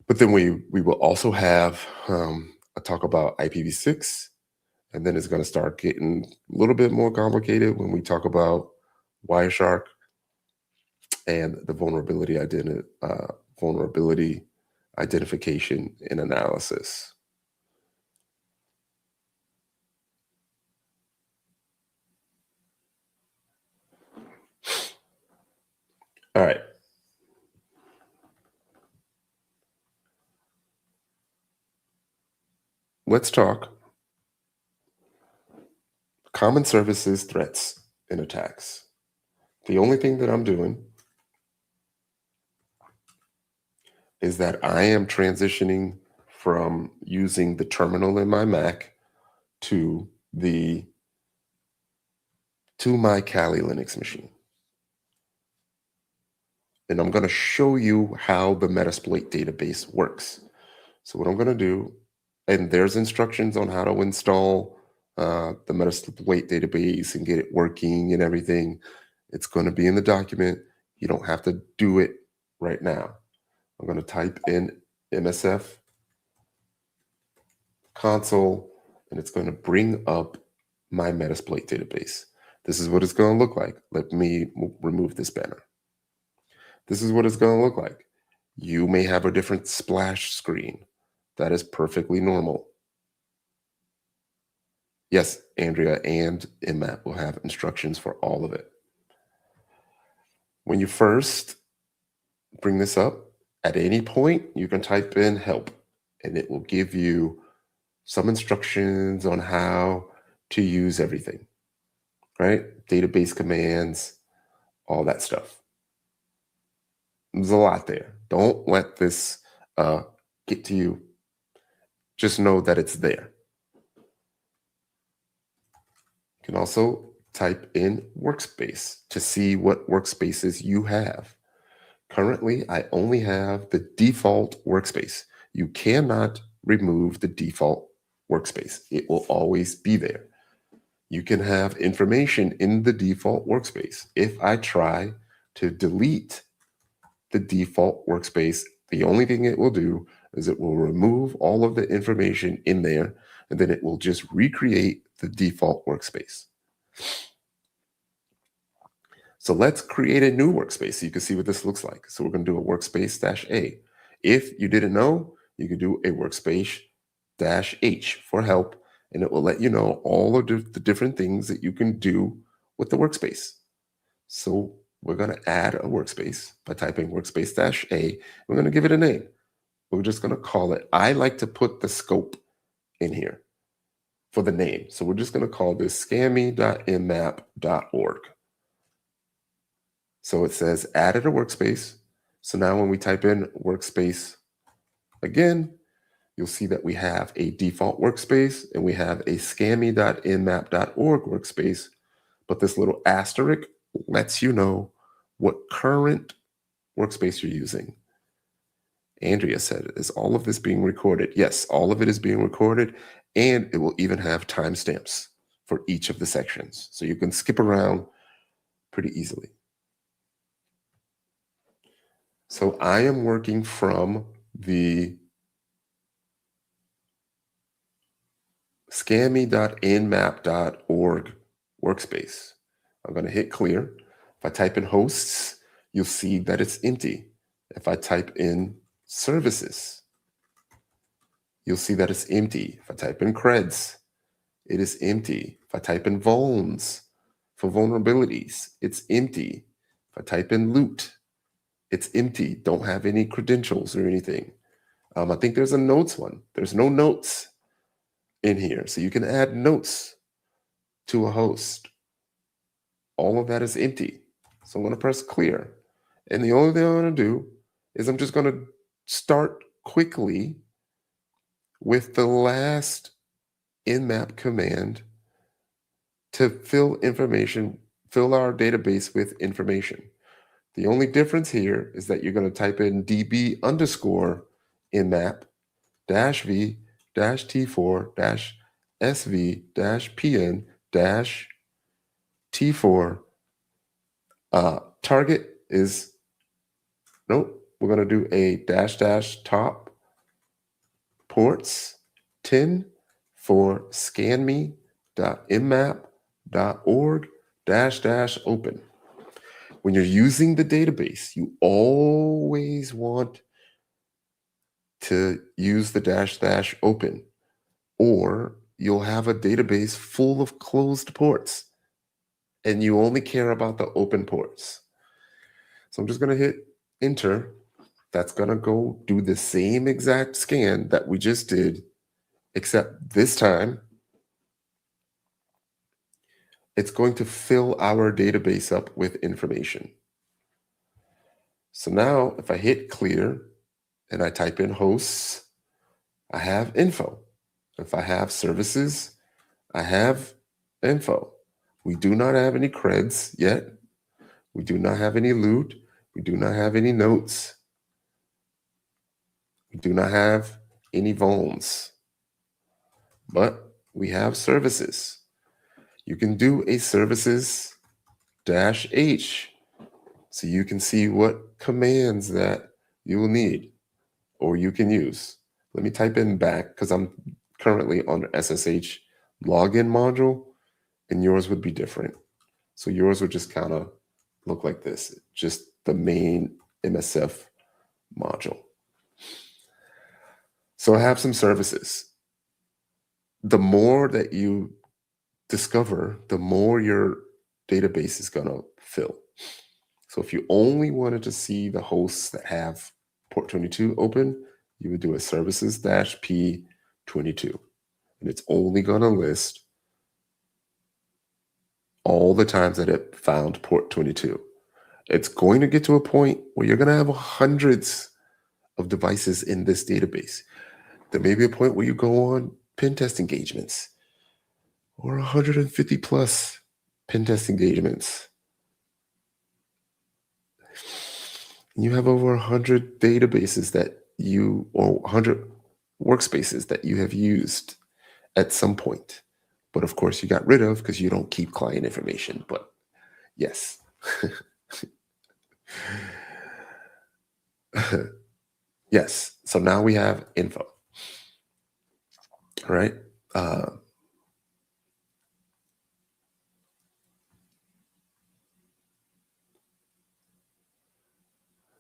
But then we will also have a talk about IPv6, and then it's going to start getting a little bit more complicated when we talk about Wireshark and the vulnerability identification and analysis. All right. Let's talk common services, threats, and attacks. The only thing that I'm doing is that I am transitioning from using the terminal in my Mac to my Kali Linux machine. And I'm going to show you how the Metasploit database works. So what I'm going to do, and there's instructions on how to install the Metasploit database and get it working and everything. It's going to be in the document. You don't have to do it right now. I'm going to type in MSF console, and it's going to bring up my Metasploit database. This is what it's going to look like. Let me remove this banner. This is what it's going to look like. You may have a different splash screen. That is perfectly normal. Yes, Andrea and Nmap will have instructions for all of it. When you first bring this up, at any point, you can type in help, and it will give you some instructions on how to use everything, right? Database commands, all that stuff. There's a lot there. Don't let this get to you. Just know that it's there. You can also type in workspace to see what workspaces you have. Currently, I only have the default workspace. You cannot remove the default workspace. It will always be there. You can have information in the default workspace. If I try to delete the default workspace, the only thing it will do is it will remove all of the information in there, and then it will just recreate the default workspace. So let's create a new workspace so you can see what this looks like. So we're going to do a workspace-A. If you didn't know, you can do a workspace-H for help, and it will let you know all of the different things that you can do with the workspace. So we're going to add a workspace by typing workspace-A. We're going to give it a name. We're just going to call it, I like to put the scope in here for the name. So we're just going to call this scammy.nmap.org. So it says added a workspace. So now when we type in workspace again, you'll see that we have a default workspace and we have a scammy.nmap.org workspace. But this little asterisk lets you know what current workspace you're using. Andrea said, is all of this being recorded? Yes, all of it is being recorded, and it will even have timestamps for each of the sections. So you can skip around pretty easily. So I am working from the scammy.nmap.org workspace. I'm going to hit clear. If I type in hosts, you'll see that it's empty. If I type in services, you'll see that it's empty. If I type in creds, it is empty. If I type in vulns for vulnerabilities, it's empty. If I type in loot, it's empty. Don't have any credentials or anything. I think there's a notes one. There's no notes in here. So you can add notes to a host. All of that is empty. So I'm going to press clear. And the only thing I'm going to do is I'm just going to start quickly with the last nmap command to fill our database with information. The only difference here is that you're going to type in db_v-t4-sv-pn-t4. Target is, nope, we're going to do a -- ports 10 for scanme.nmap.org -- open. When you're using the database, you always want to use the -- open, or you'll have a database full of closed ports, and you only care about the open ports. So I'm just going to hit enter. That's going to go do the same exact scan that we just did, except this time, it's going to fill our database up with information. So now if I hit clear and I type in hosts, I have info. If I have services, I have info. We do not have any creds yet. We do not have any loot. We do not have any notes. We do not have any vulns. But we have services. You can do a services -H so you can see what commands that you will need or you can use. Let me type in back because I'm currently on SSH login module and yours would be different. So yours would just kind of look like this, just the main MSF module. So I have some services. The more that you discover, the more your database is going to fill. So if you only wanted to see the hosts that have port 22 open, you would do a services -P22. And it's only going to list all the times that it found port 22. It's going to get to a point where you're going to have hundreds of devices in this database. There may be a point where you go on pen test engagements or 150 plus pen test engagements. You have over 100 databases that you, or 100 workspaces that you have used at some point. But of course you got rid of because you don't keep client information, but yes. Yes, so now we have info, all right?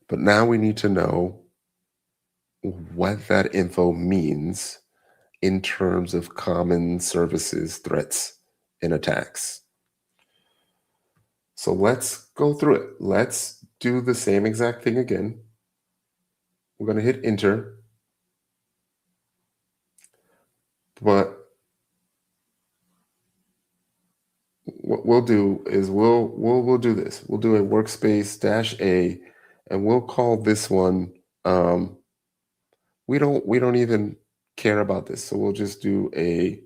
But now we need to know what that info means in terms of common services, threats, and attacks. So let's go through it. Let's do the same exact thing again. We're going to hit enter. But what we'll do is we'll do this. We'll do a workspace -A, and we'll call this one. We don't even care about this, so we'll just do a.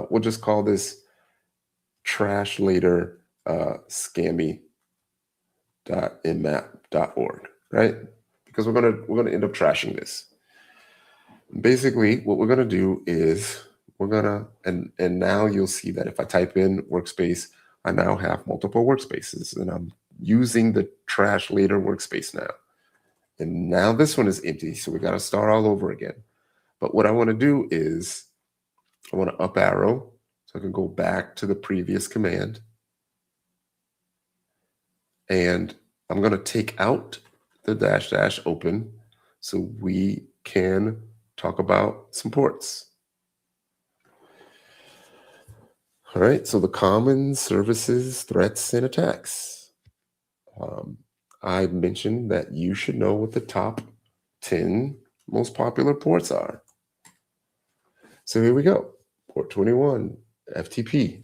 We'll just call this trash later scammy.nmap.org, right? Because we're gonna end up trashing this. Basically, what we're gonna do is we're gonna and now you'll see that if I type in workspace, I now have multiple workspaces, and I'm using the trash later workspace now. And now this one is empty, so we got to start all over again. But what I want to do is I want to up arrow so I can go back to the previous command. And I'm going to take out the -- open so we can talk about some ports. All right, so the common services, threats, and attacks. I mentioned that you should know what the top 10 most popular ports are. So here we go. Port 21, FTP.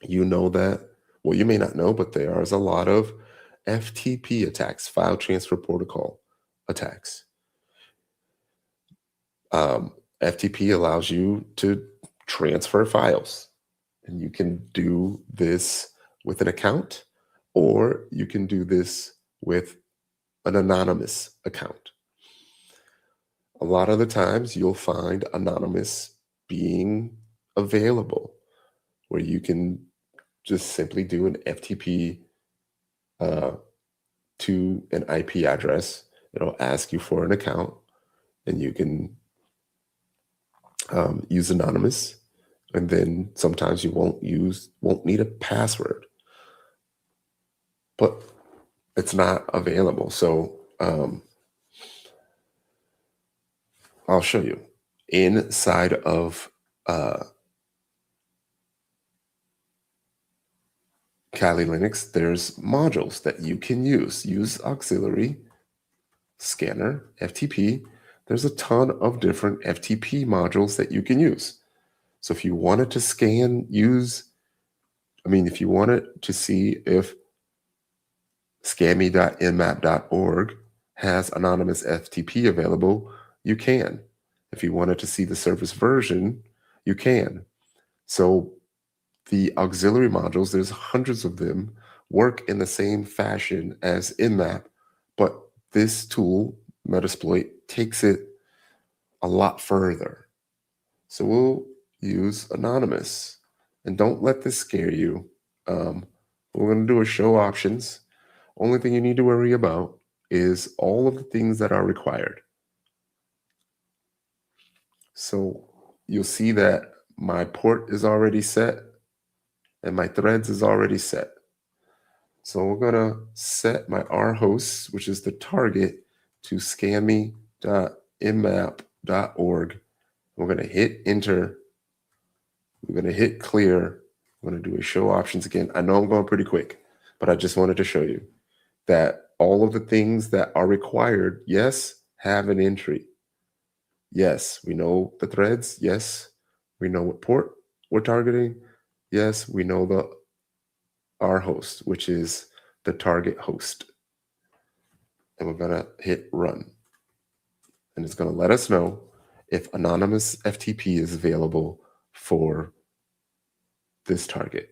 You know that, well, you may not know, but there is a lot of FTP attacks, file transfer protocol attacks. FTP allows you to transfer files, and you can do this with an account, or you can do this with an anonymous account. A lot of the times you'll find anonymous being available, where you can just simply do an FTP to an IP address. It'll ask you for an account, and you can use anonymous. And then sometimes you won't need a password, but it's not available. So I'll show you. Inside of Kali Linux, there's modules that you can use. Use auxiliary, scanner, FTP. There's a ton of different FTP modules that you can use. So if you wanted to scan, if you wanted to see if scammy.nmap.org has anonymous FTP available, you can. If you wanted to see the service version, you can. So the auxiliary modules, there's hundreds of them, work in the same fashion as Nmap, but this tool, Metasploit, takes it a lot further. So we'll use anonymous. And don't let this scare you. We're going to do a show options. Only thing you need to worry about is all of the things that are required. So you'll see that my port is already set and my threads is already set. So we're going to set my R hosts, which is the target, to scamming.nmap.org. We're going to hit enter. We're going to hit clear. I'm going to do a show options again. I know I'm going pretty quick, but I just wanted to show you that all of the things that are required, yes, have an entry. Yes, we know the threads. Yes, we know what port we're targeting. Yes, we know the R host, which is the target host. And we're going to hit run. And it's going to let us know if anonymous FTP is available for this target.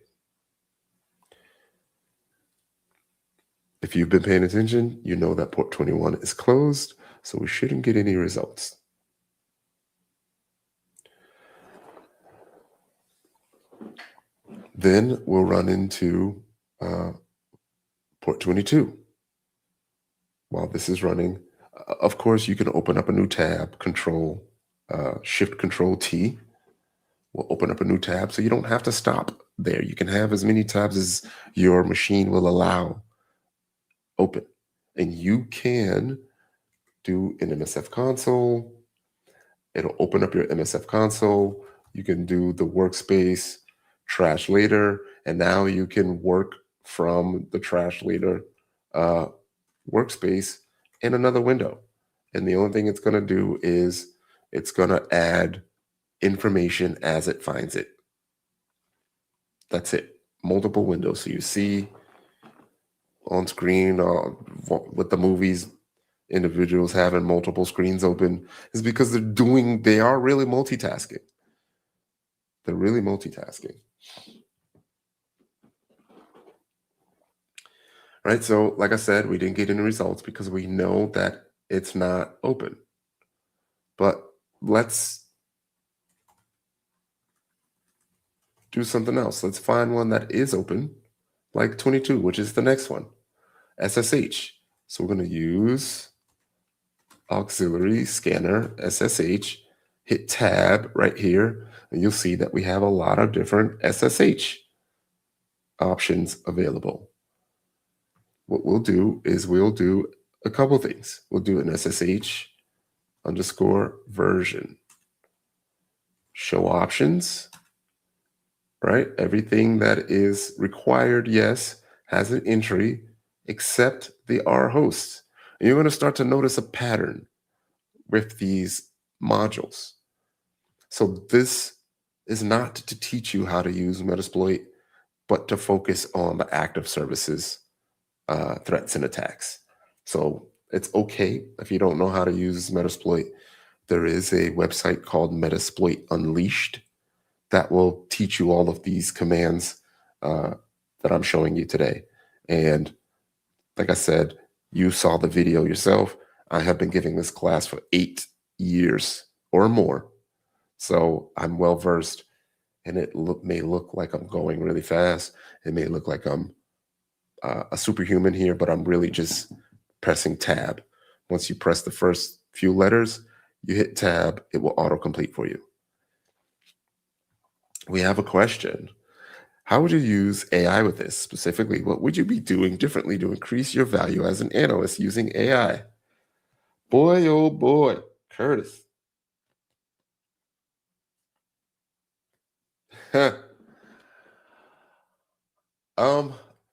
If you've been paying attention, you know that port 21 is closed, so we shouldn't get any results. Then we'll run into port 22. While this is running, of course, you can open up a new tab, Shift Control T. We'll open up a new tab, so you don't have to stop there. You can have as many tabs as your machine will allow open. And you can do an MSF console. It'll open up your MSF console. You can do the workspace, trash later, and now you can work from the trash later workspace in another window. And the only thing it's going to do is it's going to add information as it finds it. That's it. Multiple windows. So you see on screen with the movies, individuals having multiple screens open is because they are really multitasking. They're really multitasking. Right, so like I said, we didn't get any results because we know that it's not open. But let's do something else. Let's find one that is open, like 22, which is the next one, SSH. So we're going to use auxiliary scanner SSH, hit tab right here, and you'll see that we have a lot of different SSH options available. What we'll do is we'll do a couple things. We'll do an SSH _ version. Show options, right? Everything that is required, yes, has an entry, except the R hosts. And you're going to start to notice a pattern with these modules. So this is not to teach you how to use Metasploit, but to focus on the active services, threats and attacks. So it's okay if you don't know how to use Metasploit. There is a website called Metasploit Unleashed that will teach you all of these commands that I'm showing you today. And like I said, you saw the video yourself. I have been giving this class for 8 years or more. So I'm well versed, and it may look like I'm going really fast. It may look like I'm a superhuman here, but I'm really just pressing tab. Once you press the first few letters, you hit tab, it will autocomplete for you. We have a question. How would you use AI with this? Specifically, what would you be doing differently to increase your value as an analyst using AI? Boy, oh boy, Curtis.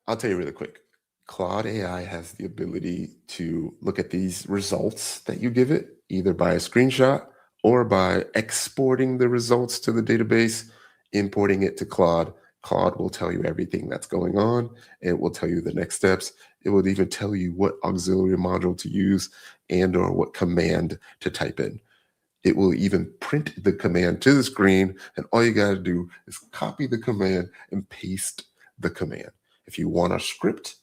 I'll tell you really quick. Claude AI has the ability to look at these results that you give it, either by a screenshot or by exporting the results to the database, importing it to Claude. Claude will tell you everything that's going on. It will tell you the next steps. It will even tell you what auxiliary module to use and or what command to type in. It will even print the command to the screen, and all you got to do is copy the command and paste the command. If you want a script,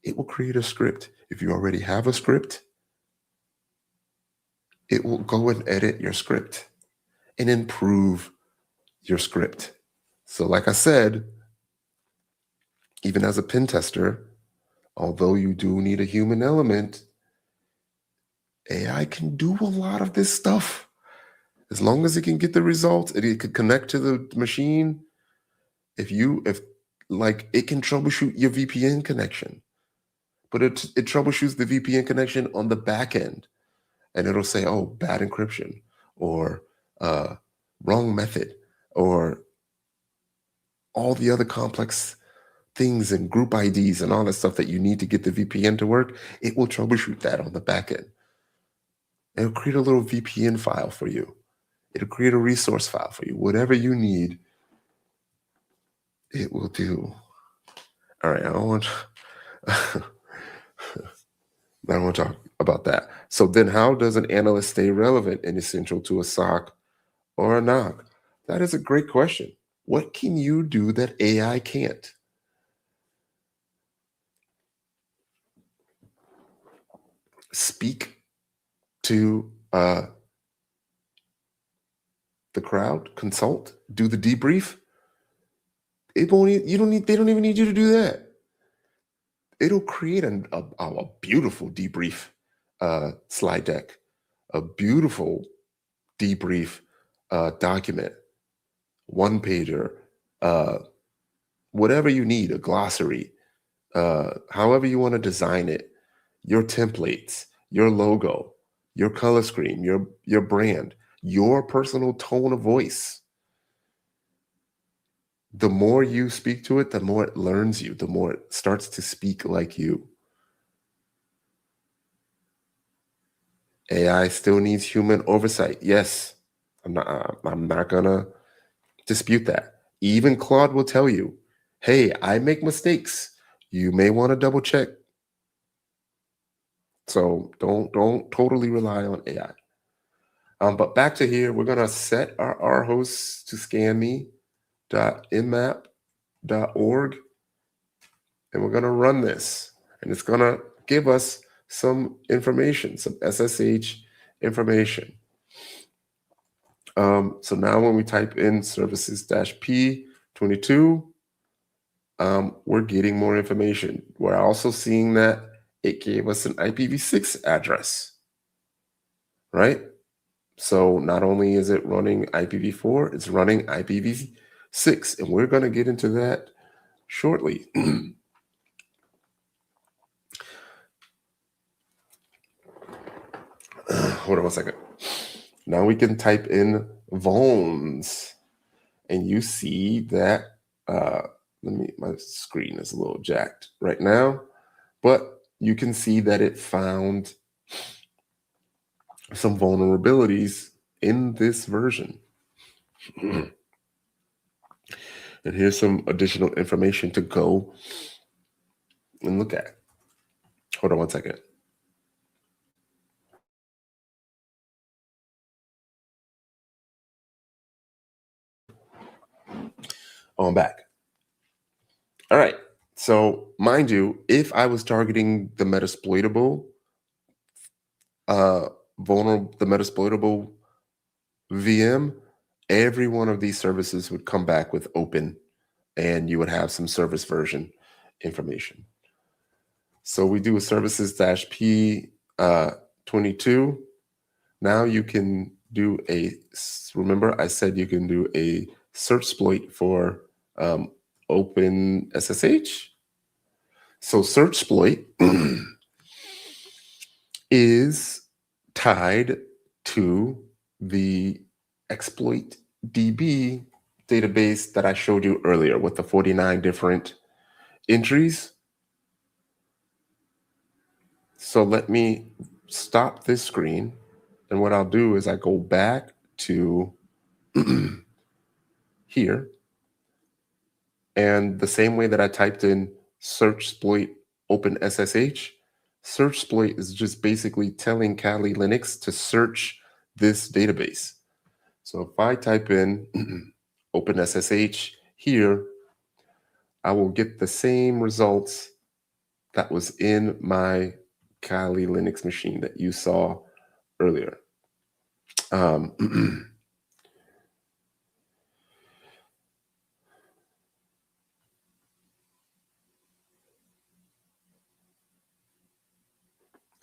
it will create a script. If you already have a script, it will go and edit your script and improve your script. So like I said, even as a pen tester, although you do need a human element, AI can do a lot of this stuff. As long as it can get the results, it can connect to the machine. If like it can troubleshoot your VPN connection, but it troubleshoots the VPN connection on the back end, and it'll say, oh, bad encryption, or wrong method, or all the other complex things and group IDs and all that stuff that you need to get the VPN to work. It will troubleshoot that on the back end. It'll create a little VPN file for you. It'll create a resource file for you. Whatever you need, it will do. All right, I don't want to talk about that. So then how does an analyst stay relevant and essential to a SOC or a NOC? That is a great question. What can you do that AI can't? Speak to the crowd, consult, do the debrief. They don't even need you to do that. It'll create a beautiful debrief slide deck, a beautiful debrief document, one pager, whatever you need, a glossary, however you want to design it, your templates, your logo, your color scheme, your brand, your personal tone of voice. The more you speak to it, the more it learns you, the more it starts to speak like you. AI still needs human oversight. Yes, I'm not gonna dispute that. Even Claude will tell you, hey, I make mistakes. You may want to double check. So don't totally rely on AI. But back to here, we're gonna set our hosts to scanme.nmap.org, and we're gonna run this, and it's gonna give us some information, some SSH information. So now when we type in services-p22, we're getting more information. We're also seeing that it gave us an IPv6 address, right? So not only is it running IPv4, it's running IPv6, and we're going to get into that shortly. Hold on one second. Now we can type in vulns, and you see that, my screen is a little jacked right now, but you can see that it found some vulnerabilities in this version. And here's some additional information to go and look at. Hold on one second. Oh, I'm back. All right. So mind you, if I was targeting the Metasploitable, the Metasploitable VM, every one of these services would come back with open, and you would have some service version information. So we do a services-p22. Now you can do remember I said you can do a search exploit for open SSH. So search exploit is tied to the exploit DB database that I showed you earlier with the 49 different entries. So let me stop this screen, and what I'll do is I go back to here, And the same way that I typed in search exploit open SSH, search exploit is just basically telling Kali Linux to search this database. So if I type in open SSH here, I will get the same results that was in my Kali Linux machine that you saw earlier.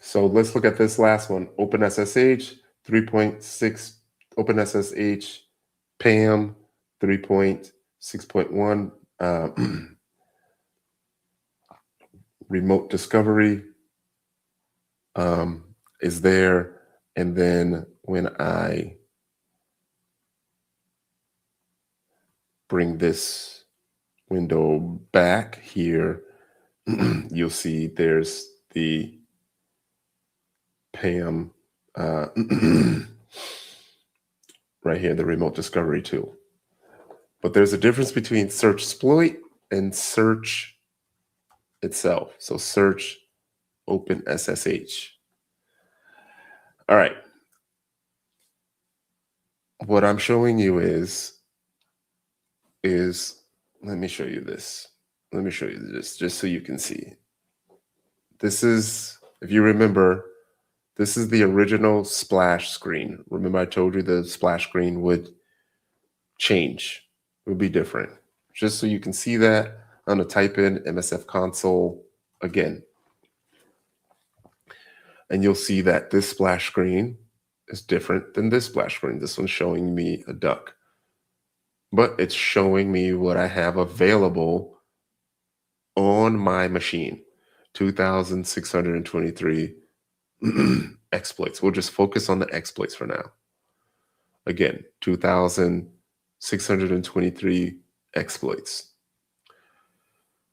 So let's look at this last one, OpenSSH 3.6, OpenSSH PAM 3.6.1, remote discovery is there. And then when I bring this window back here, you'll see there's the PAM right here, the remote discovery tool. But there's a difference between search exploit and search itself. So search open SSH. All right. What I'm showing you is let me show you this. Let me show you this just so you can see. This is, if you remember, this is the original splash screen. Remember I told you the splash screen would change, it would be different. Just so you can see that, I'm gonna type in MSF console again. And you'll see that this splash screen is different than this splash screen. This one's showing me a duck, but it's showing me what I have available on my machine, 2,623 exploits. We'll just focus on the exploits for now. Again, 2,623 exploits.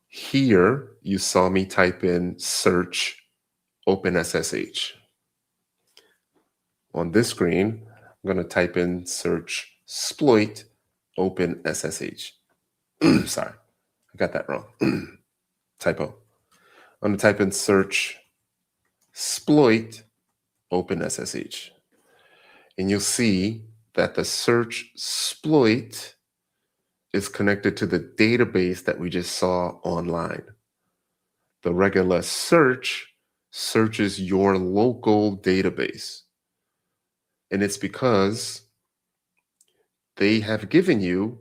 Here, you saw me type in search OpenSSH. On this screen, I'm going to type in search exploit OpenSSH. Sorry, I got that wrong. Typo. I'm going to type in search exploit OpenSSH. And you'll see that the search exploit is connected to the database that we just saw online. The regular search searches your local database. And it's because they have given you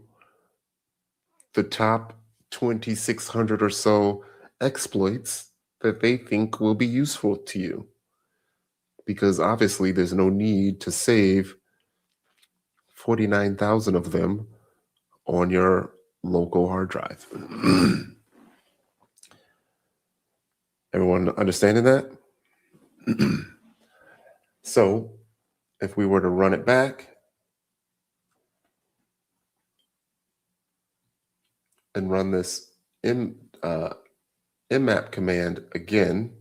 the top 2,600 or so exploits that they think will be useful to you. Because obviously there's no need to save 49,000 of them on your local hard drive. Everyone understanding that? So if we were to run it back and run this Nmap command again,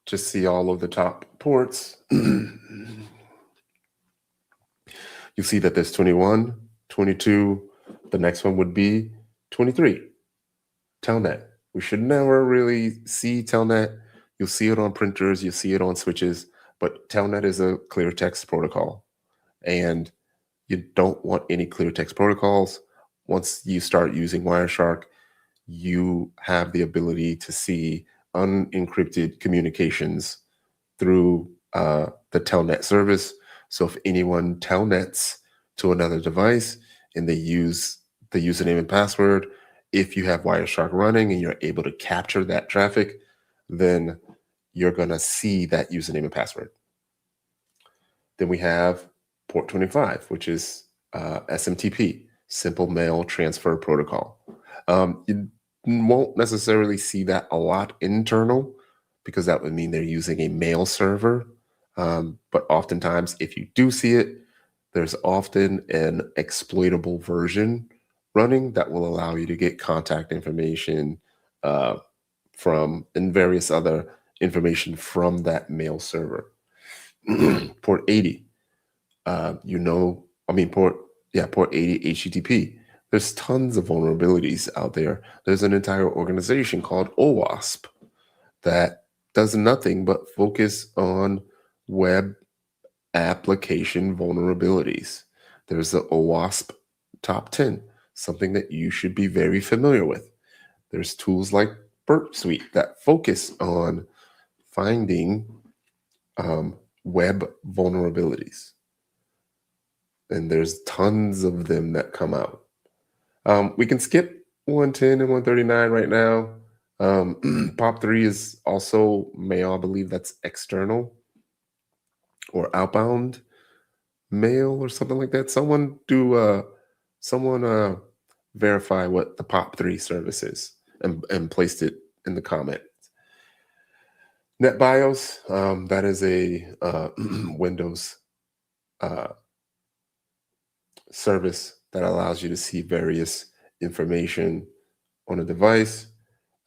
just see all of the top ports. You see that there's 21, 22. The next one would be 23, Telnet. We should never really see Telnet. You'll see it on printers, you'll see it on switches, but Telnet is a clear text protocol. And you don't want any clear text protocols. Once you start using Wireshark, you have the ability to see unencrypted communications through the Telnet service. So if anyone telnets to another device and they use the username and password, if you have Wireshark running and you're able to capture that traffic, then you're going to see that username and password. Then we have port 25, which is SMTP, Simple Mail Transfer Protocol. You won't necessarily see that a lot internal because that would mean they're using a mail server. But oftentimes, if you do see it, there's often an exploitable version running that will allow you to get contact information from and various other information from that mail server. Port 80, port 80 HTTP. There's tons of vulnerabilities out there. There's an entire organization called OWASP that does nothing but focus on web application vulnerabilities. There's the OWASP Top 10, something that you should be very familiar with. There's tools like Burp Suite that focus on finding web vulnerabilities. And there's tons of them that come out. We can skip 110 and 139 right now. POP3 is also mail, I believe that's external or outbound mail or something like that. Someone verify what the POP3 service is and placed it in the comment. NetBIOS, that is a Windows service that allows you to see various information on a device.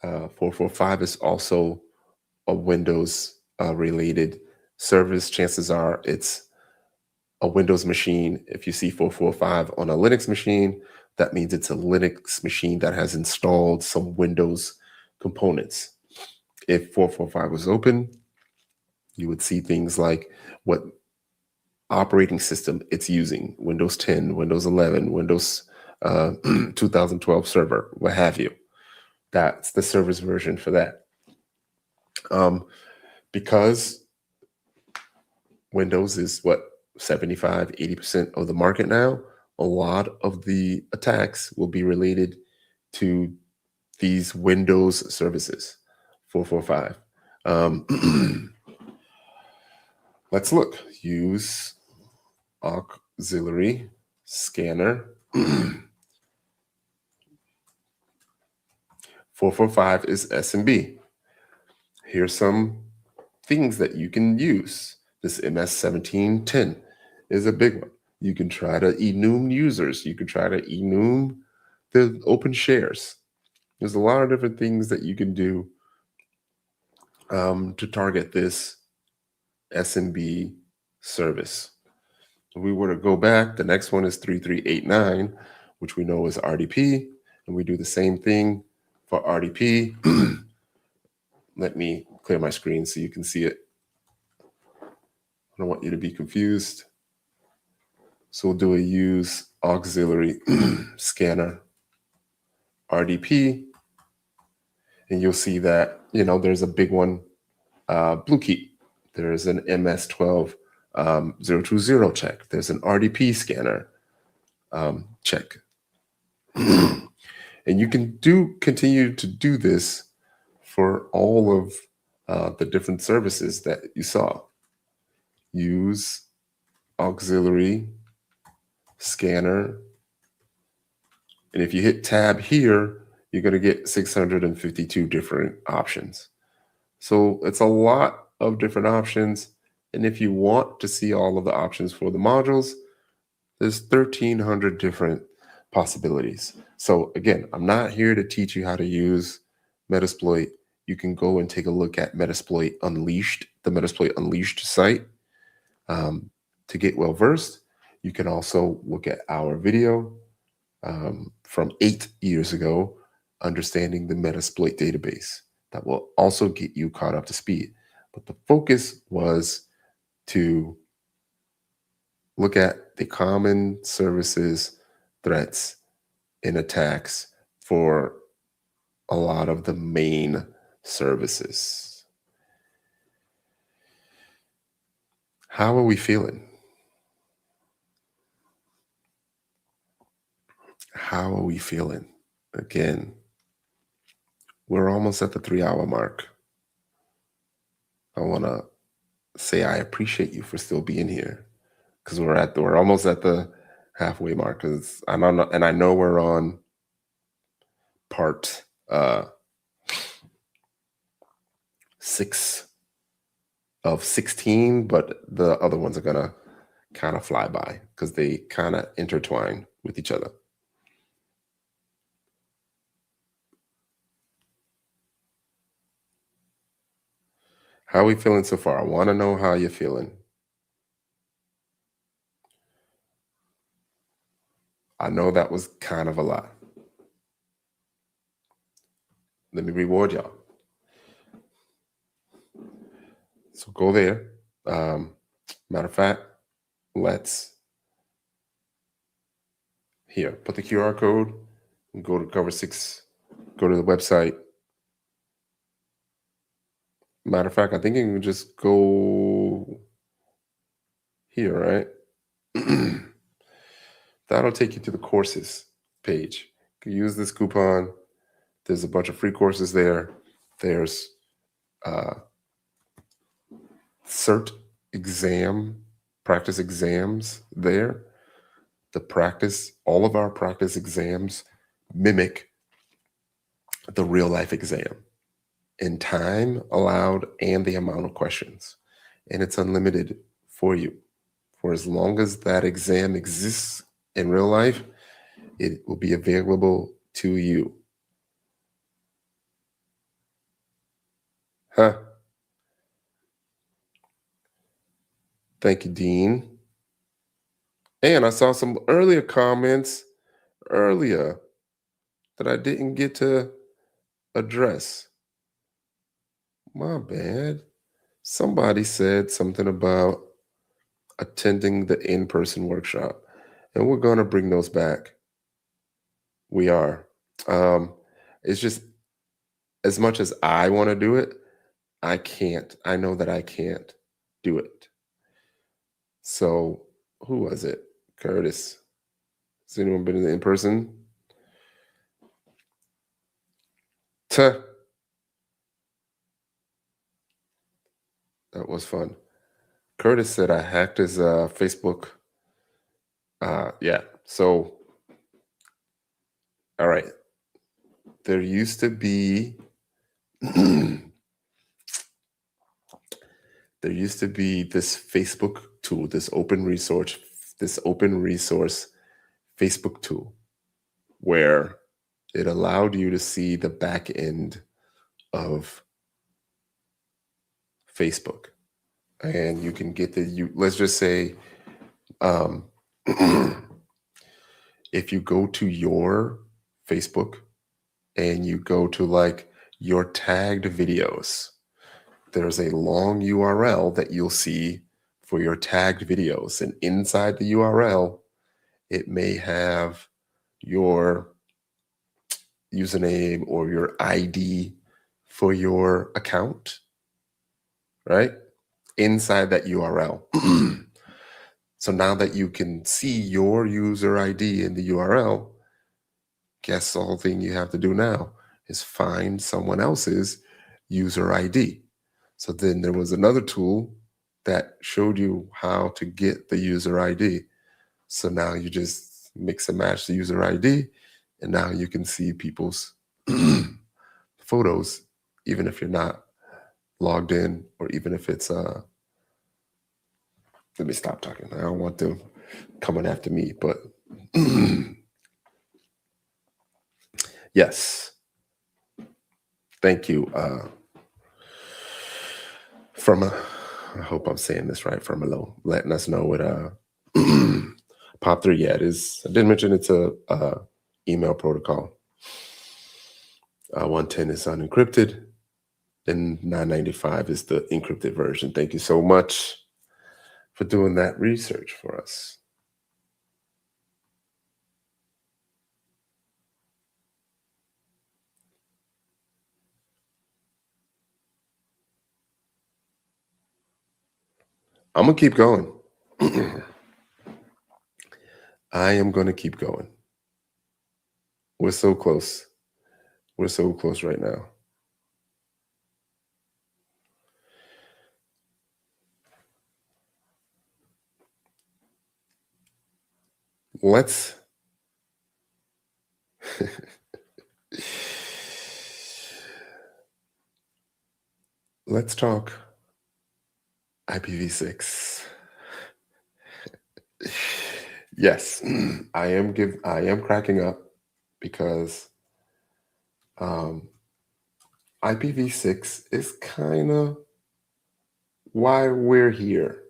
445 is also a Windows related service. Chances are it's a Windows machine. If you see 445 on a Linux machine, that means it's a Linux machine that has installed some Windows components. If 445 was open, you would see things like what operating system it's using, Windows 10, Windows 11, Windows 2012 server, what have you. That's the service version for that. Because Windows is what, 75, 80% of the market now, a lot of the attacks will be related to these Windows services, 445. Let's look. Use auxiliary scanner. 445 is SMB. Here's some things that you can use. This MS1710 is a big one. You can try to enum users. You can try to enum the open shares. There's a lot of different things that you can do to target this SMB service. If we were to go back, the next one is 3389, which we know is RDP, and we do the same thing for RDP. Let me clear my screen so you can see it. I don't want you to be confused. So we'll do a use auxiliary scanner RDP, and you'll see that, there's a big one, Bluekey. There's an MS12 020 check. There's an RDP scanner check. And you can continue to do this for all of the different services that you saw. Use auxiliary scanner. And if you hit tab here, you're going to get 652 different options. So it's a lot of different options. And if you want to see all of the options for the modules, there's 1,300 different possibilities. So again, I'm not here to teach you how to use Metasploit. You can go and take a look at Metasploit Unleashed, the Metasploit Unleashed site to get well versed. You can also look at our video from 8 years ago, Understanding the Metasploit Database. That will also get you caught up to speed. But the focus was to look at the common services, threats, and attacks for a lot of the main services. How are we feeling? How are we feeling? Again, we're almost at the 3-hour mark. I want to say I appreciate you for still being here, because we're almost at the halfway mark. Because I know we're on part 6 of 16, but the other ones are gonna kind of fly by because they kind of intertwine with each other. How are we feeling so far? I want to know how you're feeling. I know that was kind of a lot. Let me reward y'all. So go there. Matter of fact, let's here, put the QR code and go to cover 6, go to the website. Matter of fact, I think you can just go here, right? That'll take you to the courses page. You can use this coupon. There's a bunch of free courses there. There's cert exam, practice exams there. All of our practice exams mimic the real life exam in time allowed and the amount of questions. And it's unlimited for you. For as long as that exam exists in real life, it will be available to you. Huh? Thank you, Dean. And I saw some earlier comments that I didn't get to address. My bad. Somebody said something about attending the in-person workshop, and we're going to bring those back. We are. It's just, as much as I want to do it, I can't. I know that I can't do it. So who was it? Curtis. Has anyone been in person? Tuh. That was fun. Curtis said I hacked his Facebook. Yeah. So, all right. There used to be this Facebook tool, this open resource Facebook tool, where it allowed you to see the back end of Facebook. And you can get let's just say, if you go to your Facebook and you go to like your tagged videos, there's a long URL that you'll see for your tagged videos. And inside the URL, it may have your username or your ID for your account, right? Inside that URL. So now that you can see your user ID in the URL, guess the whole thing you have to do now is find someone else's user ID. So then there was another tool that showed you how to get the user ID. So now you just mix and match the user ID, and now you can see people's photos, even if you're not logged in, or even if it's let me stop talking. I don't want them coming after me, but yes. Thank you. I hope I'm saying this right, Firmalo, letting us know what POP3, yeah, it is. I did mention it's a email protocol. 110 is unencrypted, and 995 is the encrypted version. Thank you so much for doing that research for us. I'm going to keep going. I am going to keep going. We're so close. We're so close right now. Let's talk IPv6. Yes, I am cracking up because IPv6 is kind of why we're here.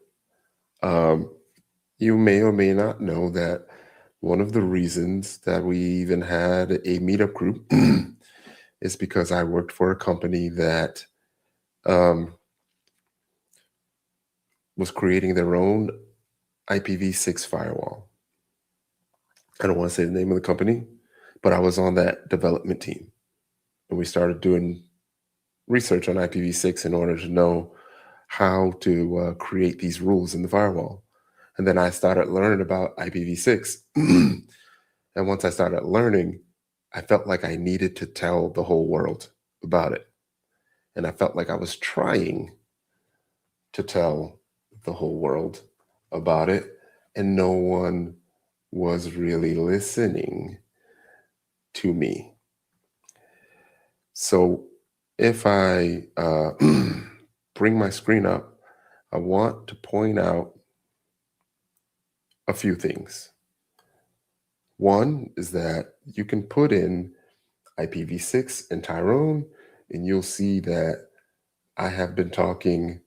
You may or may not know that One of the reasons that we even had a meetup group is because I worked for a company that was creating their own IPv6 firewall. I don't want to say the name of the company, but I was on that development team. And we started doing research on IPv6 in order to know how to create these rules in the firewall. And then I started learning about IPv6. And once I started learning, I felt like I needed to tell the whole world about it. And I felt like I was trying to tell the whole world about it, and no one was really listening to me. So if I bring my screen up, I want to point out a few things. One is that you can put in IPv6 and Tyrone, and you'll see that I have been talking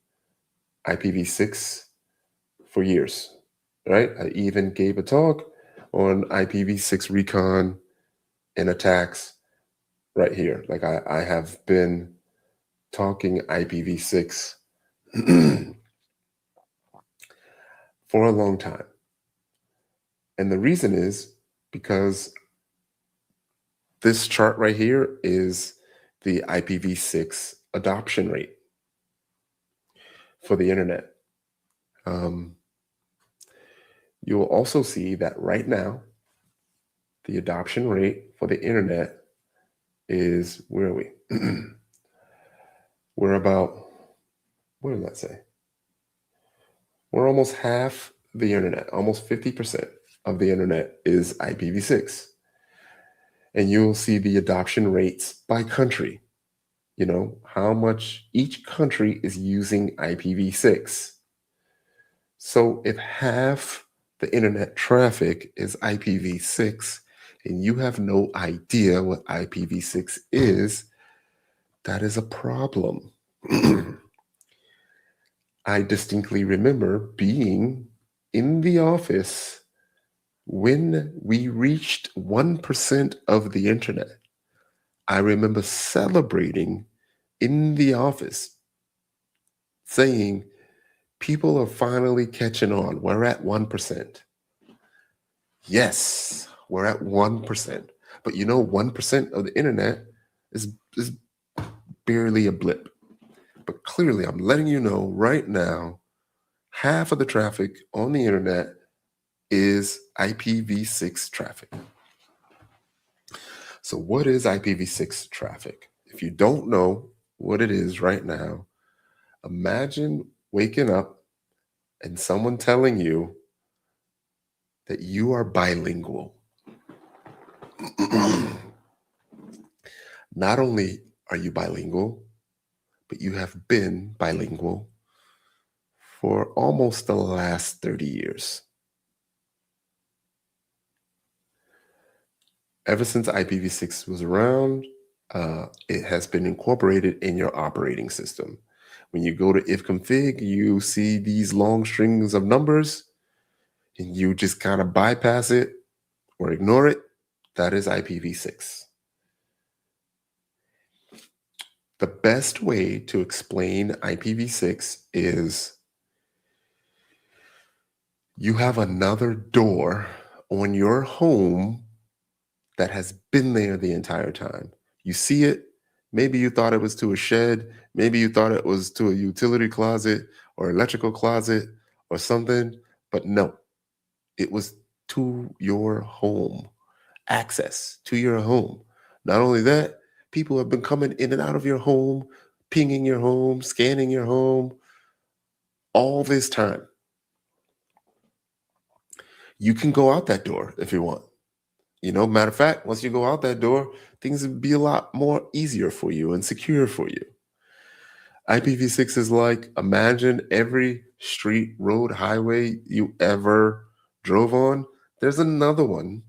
IPv6 for years, right? I even gave a talk on IPv6 recon and attacks right here. Like I have been talking IPv6 for a long time. And the reason is because this chart right here is the IPv6 adoption rate for the internet. You'll also see that right now, the adoption rate for the internet is, where are we? We're about, what did that say? We're almost half the internet, almost 50% of the internet is IPv6. And you'll see the adoption rates by country, you know, how much each country is using IPv6. So if half the internet traffic is IPv6 and you have no idea what IPv6 is, that is a problem. I distinctly remember being in the office when we reached 1% of the internet. I remember celebrating in the office, saying, people are finally catching on. We're at 1%. Yes, we're at 1%. But you know, 1% of the internet is barely a blip. But clearly, I'm letting you know right now, half of the traffic on the internet is IPv6 traffic. So what is IPv6 traffic? If you don't know what it is right now, imagine waking up and someone telling you that you are bilingual. Not only are you bilingual, but you have been bilingual for almost the last 30 years. Ever since IPv6 was around, it has been incorporated in your operating system. When you go to ifconfig, you see these long strings of numbers, and you just kind of bypass it or ignore it. That is IPv6. The best way to explain IPv6 is you have another door on your home that has been there the entire time. You see it. Maybe you thought it was to a shed. Maybe you thought it was to a utility closet or electrical closet or something. But no, it was to your home, access to your home. Not only that, people have been coming in and out of your home, pinging your home, scanning your home all this time. You can go out that door if you want. You know, matter of fact, once you go out that door, things would be a lot more easier for you and secure for you. IPv6 is like, imagine every street, road, highway you ever drove on, there's another one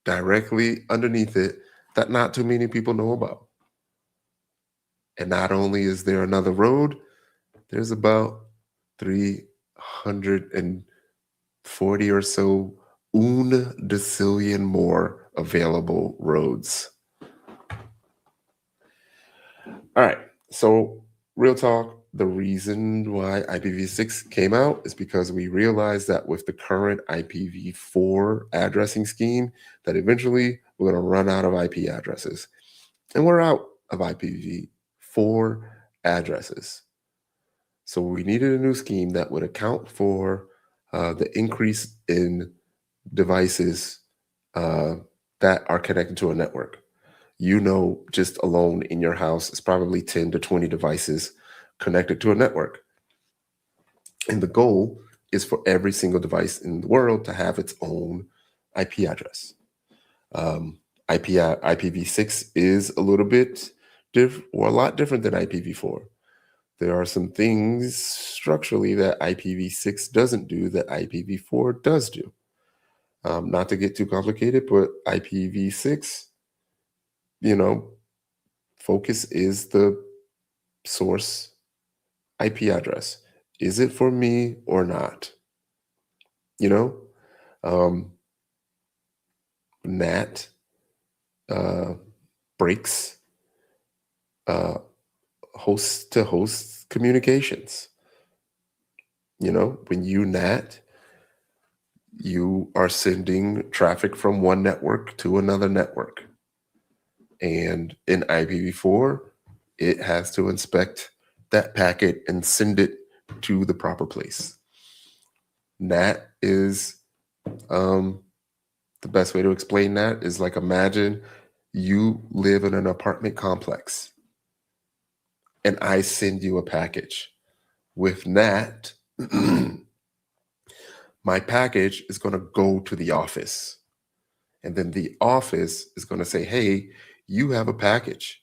directly underneath it that not too many people know about. And not only is there another road, there's about 340 or so decillion more available roads. All right, so real talk, the reason why IPv6 came out is because we realized that with the current IPv4 addressing scheme, that eventually we're going to run out of IP addresses. And we're out of IPv4 addresses. So we needed a new scheme that would account for the increase in devices that are connected to a network. You know, just alone in your house is probably 10 to 20 devices connected to a network. And the goal is for every single device in the world to have its own IP address. IPv6 is a little bit or a lot different than IPv4. There are some things structurally that IPv6 doesn't do that IPv4 does do. Not to get too complicated, but IPv6, focus is the source IP address. Is it for me or not? NAT breaks host to host communications. When you NAT, you are sending traffic from one network to another network. And in IPv4, it has to inspect that packet and send it to the proper place. NAT is the best way to explain that is like, imagine you live in an apartment complex and I send you a package. With NAT, my package is going to go to the office. And then the office is going to say, hey, you have a package.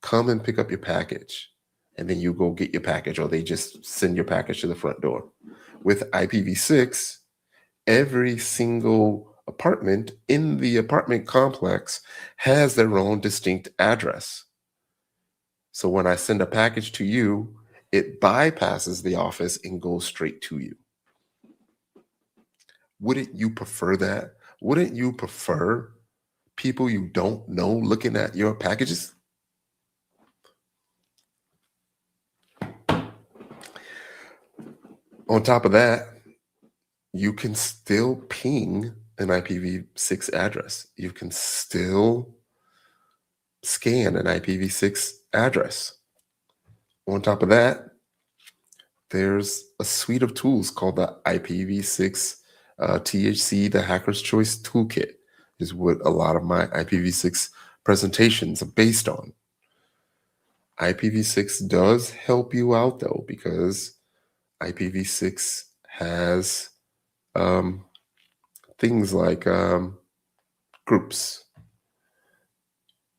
Come and pick up your package. And then you go get your package, or they just send your package to the front door. With IPv6, every single apartment in the apartment complex has their own distinct address. So when I send a package to you, it bypasses the office and goes straight to you. Wouldn't you prefer that? Wouldn't you prefer people you don't know looking at your packages? On top of that, you can still ping an IPv6 address. You can still scan an IPv6 address. On top of that, there's a suite of tools called the IPv6 THC, the Hacker's Choice Toolkit, is what a lot of my IPv6 presentations are based on. IPv6 does help you out, though, because IPv6 has things like groups.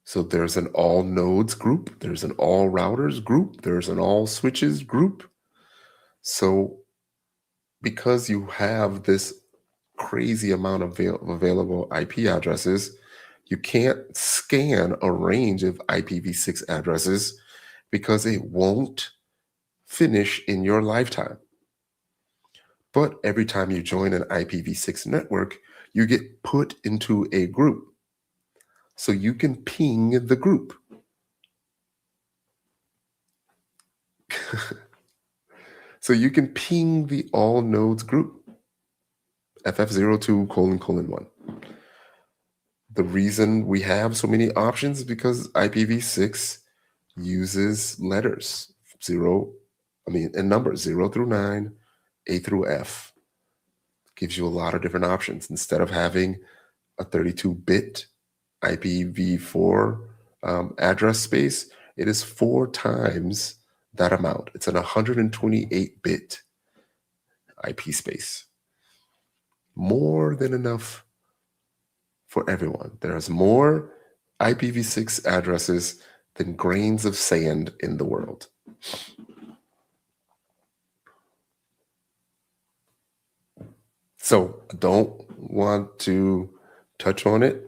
So there's an all nodes group, there's an all routers group, there's an all switches group. So because you have this crazy amount of available IP addresses, you can't scan a range of IPv6 addresses because it won't finish in your lifetime. But every time you join an IPv6 network, you get put into a group. So you can ping the group. So you can ping the all nodes group, FF02::1. The reason we have so many options is because IPv6 uses letters, and numbers 0 through 9, A through F. Gives you a lot of different options. Instead of having a 32-bit IPv4 address space, it is 4 times that amount. It's an 128-bit IP space. More than enough for everyone. There's more IPv6 addresses than grains of sand in the world. So I don't want to touch on it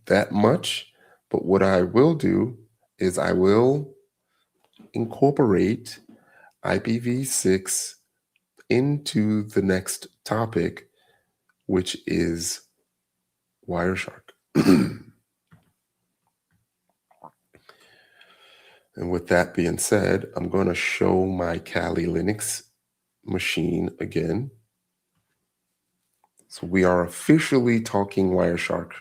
that much, but what I will do is I will incorporate IPv6 into the next topic which is Wireshark. And with that being said, I'm going to show my Kali Linux machine again. So we are officially talking Wireshark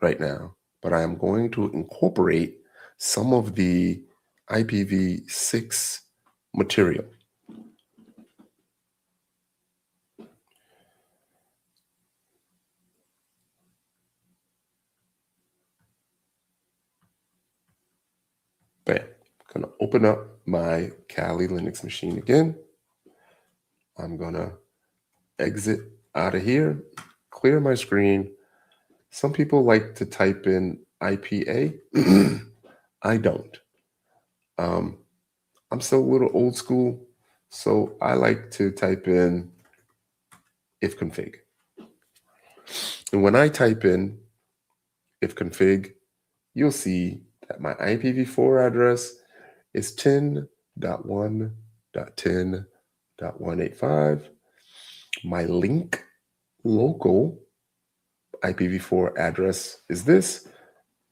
right now, but I am going to incorporate some of the IPv6 material. Bam. I'm going to open up my Kali Linux machine again. I'm going to exit out of here, clear my screen. Some people like to type in IPA. I don't. I'm still a little old school, so I like to type in ifconfig. And when I type in ifconfig, you'll see that my IPv4 address is 10.1.10.185. My link local IPv4 address is this.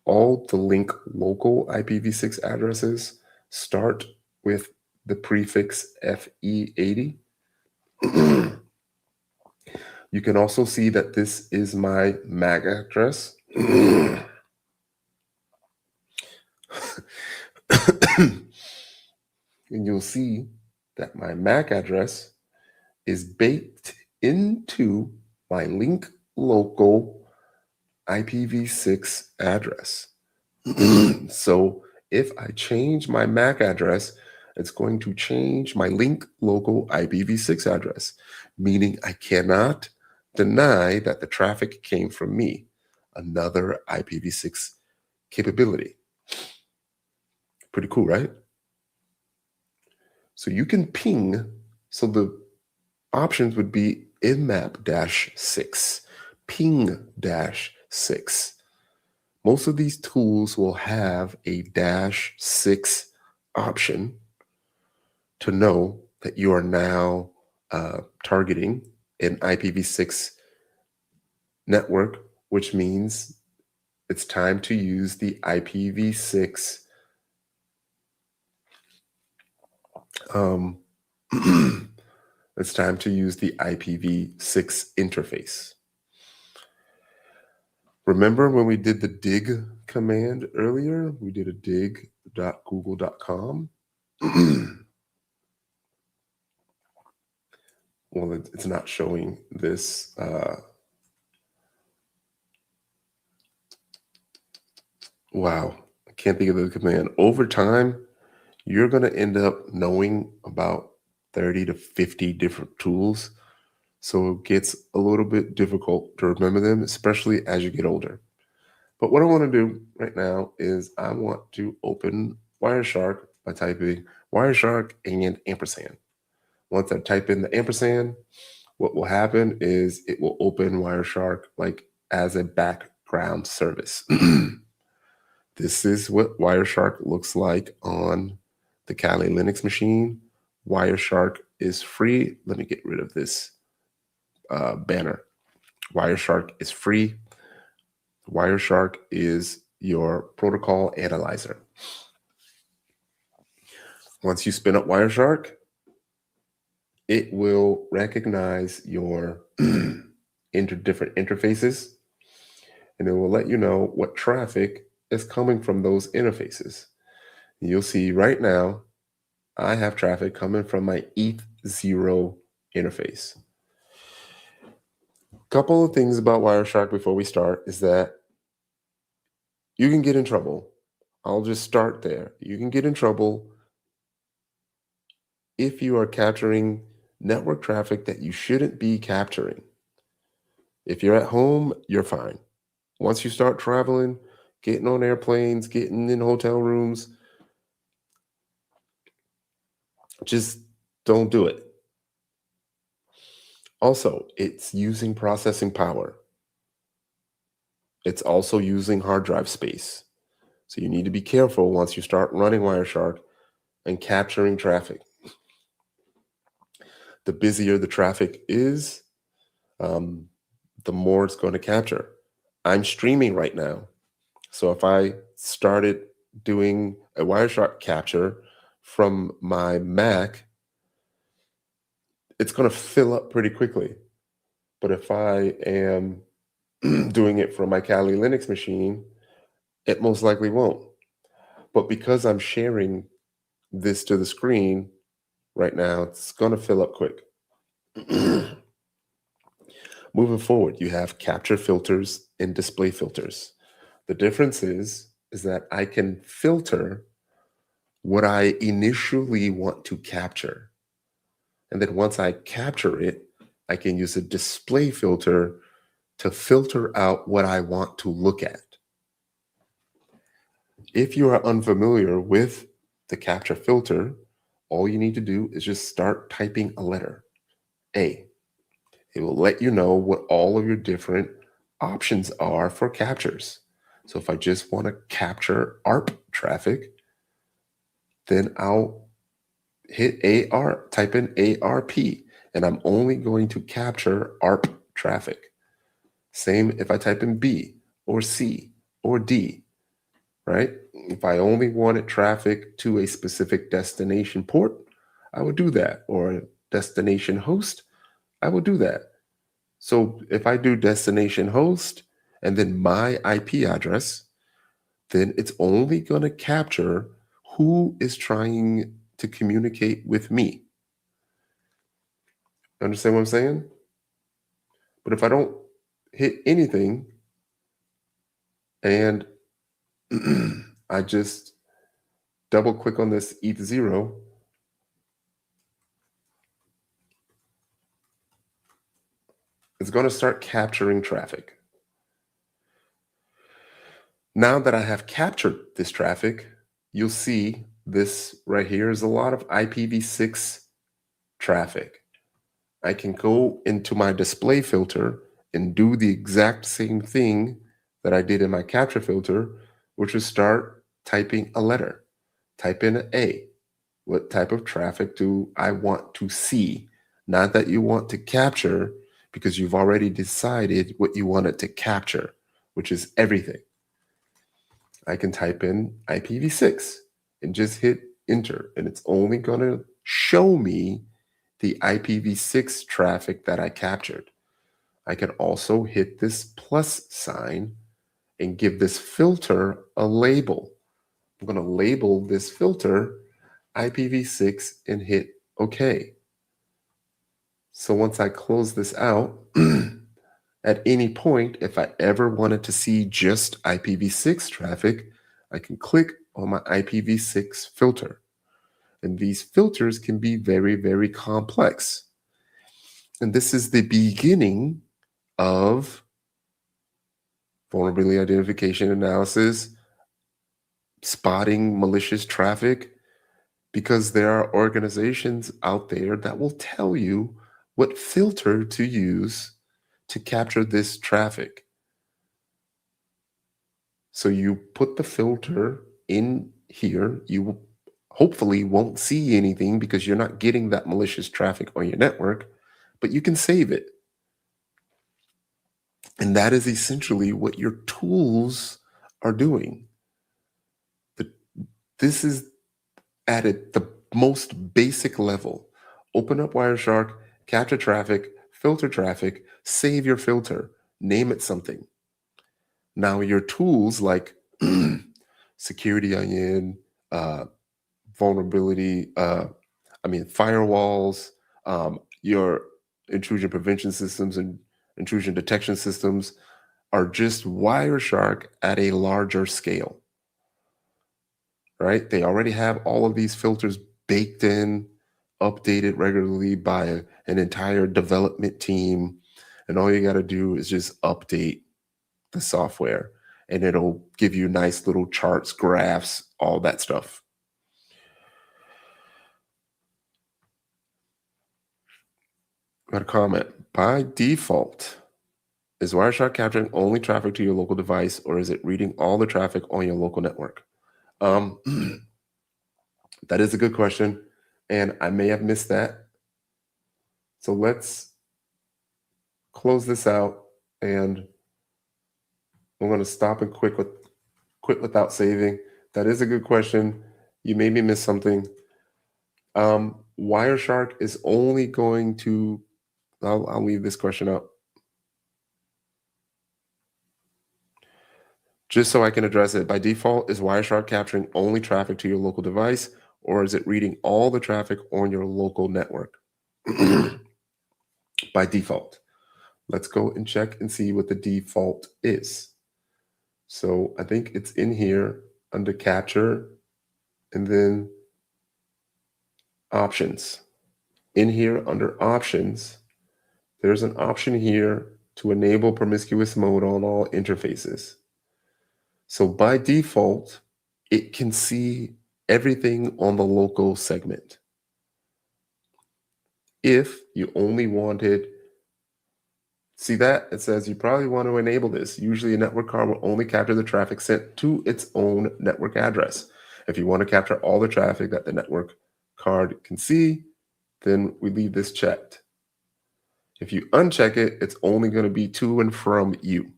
All the link local IPv6 addresses start with the prefix FE80. You can also see that this is my MAC address. And you'll see that my MAC address is baked into my link local IPv6 address. So if I change my MAC address, it's going to change my link local IPv6 address, meaning I cannot deny that the traffic came from me, another IPv6 capability. Pretty cool, right? So you can ping, so the options would be Nmap-6, ping-6. Most of these tools will have a -6 option to know that you are now targeting an IPv6 network, which means it's time to use the IPv6 it's time to use the IPv6 interface. Remember when we did the dig command earlier? We did a dig.google.com. Well, it's not showing this. Wow, I can't think of the command. Over time, you're going to end up knowing about 30 to 50 different tools. So it gets a little bit difficult to remember them, especially as you get older. But what I want to do right now is I want to open Wireshark by typing Wireshark and ampersand. Once I type in the ampersand, what will happen is it will open Wireshark like as a background service. This is what Wireshark looks like on the Kali Linux machine. Wireshark is free. Let me get rid of this banner. Wireshark is free. Wireshark is your protocol analyzer. Once you spin up Wireshark, it will recognize your different interfaces, and it will let you know what traffic is coming from those interfaces. And you'll see right now, I have traffic coming from my ETH0 interface. A couple of things about Wireshark before we start is that you can get in trouble. I'll just start there. You can get in trouble if you are capturing network traffic that you shouldn't be capturing. If you're at home, you're fine. Once you start traveling, getting on airplanes, getting in hotel rooms, just don't do it. Also, it's using processing power. It's also using hard drive space. So you need to be careful once you start running Wireshark and capturing traffic. The busier the traffic is, the more it's going to capture. I'm streaming right now. So if I started doing a Wireshark capture from my Mac, it's going to fill up pretty quickly. But if I am doing it from my Kali Linux machine, it most likely won't. But because I'm sharing this to the screen right now, it's going to fill up quick. Moving forward, you have capture filters and display filters. The difference is that I can filter what I initially want to capture. And then once I capture it, I can use a display filter to filter out what I want to look at. If you are unfamiliar with the capture filter, all you need to do is just start typing a letter, A. It will let you know what all of your different options are for captures. So if I just want to capture ARP traffic, then I'll hit AR, type in ARP, and I'm only going to capture ARP traffic. Same if I type in B or C or D, right? If I only wanted traffic to a specific destination port, I would do that, or a destination host, I would do that. So if I do destination host and then my IP address, then it's only going to capture who is trying to communicate with me. Understand what I'm saying? But if I don't hit anything and I just double click on this ETH0, it's going to start capturing traffic. Now that I have captured this traffic, you'll see this right here is a lot of IPv6 traffic. I can go into my display filter and do the exact same thing that I did in my capture filter, which is start typing a letter. Type in an A. What type of traffic do I want to see? Not that you want to capture, because you've already decided what you wanted to capture, which is everything. I can type in IPv6 and just hit enter, and it's only going to show me the IPv6 traffic that I captured. I can also hit this plus sign and give this filter a label. I'm going to label this filter IPv6 and hit OK. So once I close this out, at any point, if I ever wanted to see just IPv6 traffic, I can click on my IPv6 filter. And these filters can be very, very complex. And this is the beginning of vulnerability identification analysis, spotting malicious traffic, because there are organizations out there that will tell you what filter to use to capture this traffic. So you put the filter in here, you hopefully won't see anything because you're not getting that malicious traffic on your network, but you can save it. And that is essentially what your tools are doing. This is at the most basic level. Open up Wireshark, capture traffic, filter traffic, save your filter, name it something. Now your tools like Security Onion, vulnerability, firewalls, your intrusion prevention systems and intrusion detection systems are just Wireshark at a larger scale, right? They already have all of these filters baked in, updated regularly by an entire development team. And all you got to do is just update the software and it'll give you nice little charts, graphs, all that stuff. Got a comment. By default, is Wireshark capturing only traffic to your local device, or is it reading all the traffic on your local network? That is a good question, and I may have missed that. So let's close this out And I'm going to stop and quit without saving. That is a good question. You maybe missed something. Wireshark is only going to, I'll leave this question up just so I can address it. By default, is Wireshark capturing only traffic to your local device, or is it reading all the traffic on your local network? By default. Let's go and check and see what the default is. So I think it's in here under capture and then options. In here under options, there's an option here to enable promiscuous mode on all interfaces. So by default, it can see everything on the local segment. If you only wanted, see that? It says you probably want to enable this. Usually a network card will only capture the traffic sent to its own network address. If you want to capture all the traffic that the network card can see, then we leave this checked. If you uncheck it, it's only going to be to and from you.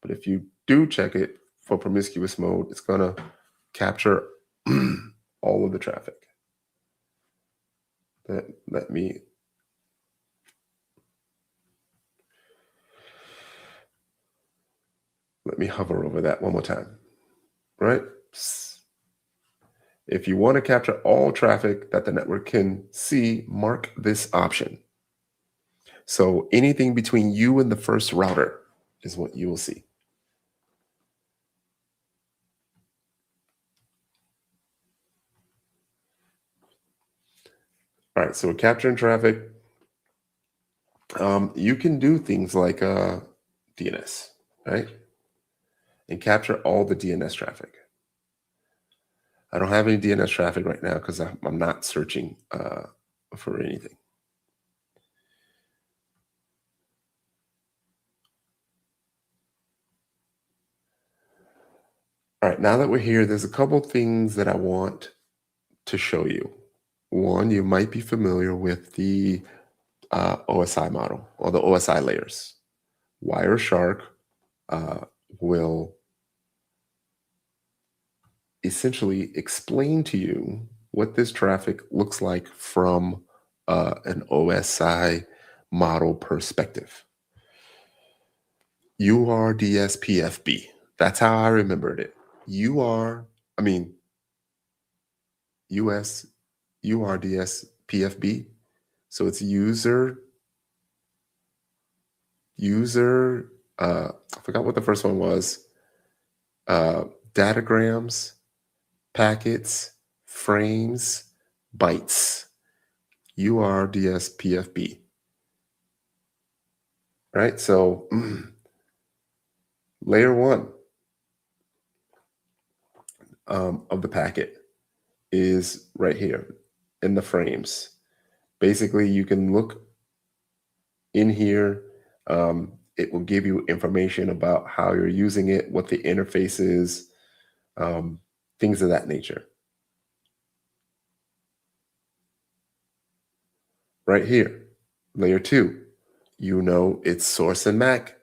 But if you do check it for promiscuous mode, it's going to capture all of the traffic. Let me hover over that one more time, right? If you want to capture all traffic that the network can see, mark this option. So anything between you and the first router is what you will see. All right, so we're capturing traffic. You can do things like DNS, right? And capture all the DNS traffic. I don't have any DNS traffic right now because I'm not searching for anything. All right, now that we're here, there's a couple things that I want to show you. One, you might be familiar with the OSI model or the OSI layers. Wireshark will essentially explain to you what this traffic looks like from an OSI model perspective. URDS-PFB. That's how I remembered it. US URDS-PFB. So it's I forgot what the first one was. Datagrams, packets, frames, bytes. URDS-PFB. Right? So layer one of the packet is right here in the frames. Basically, you can look in here. It will give you information about how you're using it, what the interface is, things of that nature. Right here, layer two, its source and MAC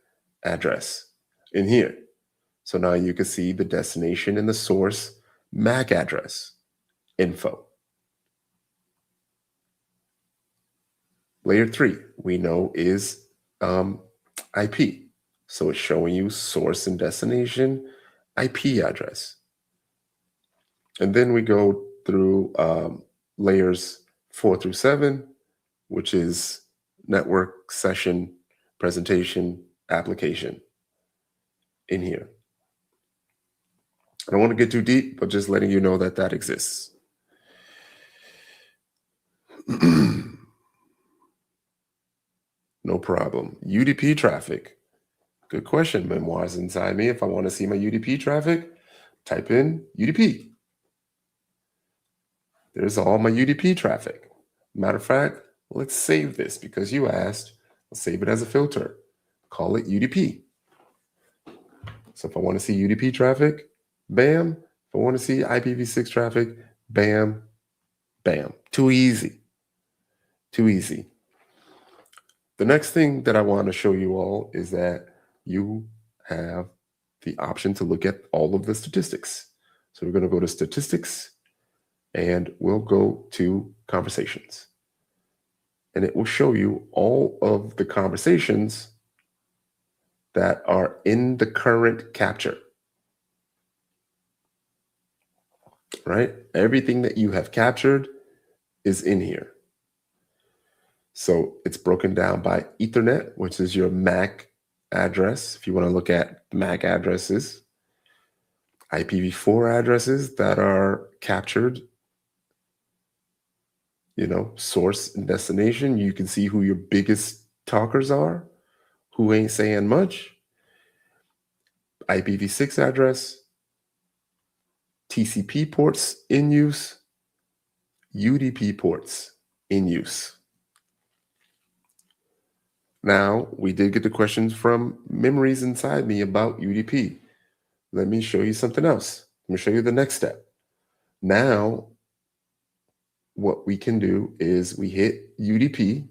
address in here. So now you can see the destination and the source MAC address info. Layer three, we know is IP. So it's showing you source and destination IP address. And then we go through layers 4 through 7, which is network, session, presentation, application in here. I don't want to get too deep, but just letting you know that that exists. No problem. UDP traffic. Good question. Memoirs inside me. If I want to see my UDP traffic, type in UDP. There's all my UDP traffic. Matter of fact, let's save this because you asked. Let's save it as a filter. Call it UDP. So if I want to see UDP traffic, bam. If I want to see IPv6 traffic, bam, bam. Too easy. Too easy. The next thing that I want to show you all is that you have the option to look at all of the statistics. So we're going to go to statistics and we'll go to conversations. And it will show you all of the conversations that are in the current capture. Right? Everything that you have captured is in here. So it's broken down by Ethernet, which is your MAC address. If you want to look at MAC addresses, IPv4 addresses that are captured, source and destination. You can see who your biggest talkers are, who ain't saying much. IPv6 address, TCP ports in use, UDP ports in use. Now, we did get the questions from Memories Inside Me about UDP. Let me show you something else. Let me show you the next step. Now, what we can do is we hit UDP,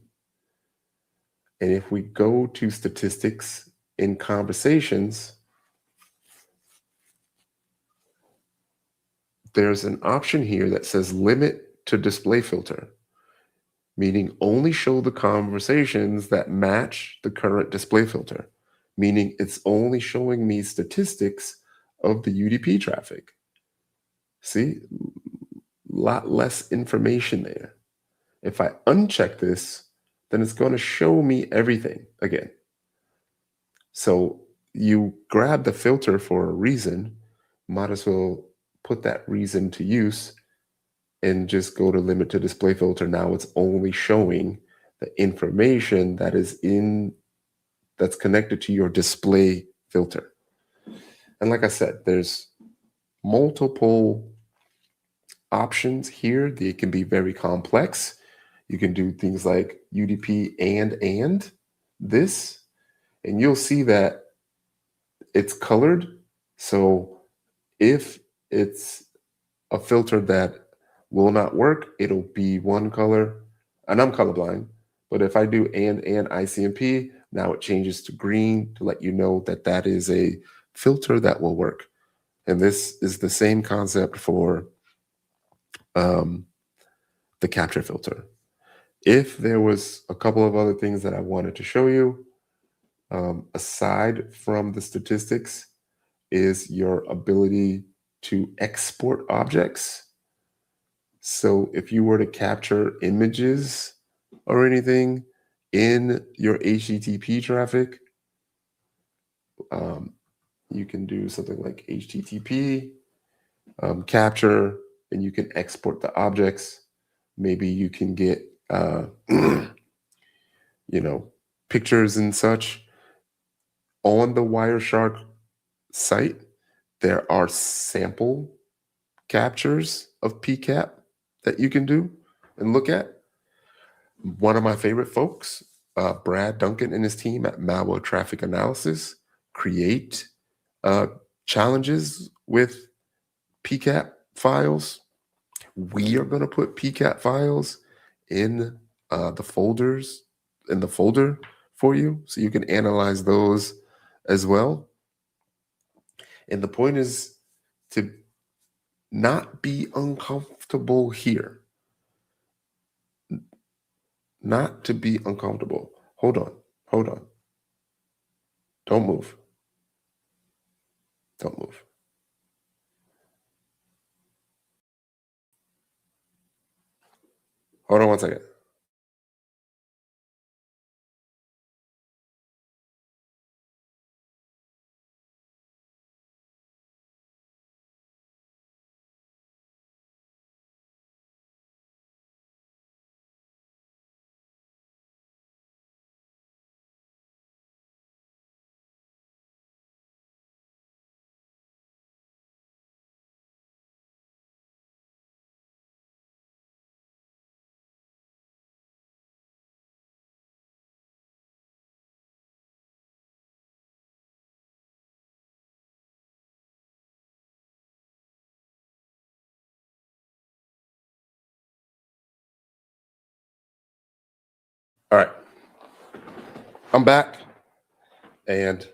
and if we go to statistics in conversations, there's an option here that says limit to display filter, meaning only show the conversations that match the current display filter, meaning it's only showing me statistics of the UDP traffic. See, a lot less information there. If I uncheck this, then it's going to show me everything again. So you grab the filter for a reason, might as well put that reason to use and just go to limit to display filter. Now it's only showing the information that is that's connected to your display filter. And like I said, there's multiple options here. They can be very complex. You can do things like UDP and this, and you'll see that it's colored. So if it's a filter that will not work, it'll be one color, and I'm colorblind. But if I do and ICMP, now it changes to green to let you know that that is a filter that will work. And this is the same concept for the capture filter. If there was a couple of other things that I wanted to show you, aside from the statistics, is your ability to export objects. So if you were to capture images or anything in your HTTP traffic, you can do something like HTTP capture, and you can export the objects. Maybe you can get, pictures and such. On the Wireshark site, there are sample captures of PCAP that you can do and look at. One of my favorite folks, Brad Duncan and his team at Malware Traffic Analysis, create challenges with PCAP files. We are going to put PCAP files in the folders, in the folder for you, so you can analyze those as well. And the point is to not be uncomfortable here. Not to be uncomfortable. Hold on. Don't move. Don't move. Hold on one second. All right. I'm back, and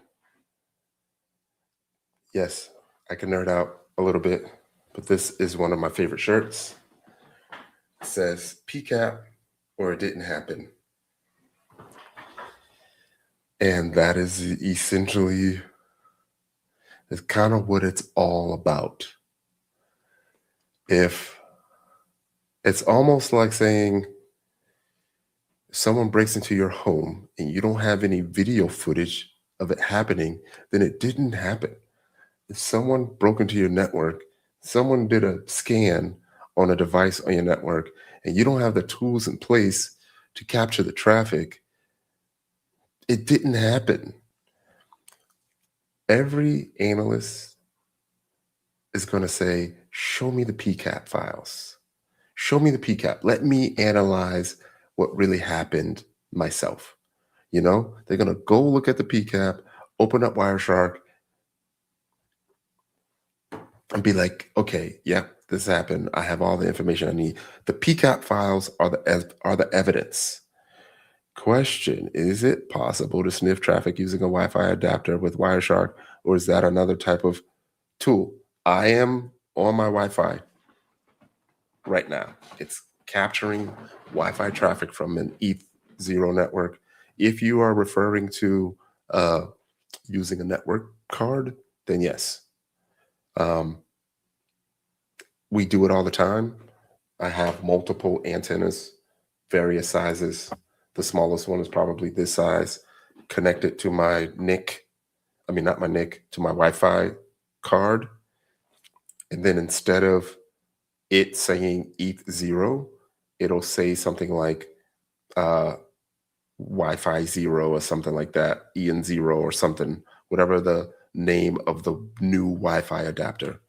yes, I can nerd out a little bit, but this is one of my favorite shirts. It says PCAP or it didn't happen. And that is essentially is kind of what it's all about. If it's almost like saying someone breaks into your home and you don't have any video footage of it happening, then it didn't happen. If someone broke into your network, someone did a scan on a device on your network, and you don't have the tools in place to capture the traffic, it didn't happen. Every analyst is going to say, show me the PCAP files. Show me the PCAP. Let me analyze what really happened myself. You know, they're going to go look at the PCAP, open up Wireshark, and be like, okay, yeah, this happened. I have all the information I need. The PCAP files are the evidence. Question, is it possible to sniff traffic using a Wi-Fi adapter with Wireshark, or is that another type of tool? I am on my Wi-Fi right now. It's capturing Wi-Fi traffic from an ETH0 network. If you are referring to using a network card, then yes. We do it all the time. I have multiple antennas, various sizes. The smallest one is probably this size, connected to my NIC. I mean, not my NIC, to my Wi-Fi card. And then instead of it saying ETH0, it'll say something like Wi-Fi 0 or something like that, EN0 or something, whatever the name of the new Wi-Fi adapter.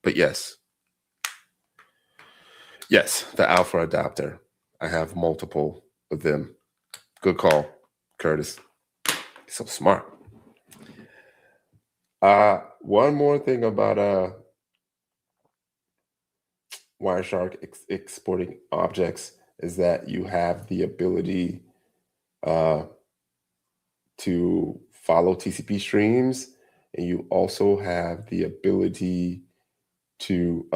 But yes, the alpha adapter. I have multiple of them. Good call, Curtis. So smart. One more thing about Wireshark exporting objects is that you have the ability to follow TCP streams, and you also have the ability to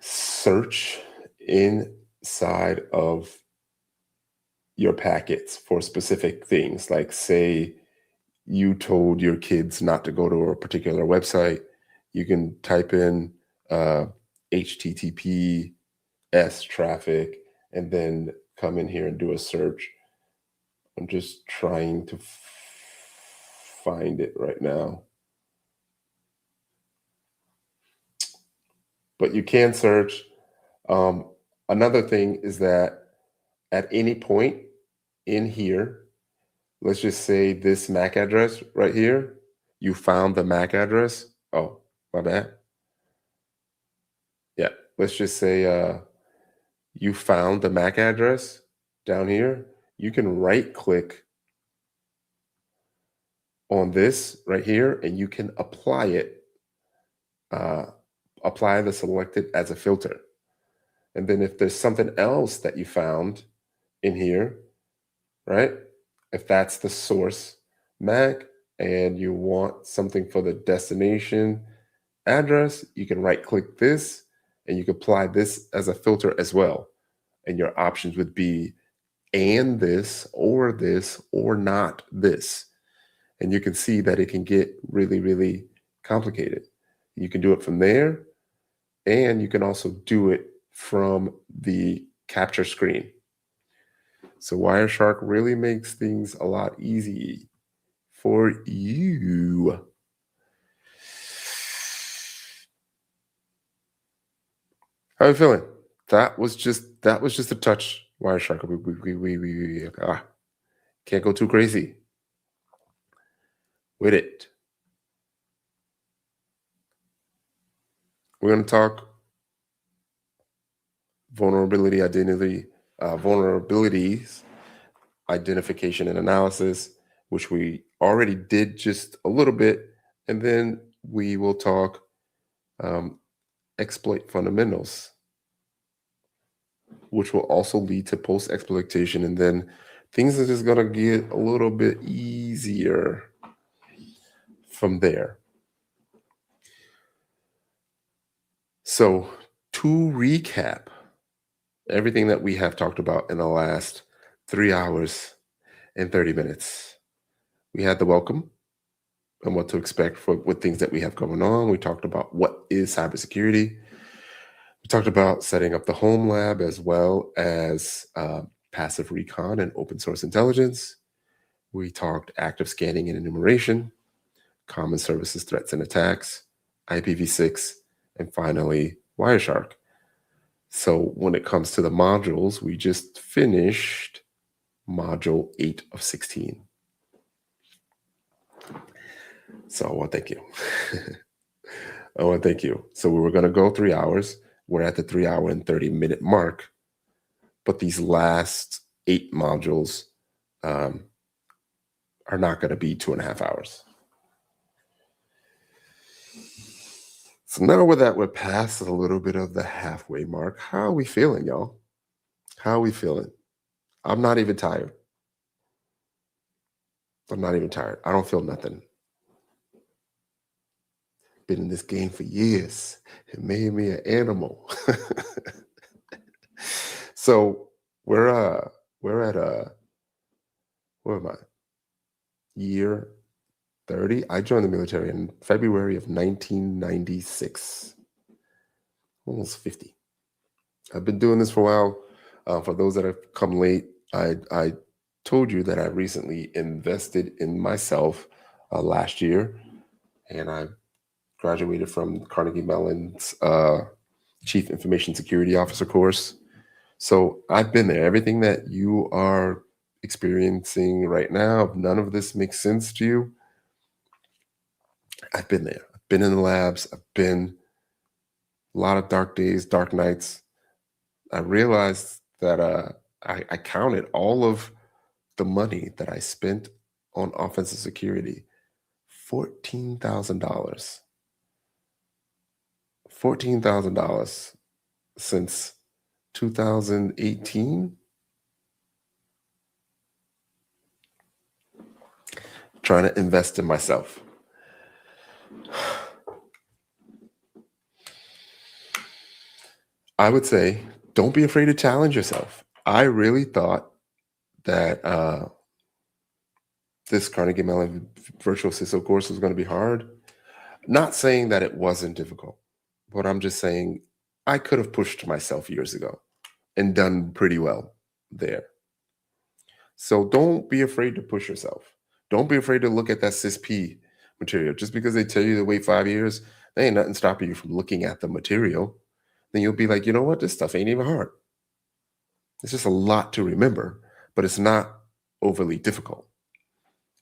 search inside of your packets for specific things. Like, say you told your kids not to go to a particular website, you can type in HTTPS traffic and then come in here and do a search. I'm just trying to find it right now. But you can search. Another thing is that at any point in here, let's just say this MAC address right here, you found the MAC address. Oh, my bad. Yeah, let's just say you found the MAC address down here. You can right click on this right here and you can apply it, apply the selected as a filter. And then if there's something else that you found in here, right? If that's the source MAC and you want something for the destination address, you can right click this and you can apply this as a filter as well. And your options would be and this or not this. And you can see that it can get really, really complicated. You can do it from there, and you can also do it from the capture screen. So Wireshark really makes things a lot easy for you. How are you feeling? That was just a touch. Wireshark. We can't go too crazy with it. We're going to talk vulnerabilities, identification and analysis, which we already did just a little bit, and then we will talk exploit fundamentals. which will also lead to post-exploitation. And then things are just going to get a little bit easier from there. So to recap everything that we have talked about in the last 3 hours and 30 minutes, we had the welcome and what to expect with things that we have going on. We talked about what is cybersecurity. We talked about setting up the home lab as well as passive recon and open source intelligence. We talked active scanning and enumeration, common services, threats and attacks, IPv6, and finally, Wireshark. So when it comes to the modules, we just finished module 8 of 16. So I want to thank you. I want to thank you. So we were going to go 3 hours. We're at the 3 hour and 30-minute mark. But these last 8 modules are not going to be 2.5 hours. So now with that, we're past a little bit of the halfway mark. How are we feeling, y'all? How are we feeling? I'm not even tired. I'm not even tired. I don't feel nothing. Been in this game for years. It made me an animal. So we're at where am I? Year 30. I joined the military in February of 1996. Almost 50. I've been doing this for a while. For those that have come late, I told you that I recently invested in myself last year, and I graduated from Carnegie Mellon's Chief Information Security Officer course. So I've been there. Everything that you are experiencing right now, if none of this makes sense to you, I've been there. I've been in the labs. I've been a lot of dark days, dark nights. I realized that I counted all of the money that I spent on offensive security, $14,000. $14,000 since 2018. Trying to invest in myself. I would say, don't be afraid to challenge yourself. I really thought that this Carnegie Mellon virtual CISO course was going to be hard. Not saying that it wasn't difficult, but I'm just saying I could have pushed myself years ago and done pretty well there. So don't be afraid to push yourself. Don't be afraid to look at that CISP material. Just because they tell you to wait 5 years, there ain't nothing stopping you from looking at the material. Then you'll be like, you know what? This stuff ain't even hard. It's just a lot to remember, but it's not overly difficult.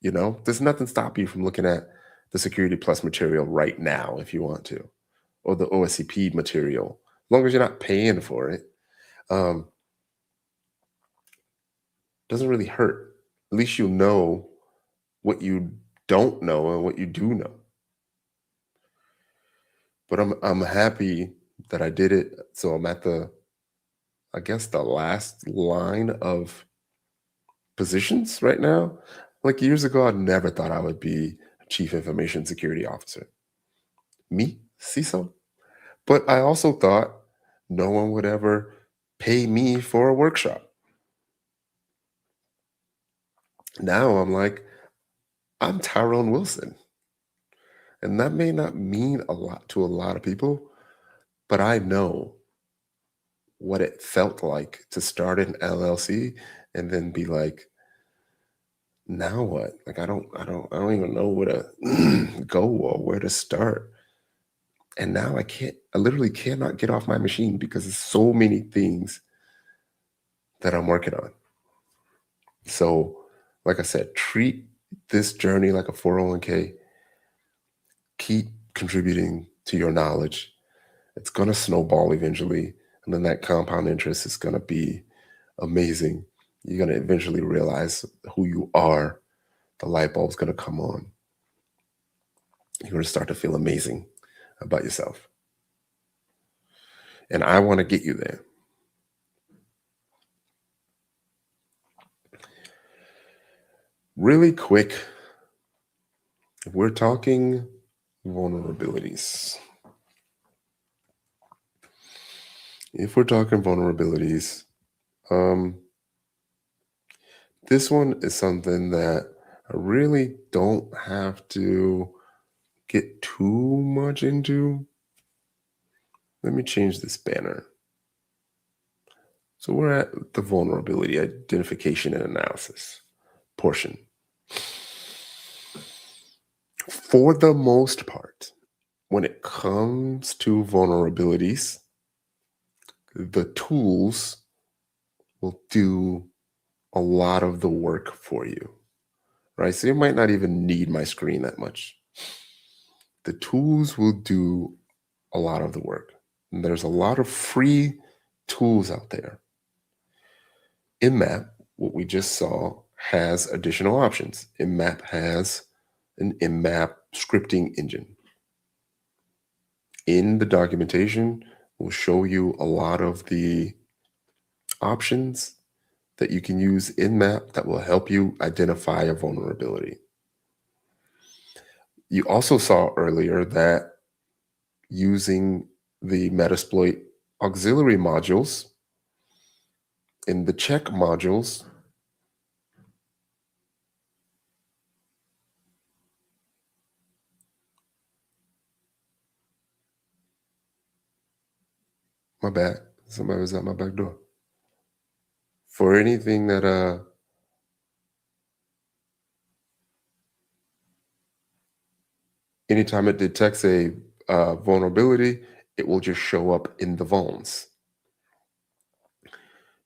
You know, there's nothing stopping you from looking at the Security Plus material right now if you want to, or the OSCP material, as long as you're not paying for it. Doesn't really hurt. At least you know what you don't know and what you do know. But I'm happy that I did it. So I'm at the last line of positions right now. Like years ago, I never thought I would be a Chief Information Security Officer. Me, CISO. But I also thought no one would ever pay me for a workshop. Now I'm like, I'm Tyrone Wilson. And that may not mean a lot to a lot of people, but I know what it felt like to start an LLC and then be like, now what? Like I don't even know where to go or where to start. And now I literally cannot get off my machine because there's so many things that I'm working on. So, like I said, treat this journey like a 401k. Keep contributing to your knowledge. It's going to snowball eventually. And then that compound interest is going to be amazing. You're going to eventually realize who you are. The light bulb's going to come on. You're going to start to feel amazing about yourself. And I want to get you there. Really quick, if we're talking vulnerabilities, this one is something that I really don't have to get too much into. Let me change this banner. So we're at the vulnerability identification and analysis portion. For the most part, when it comes to vulnerabilities, the tools will do a lot of the work for you, right? So you might not even need my screen that much. The tools will do a lot of the work. And there's a lot of free tools out there. Nmap, what we just saw, has additional options. Nmap has an Nmap scripting engine. In the documentation, we'll show you a lot of the options that you can use in Nmap that will help you identify a vulnerability. You also saw earlier that using the Metasploit auxiliary modules in the check modules, my bad, somebody was at my back door. For anything that anytime it detects a vulnerability, it will just show up in the vulns.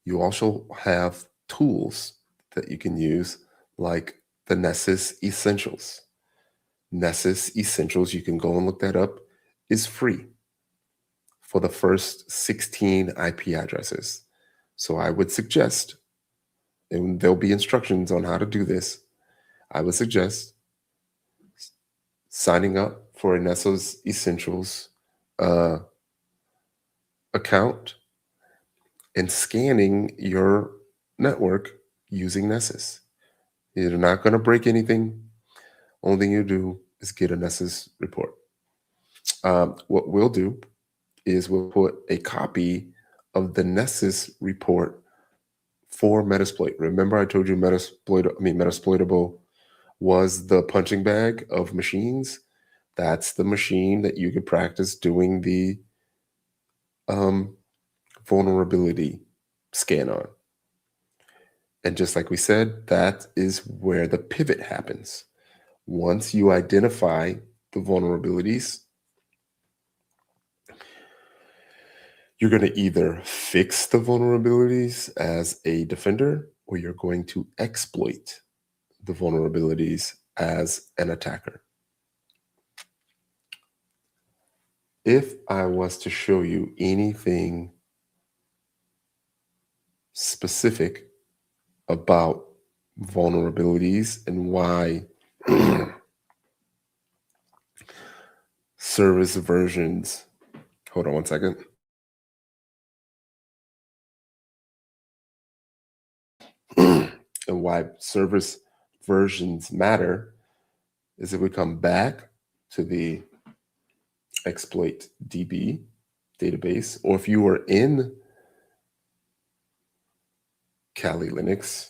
You also have tools that you can use, like the Nessus Essentials. Nessus Essentials, you can go and look that up, is free for the first 16 IP addresses. So I would suggest, and there'll be instructions on how to do this, I would suggest signing up for a Nessus Essentials account and scanning your network using Nessus. You're not going to break anything. Only thing you do is get a Nessus report. What we'll do is we'll put a copy of the Nessus report for Metasploit. Remember I told you Metasploitable was the punching bag of machines. That's the machine that you could practice doing the vulnerability scan on. And just like we said, that is where the pivot happens. Once you identify the vulnerabilities, you're going to either fix the vulnerabilities as a defender, or you're going to exploit the vulnerabilities as an attacker. If I was to show you anything specific about vulnerabilities and why service versions, hold on one second. And why service versions matter is if we come back to the exploit DB database, or if you were in Kali Linux,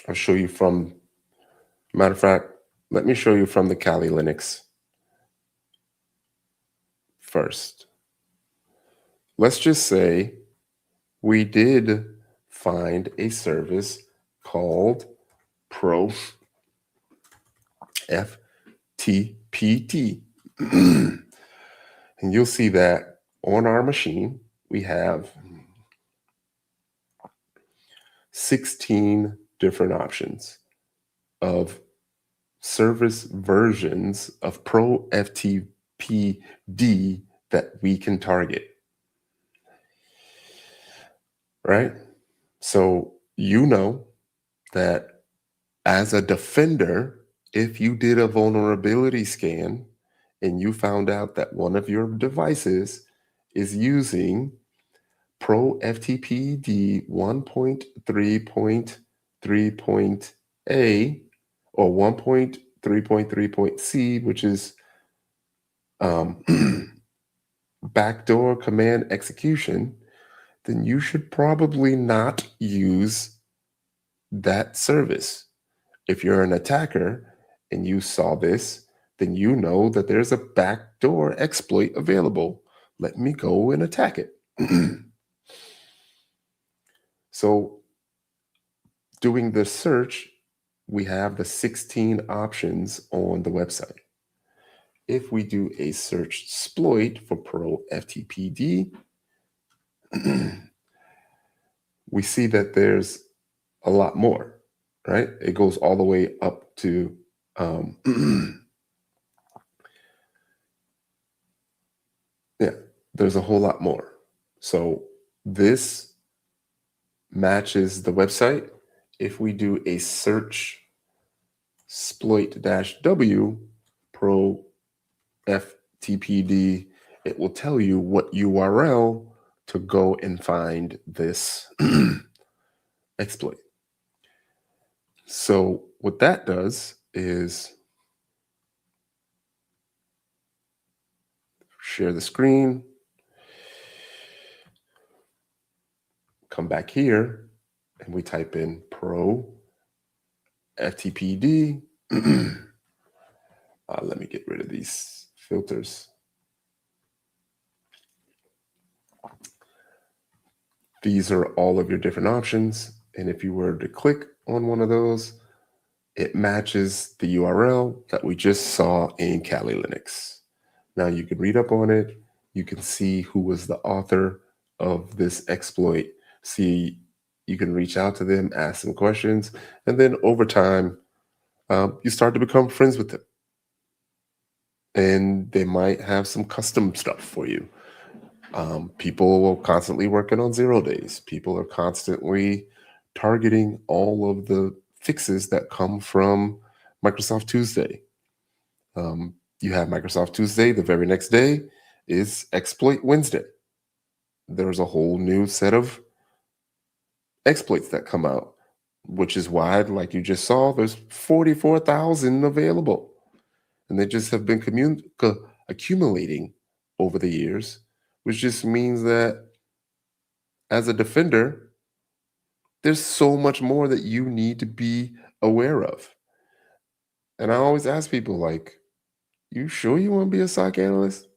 I'll show you from, matter of fact, let me show you from the Kali Linux first. Let's just say we did find a service called Pro FTPT. And you'll see that on our machine, we have 16 different options of service versions of Pro FTPD that we can target. Right? So you know that as a defender, if you did a vulnerability scan and you found out that one of your devices is using Pro FTPD 1.3.3.A or 1.3.3.C, which is um, backdoor command execution, then you should probably not use that service. If you're an attacker and you saw this, then you know that there's a backdoor exploit available. Let me go and attack it. So doing the search, we have the 16 options on the website. If we do a search exploit for Pro FTPD, we see that there's a lot more, right? It goes all the way up to yeah, there's a whole lot more. So this matches the website. If we do a search exploit-w Pro FTPD, it will tell you what URL to go and find this exploit. So what that does is share the screen, come back here, and we type in Pro FTPD. Let me get rid of these filters. These are all of your different options. And if you were to click on one of those, it matches the URL that we just saw in Kali Linux. Now you can read up on it. You can see who was the author of this exploit. See, you can reach out to them, ask them questions, and then over time, you start to become friends with them. And they might have some custom stuff for you. People are constantly working on 0 days. People are constantly targeting all of the fixes that come from Microsoft Tuesday. You have Microsoft Tuesday, the very next day is Exploit Wednesday. There's a whole new set of exploits that come out, which is why, like you just saw, there's 44,000 available. And they just have been accumulating over the years, which just means that as a defender, there's so much more that you need to be aware of. And I always ask people, like, you sure you want to be a SOC analyst?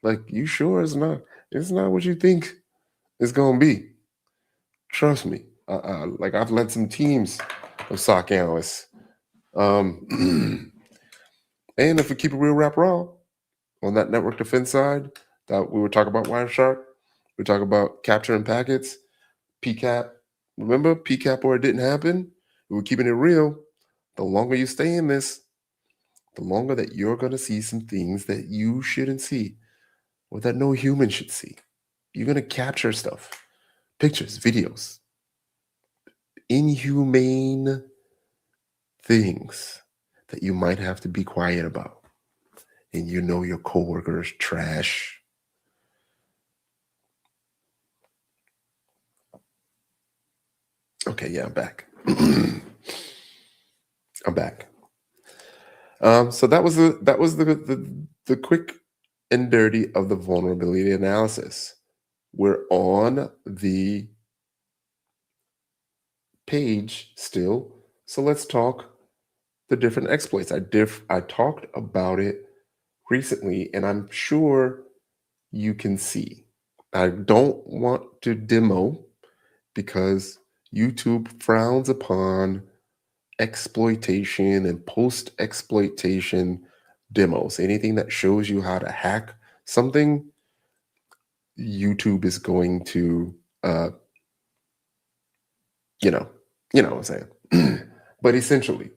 Like, you sure it's not what you think it's going to be. Trust me. Like, I've led some teams of SOC analysts. And if we keep it real rap raw on that network defense side, that we were talking about Wireshark, we talk about capturing packets, PCAP. Remember PCAP where it didn't happen? We were keeping it real. The longer you stay in this, the longer that you're going to see some things that you shouldn't see or that no human should see. You're going to capture stuff, pictures, videos, inhumane things that you might have to be quiet about. And you know your coworkers trash. Okay, yeah, I'm back. I'm back. So that was the quick and dirty of the vulnerability analysis. We're on the page still, so let's talk the different exploits. I talked about it recently, and I'm sure you can see. I don't want to demo because YouTube frowns upon exploitation and post-exploitation demos. Anything that shows you how to hack something, YouTube is going to, you know what I'm saying. But essentially,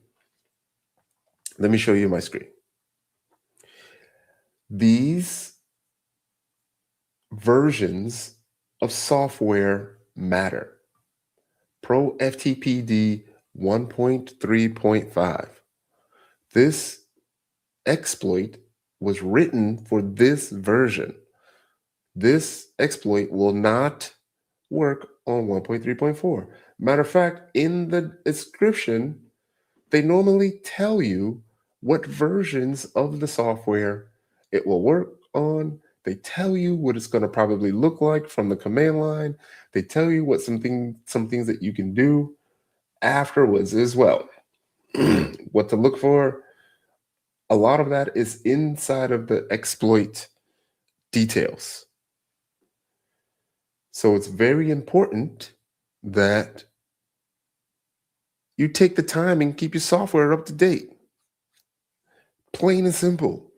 let me show you my screen. These versions of software matter. Pro FTPD 1.3.5. This exploit was written for this version. This exploit will not work on 1.3.4. Matter of fact, in the description, they normally tell you what versions of the software it will work on. They tell you what it's going to probably look like from the command line. They tell you what some things that you can do afterwards as well. What to look for. A lot of that is inside of the exploit details. So it's very important that you take the time and keep your software up to date. Plain and simple.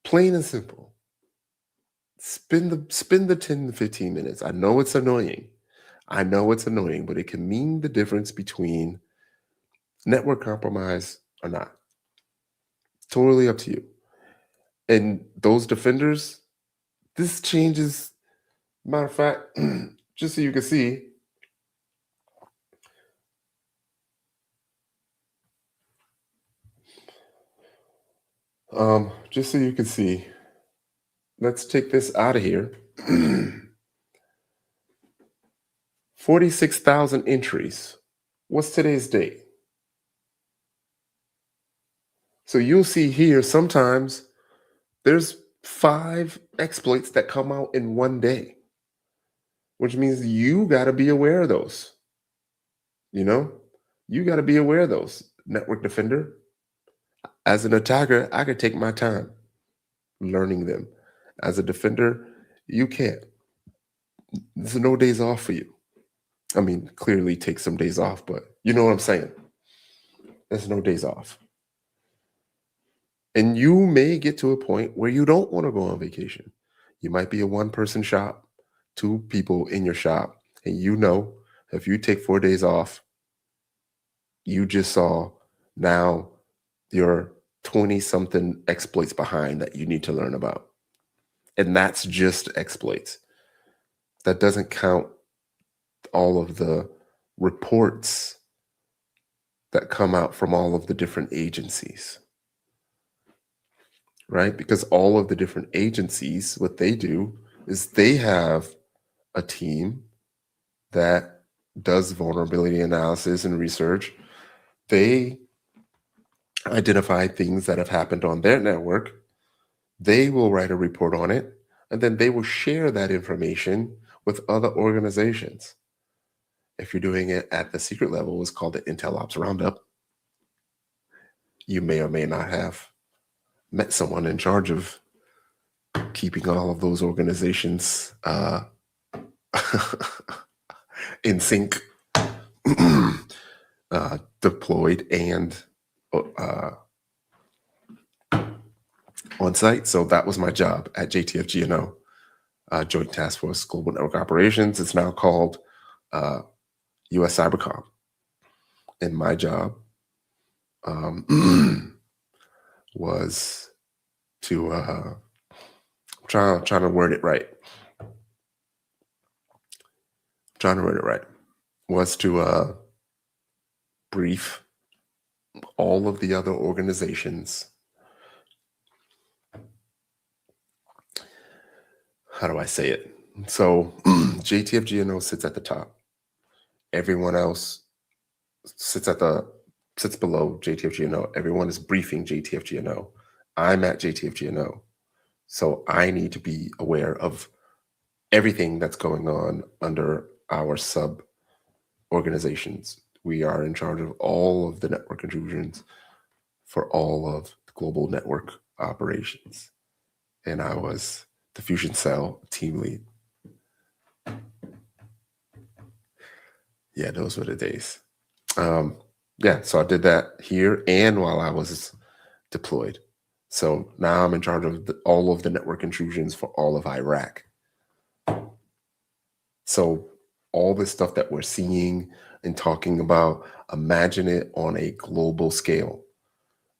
Plain and simple. Spend the 10 to 15 minutes. I know it's annoying. But it can mean the difference between network compromise or not. Totally up to you. And those defenders, this changes. Matter of fact, just so you can see, let's take this out of here. 46,000 entries. What's today's date? So you'll see here sometimes there's 5 exploits that come out in one day, which means you got to be aware of those. You got to be aware of those. Network defender. As an attacker, I could take my time learning them. As a defender, you can't. There's no days off for you. I mean, clearly take some days off, but you know what I'm saying. There's no days off. And you may get to a point where you don't want to go on vacation. You might be a one-person shop, 2 people in your shop, and if you take 4 days off, you just saw now you're 20-something exploits behind that you need to learn about. And that's just exploits. That doesn't count all of the reports that come out from all of the different agencies, right? Because all of the different agencies, what they do is they have a team that does vulnerability analysis and research. They identify things that have happened on their network. They will write a report on it, and then they will share that information with other organizations. If you're doing it at the secret level, it's called the Intel Ops Roundup. You may or may not have met someone in charge of keeping all of those organizations in sync, deployed, and on site. So that was my job at JTF Joint Task Force Global Network Operations. It's now called US Cybercom. And my job was to trying to word it right. Was to brief all of the other organizations. How do I say it? So JTF sits at the top. Everyone else sits below JTF. Everyone is briefing JTF. I'm at JTF. So I need to be aware of everything that's going on under our sub organizations. We are in charge of all of the network intrusions for all of the global network operations. And I was the Fusion Cell team lead. Yeah, those were the days. So I did that here and while I was deployed. So now I'm in charge of all of the network intrusions for all of Iraq. So all this stuff that we're seeing and talking about, imagine it on a global scale.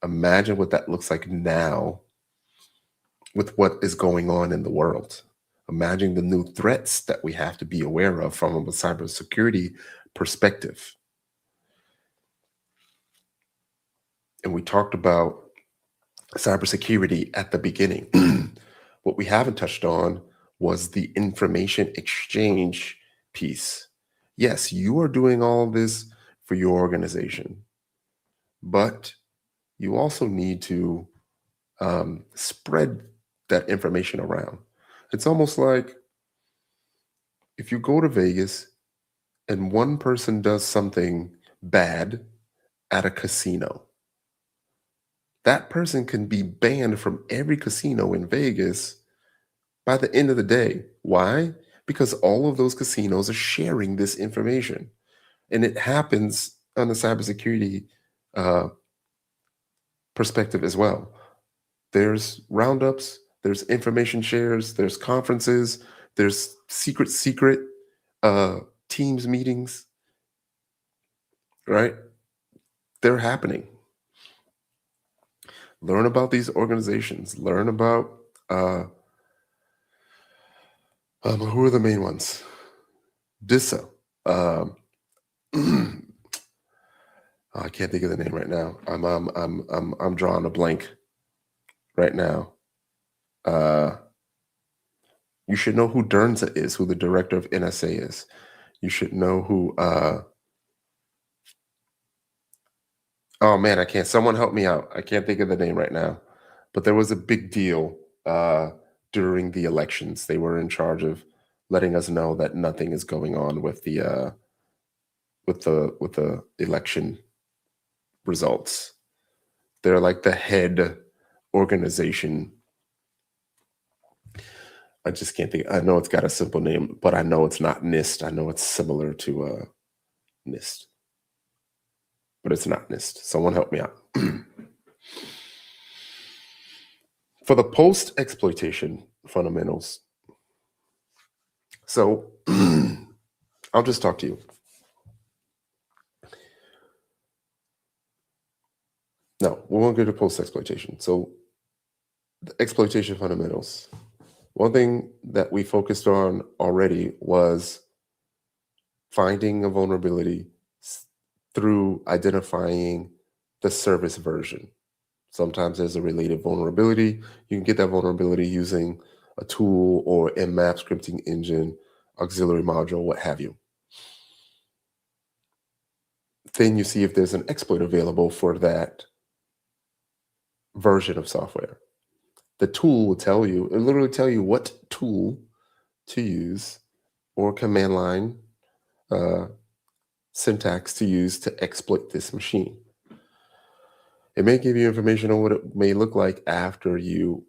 Imagine what that looks like now with what is going on in the world. Imagine the new threats that we have to be aware of from a cybersecurity perspective. And we talked about cybersecurity at the beginning. What we haven't touched on was the information exchange piece. Yes, you are doing all this for your organization, but you also need to spread that information around. It's almost like if you go to Vegas and one person does something bad at a casino, that person can be banned from every casino in Vegas by the end of the day. Why? Because all of those casinos are sharing this information. And it happens on the cybersecurity uh, perspective as well. There's roundups, there's information shares, there's conferences, there's secret teams meetings, right? They're happening. Learn about these organizations. Learn about who are the main ones? DISA. I can't think of the name right now. I'm drawing a blank right now. You should know who Dernza is, who the director of NSA is. You should know who. Oh man, I can't. Someone help me out. I can't think of the name right now. But there was a big deal during the elections. They were in charge of letting us know that nothing is going on with the election results. They're like the head organization. I just can't think. I know it's got a simple name, but I know it's not NIST. I know it's similar to NIST, but it's not NIST. Someone help me out. For the post-exploitation fundamentals, so I'll just talk to you. No, we won't go to post-exploitation. So the exploitation fundamentals. One thing that we focused on already was finding a vulnerability through identifying the service version. Sometimes there's a related vulnerability. You can get that vulnerability using a tool or Nmap scripting engine, auxiliary module, what have you. Then you see if there's an exploit available for that version of software. The tool will tell you, it'll literally tell you what tool to use or command line syntax to use to exploit this machine. It may give you information on what it may look like after you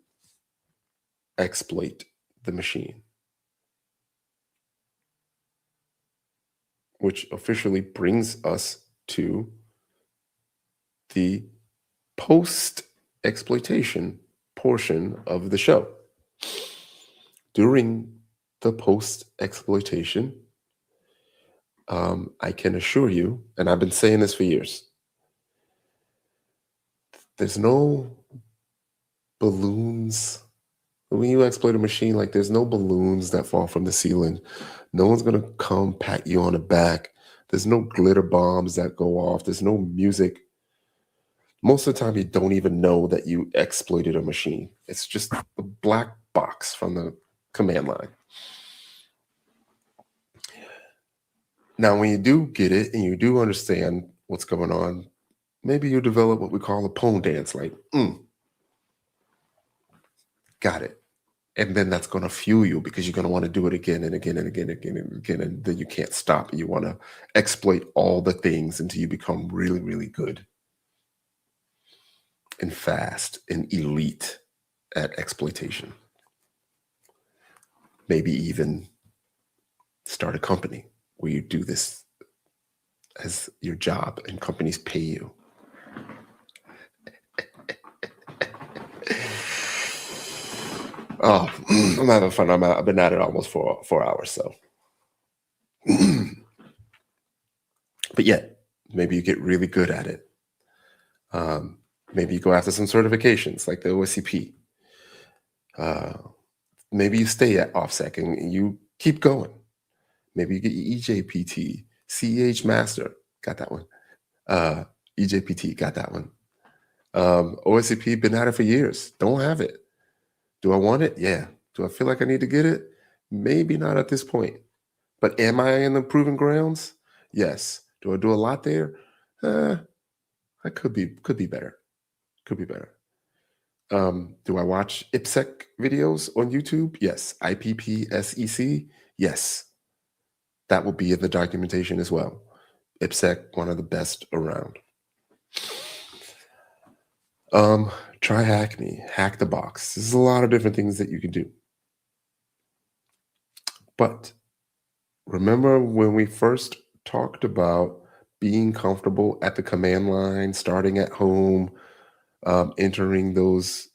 exploit the machine, which officially brings us to the post-exploitation portion of the show. During the post-exploitation, I can assure you, and I've been saying this for years, there's no balloons. When you exploit a machine, like there's no balloons that fall from the ceiling. No one's going to come pat you on the back. There's no glitter bombs that go off. There's no music. Most of the time, you don't even know that you exploited a machine. It's just a black box from the command line. Now, when you do get it and you do understand what's going on, maybe you develop what we call a pole dance, like, got it. And then that's going to fuel you because you're going to want to do it again and again and again and again and again. And then you can't stop. You want to exploit all the things until you become really, really good and fast and elite at exploitation. Maybe even start a company where you do this as your job and companies pay you. Oh, I'm having fun. I've been at it almost for 4 hours, so. But yeah, maybe you get really good at it. Maybe you go after some certifications like the OSCP. Maybe you stay at OffSec and you keep going. Maybe you get your EJPT, CEH Master, got that one. EJPT, got that one. OSCP, been at it for years. Don't have it. Do I want it? Yeah. Do I feel like I need to get it? Maybe not at this point. But am I in the proven grounds? Yes. Do I do a lot there? I could be better. Could be better. Do I watch IPSEC videos on YouTube? Yes. IPPSEC? Yes. That will be in the documentation as well. IPSEC, one of the best around. Try Hack Me, Hack the Box. There's a lot of different things that you can do. But remember when we first talked about being comfortable at the command line, starting at home, entering those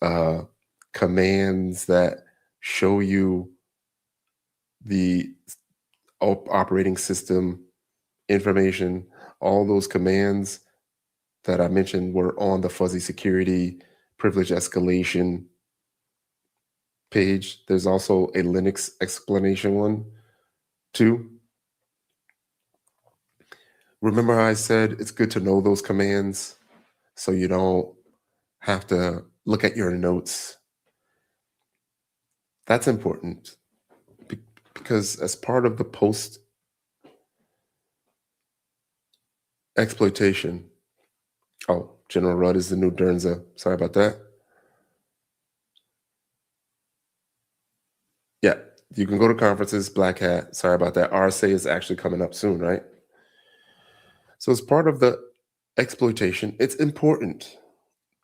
commands that show you the operating system information, all those commands that I mentioned were on the fuzzy security privilege escalation page. There's also a Linux explanation one too. Remember how I said it's good to know those commands so you don't have to look at your notes. That's important because as part of the post-exploitation, oh, General Rudd is the new Dernza. Sorry about that. Yeah, you can go to conferences, Black Hat. Sorry about that. RSA is actually coming up soon, right? So as part of the exploitation, it's important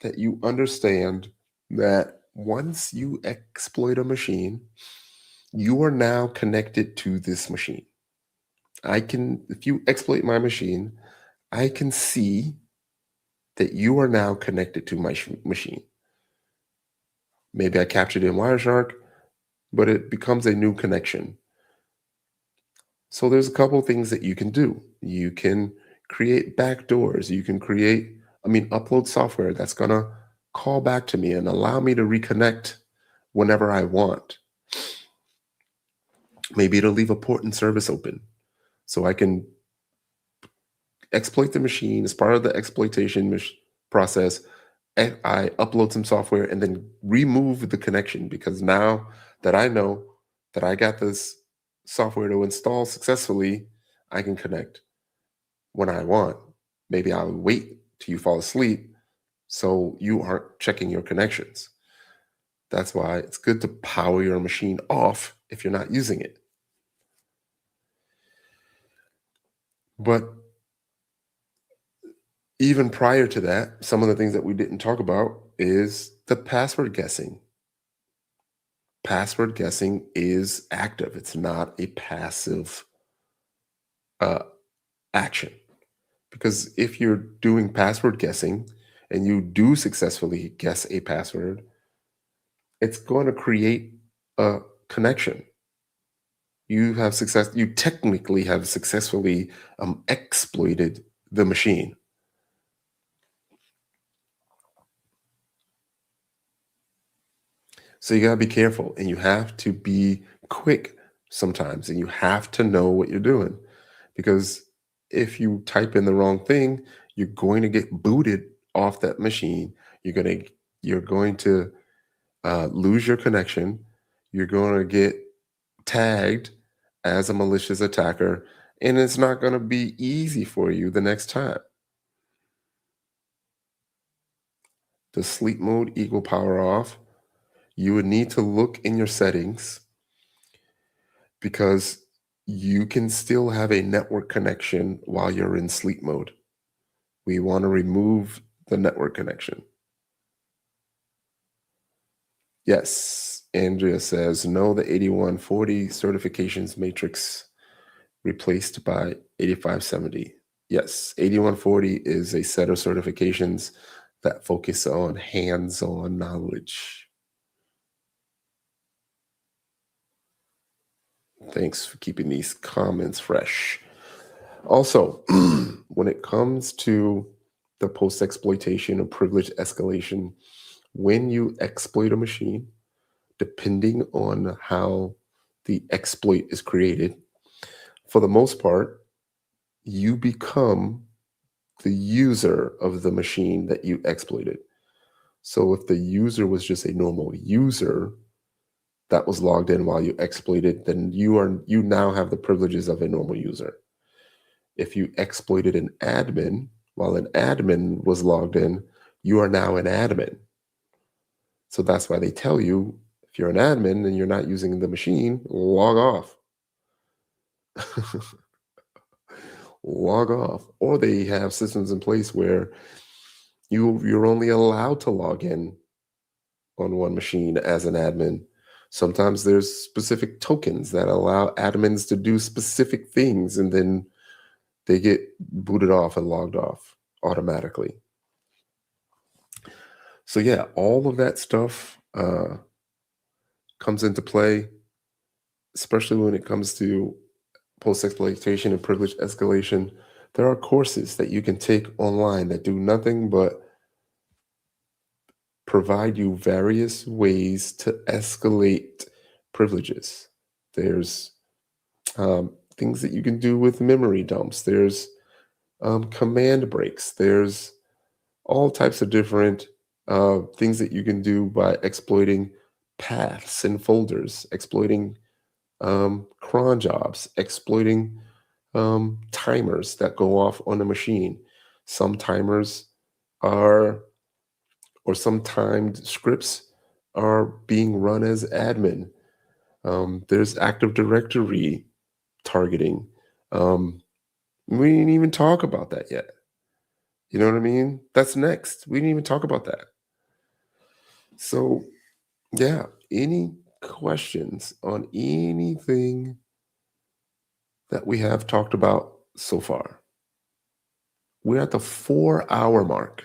that you understand that once you exploit a machine, you are now connected to this machine. If you exploit my machine, I can see that you are now connected to my machine. Maybe I captured it in Wireshark, but it becomes a new connection. So there's a couple things that you can do. You can create backdoors. You can upload software that's going to call back to me and allow me to reconnect whenever I want. Maybe it'll leave a port and service open so I can exploit the machine as part of the exploitation process. I upload some software and then remove the connection, because now that I know that I got this software to install successfully, I can connect when I want. Maybe I'll wait till you fall asleep so you aren't checking your connections. That's why it's good to power your machine off if you're not using it. But even prior to that, some of the things that we didn't talk about is the password guessing. Password guessing is active. It's not a passive action. Because if you're doing password guessing and you do successfully guess a password, it's going to create a connection. You technically have successfully exploited the machine. So you got to be careful, and you have to be quick sometimes, and you have to know what you're doing, because if you type in the wrong thing, you're going to get booted off that machine. You're going to lose your connection. You're going to get tagged as a malicious attacker, and it's not going to be easy for you the next time. The sleep mode equal power off. You would need to look in your settings, because you can still have a network connection while you're in sleep mode. We want to remove the network connection. Yes, Andrea says, no, the 8140 certifications matrix replaced by 8570. Yes, 8140 is a set of certifications that focus on hands-on knowledge. Thanks for keeping these comments fresh. Also, when it comes to the post-exploitation or privilege escalation, when you exploit a machine, depending on how the exploit is created, for the most part, you become the user of the machine that you exploited. So if the user was just a normal user that was logged in while you exploited, then you now have the privileges of a normal user. If you exploited an admin while an admin was logged in, you are now an admin. So that's why they tell you, if you're an admin and you're not using the machine, log off. Log off. Or they have systems in place where you're only allowed to log in on one machine as an admin. Sometimes there's specific tokens that allow admins to do specific things, and then they get booted off and logged off automatically. So yeah, all of that stuff comes into play, especially when it comes to post-exploitation and privilege escalation. There are courses that you can take online that do nothing but provide you various ways to escalate privileges. There's things that you can do with memory dumps. There's command breaks. There's all types of different things that you can do by exploiting paths and folders, exploiting cron jobs, exploiting timers that go off on the machine. Some timers are, or some timed scripts are being run as admin. There's Active Directory targeting. We didn't even talk about that yet. You know what I mean? That's next. We didn't even talk about that. So, yeah, any questions on anything that we have talked about so far? We're at the 4-hour mark.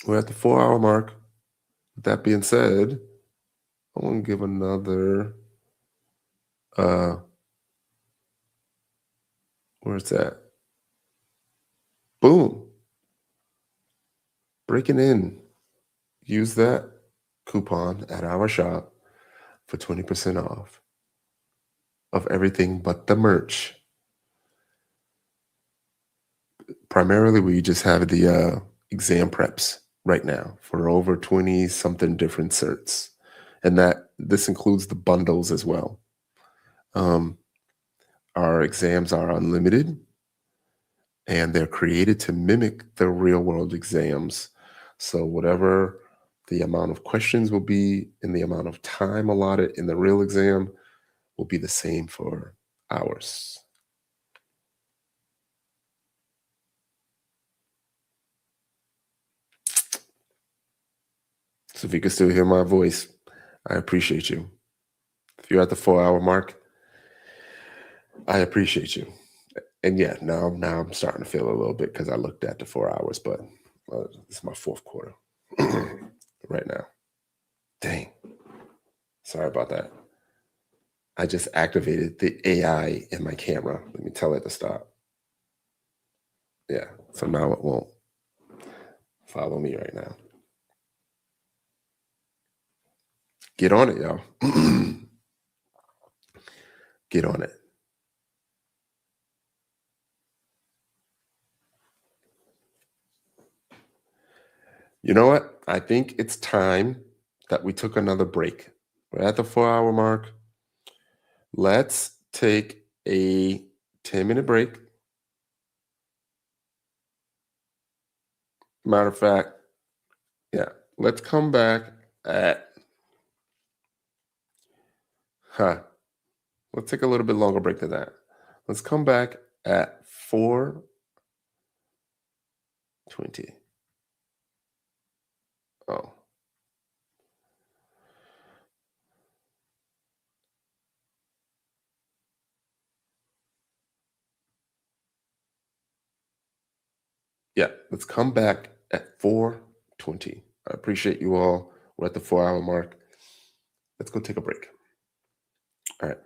We're at the 4-hour mark. With that being said, I want to give another, where's that? Boom. Breaking in. Use that coupon at our shop for 20% off of everything but the merch. Primarily, we just have the exam preps right now for over 20 something different certs. And this includes the bundles as well. Our exams are unlimited, and they're created to mimic the real world exams. So whatever the amount of questions will be and the amount of time allotted in the real exam will be the same for ours. So if you can still hear my voice, I appreciate you. If you're at the 4-hour mark, I appreciate you. And yeah, now I'm starting to feel a little bit because I looked at the 4 hours, but this is my fourth quarter right now. Dang. Sorry about that. I just activated the AI in my camera. Let me tell it to stop. Yeah, so now it won't follow me right now. Get on it, y'all. Get on it. You know what? I think it's time that we took another break. We're at the 4-hour mark. Let's take a 10-minute break. Matter of fact, yeah, let's come back at, let's take a little bit longer break than that. Let's come back at 4:20. Oh. Yeah, let's come back at 4:20. I appreciate you all. We're at the 4-hour mark. Let's go take a break. All right.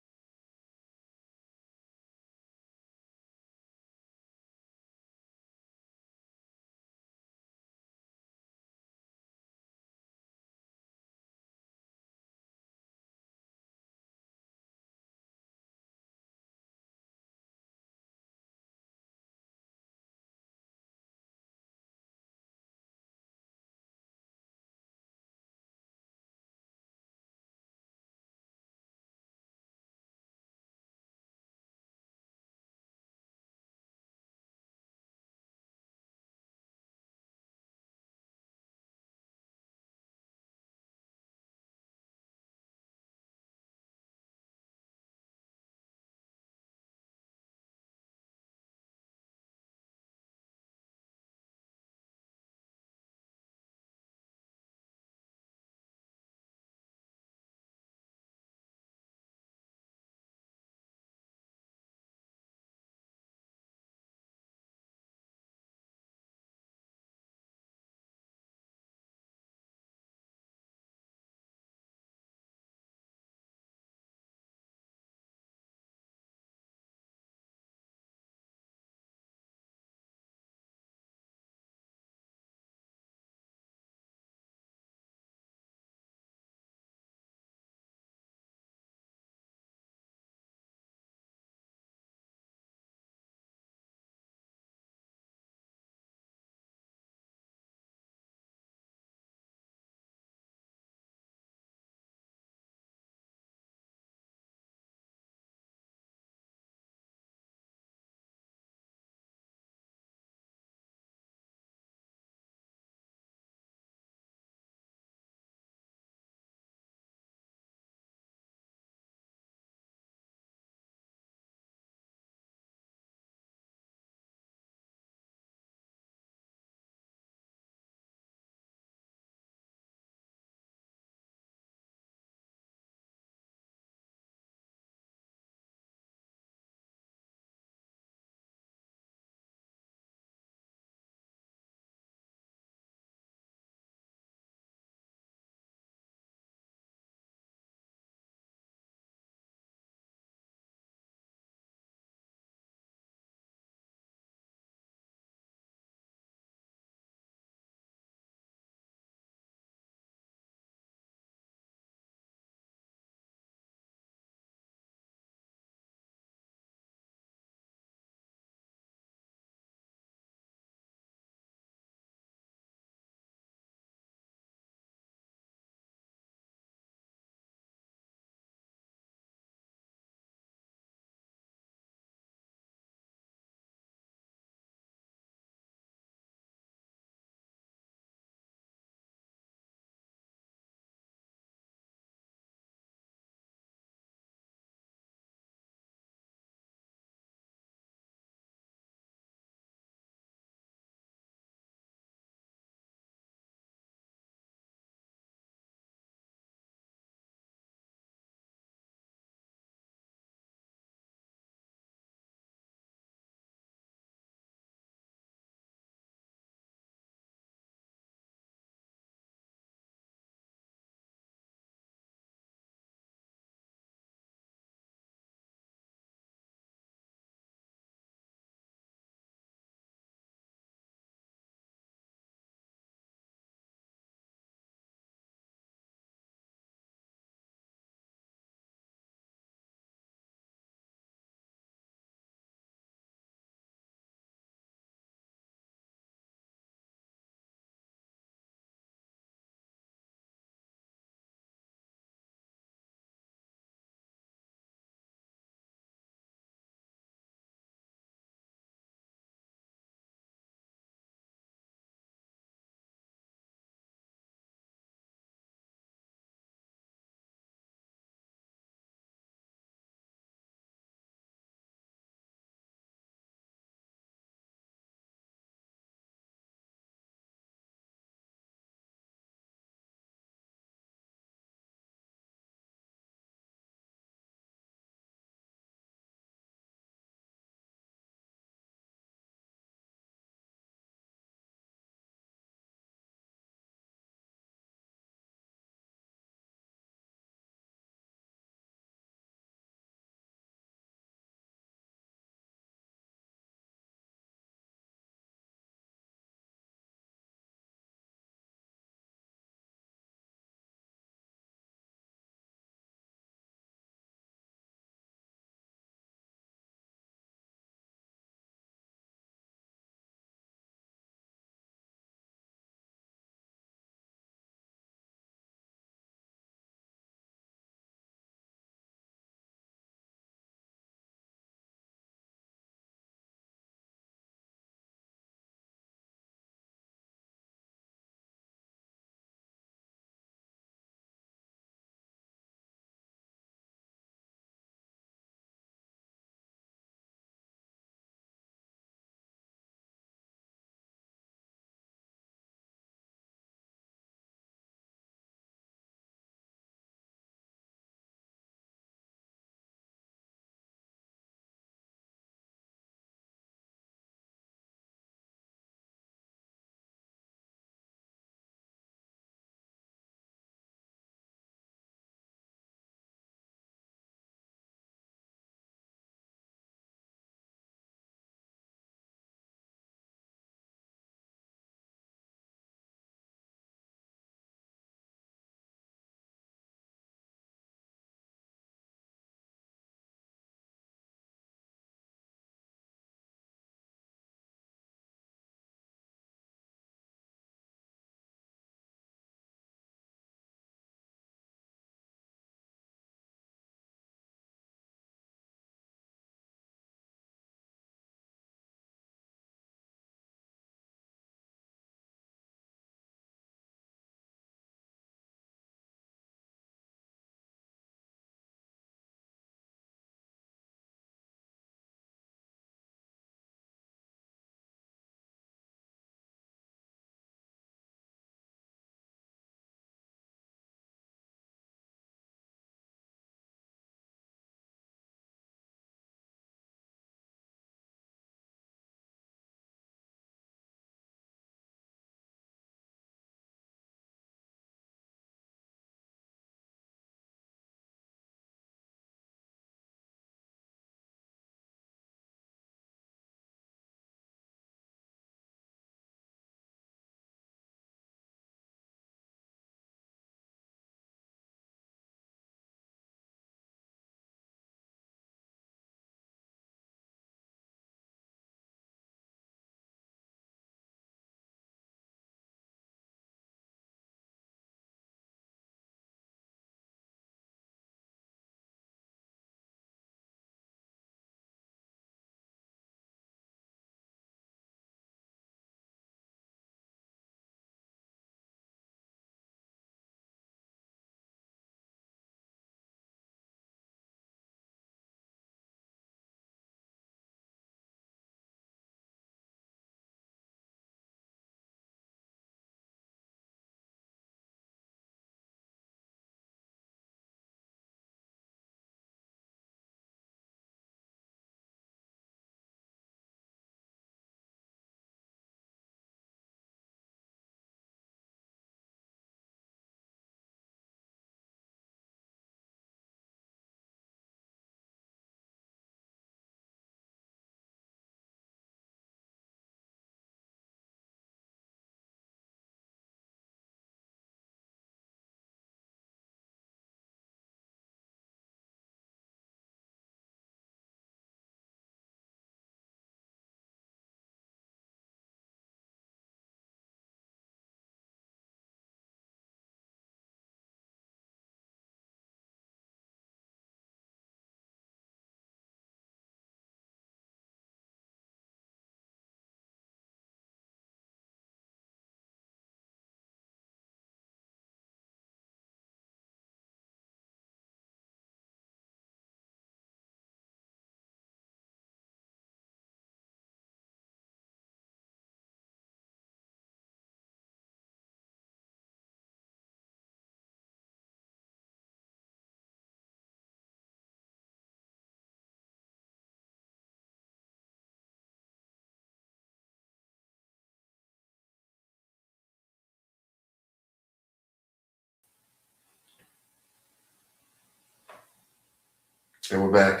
And we're back.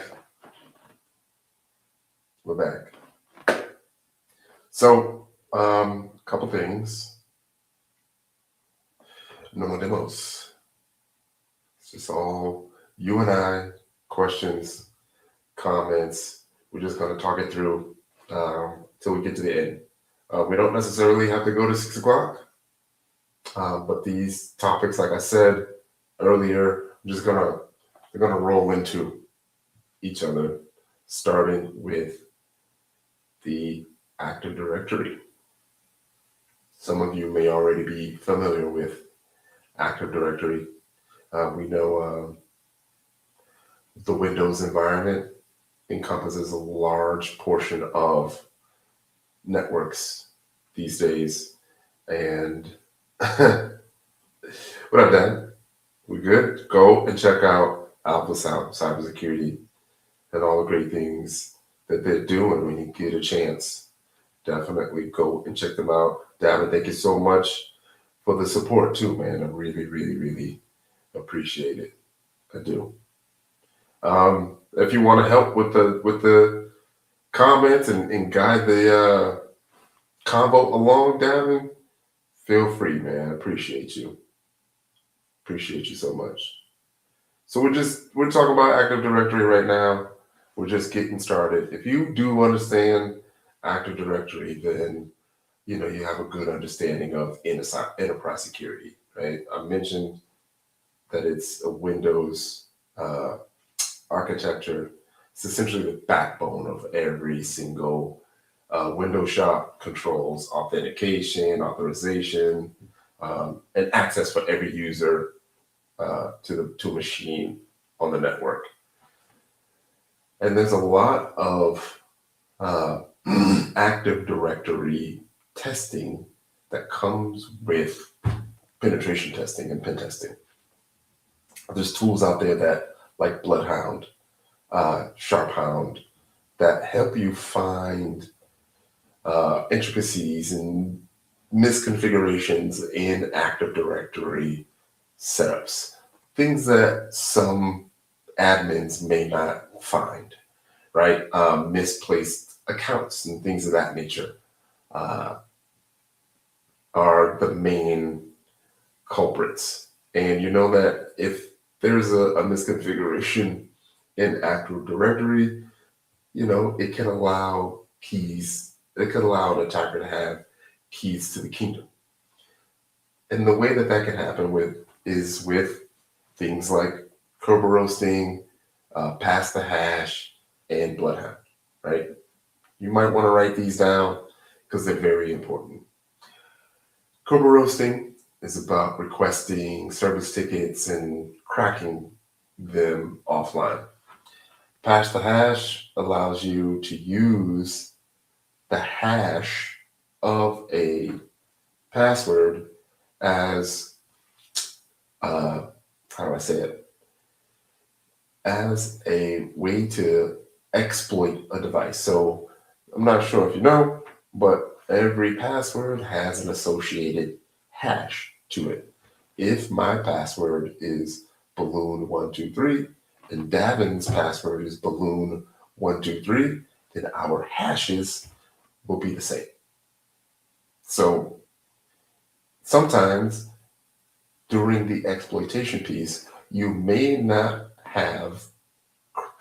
We're back. So, a couple things. No more demos. It's just all you and I, questions, comments. We're just going to talk it through till we get to the end. We don't necessarily have to go to 6 o'clock, but these topics, like I said earlier, they're gonna roll into each other, starting with the Active Directory. Some of you may already be familiar with Active Directory. We know the Windows environment encompasses a large portion of networks these days. And what I've done, we're good. Go and check out Alpha Cybersecurity and all the great things that they're doing when you get a chance. Definitely go and check them out. Davin, thank you so much for the support too, man. I really, really, really appreciate it. I do. If you want to help with the comments and guide the convo along, Davin, feel free, man. I appreciate you. Appreciate you so much. So we're talking about Active Directory right now. We're just getting started. If you do understand Active Directory, then you have a good understanding of enterprise security, right? I mentioned that it's a Windows architecture. It's essentially the backbone of every single Windows shop. Controls authentication, authorization, and access for every user to a machine on the network. And there's a lot of Active Directory testing that comes with penetration testing and pen testing. There's tools out there that, like Bloodhound, Sharphound, that help you find intricacies and misconfigurations in Active Directory setups, things that some admins may not find, right? Misplaced accounts and things of that nature are the main culprits. And you know that if there's a misconfiguration in Active Directory, it can allow an attacker to have keys to the kingdom. And the way that can happen is with things like Kerber roasting, pass the hash, and Bloodhound, right? You might want to write these down because they're very important. Kerber roasting is about requesting service tickets and cracking them offline. Pass the hash allows you to use the hash of a password as, how do I say it? As a way to exploit a device. So I'm not sure if you know, but every password has an associated hash to it. If my password is balloon123 and Davin's password is balloon123, then our hashes will be the same. So sometimes during the exploitation piece, you may not have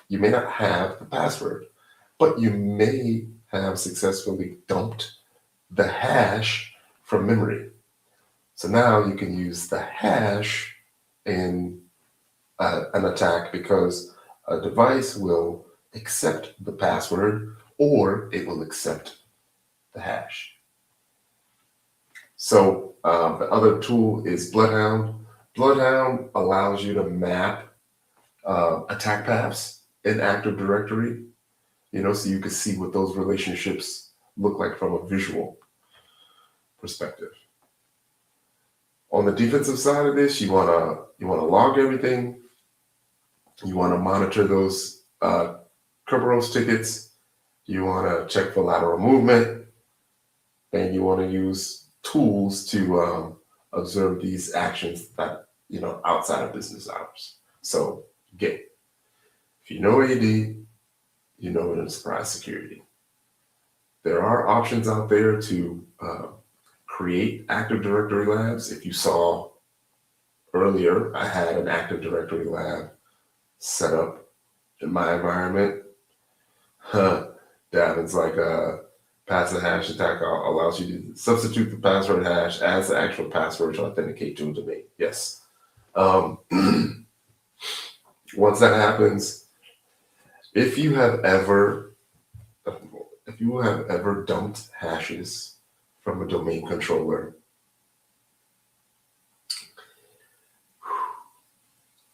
the password, but you may have successfully dumped the hash from memory. So now you can use the hash in an attack because a device will accept the password or it will accept the hash. So the other tool is Bloodhound. Bloodhound allows you to map attack paths in Active Directory, so you can see what those relationships look like from a visual perspective. On the defensive side of this, you wanna log everything. You wanna monitor those Kerberos tickets. You wanna check for lateral movement, and you wanna use tools to observe these actions that outside of business hours. So again, If you know AD, you know enterprise security. There are options out there to create Active Directory labs. If you saw earlier, I had an Active Directory lab set up in my environment. Davin's like a passive hash attack allows you to substitute the password hash as the actual password to authenticate to a domain. Yes. Once that happens, if you have ever dumped hashes from a domain controller,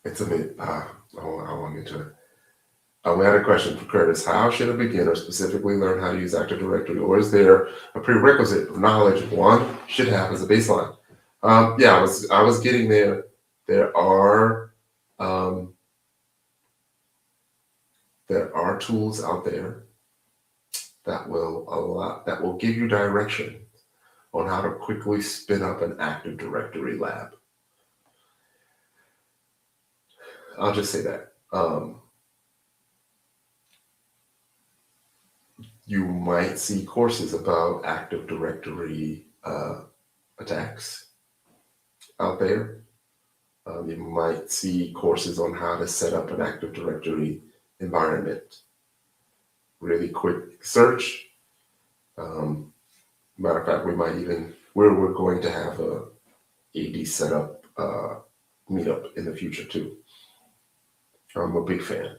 it's a bit. I won't get to it. We had a question for Curtis. How should a beginner specifically learn how to use Active Directory, or is there a prerequisite of knowledge one should have as a baseline? Yeah, I was getting there. There are tools out there that will give you direction on how to quickly spin up an Active Directory lab. I'll just say that. You might see courses about Active Directory attacks out there. You might see courses on how to set up an Active Directory environment. Really quick search. Matter of fact, we're going to have a AD setup meetup in the future too. I'm a big fan.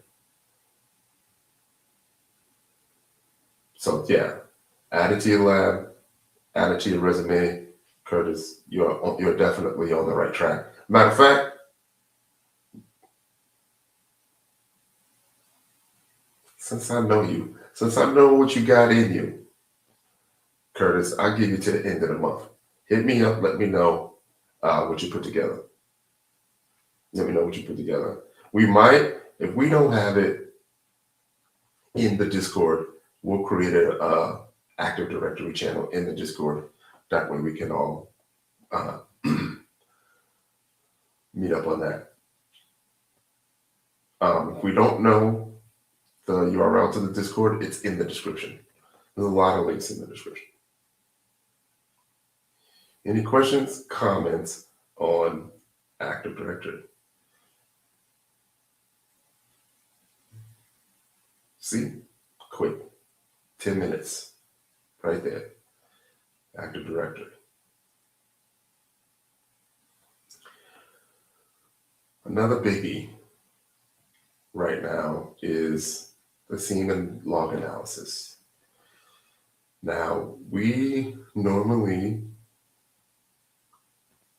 So yeah, add it to your lab, add it to your resume. Curtis, you're definitely on the right track. Matter of fact, since I know you, since I know what you got in you, Curtis, I'll give you to the end of the month. Hit me up, let me know what you put together. Let me know what you put together. We might, if we don't have it in the Discord, we'll create a Active Directory channel in the Discord. That way we can all meet up on that. If we don't know the URL to the Discord, it's in the description. There's a lot of links in the description. Any questions, comments on Active Directory? See, quick, 10 minutes, right there. Active Directory. Another biggie right now is the SIEM and log analysis. Now, we normally,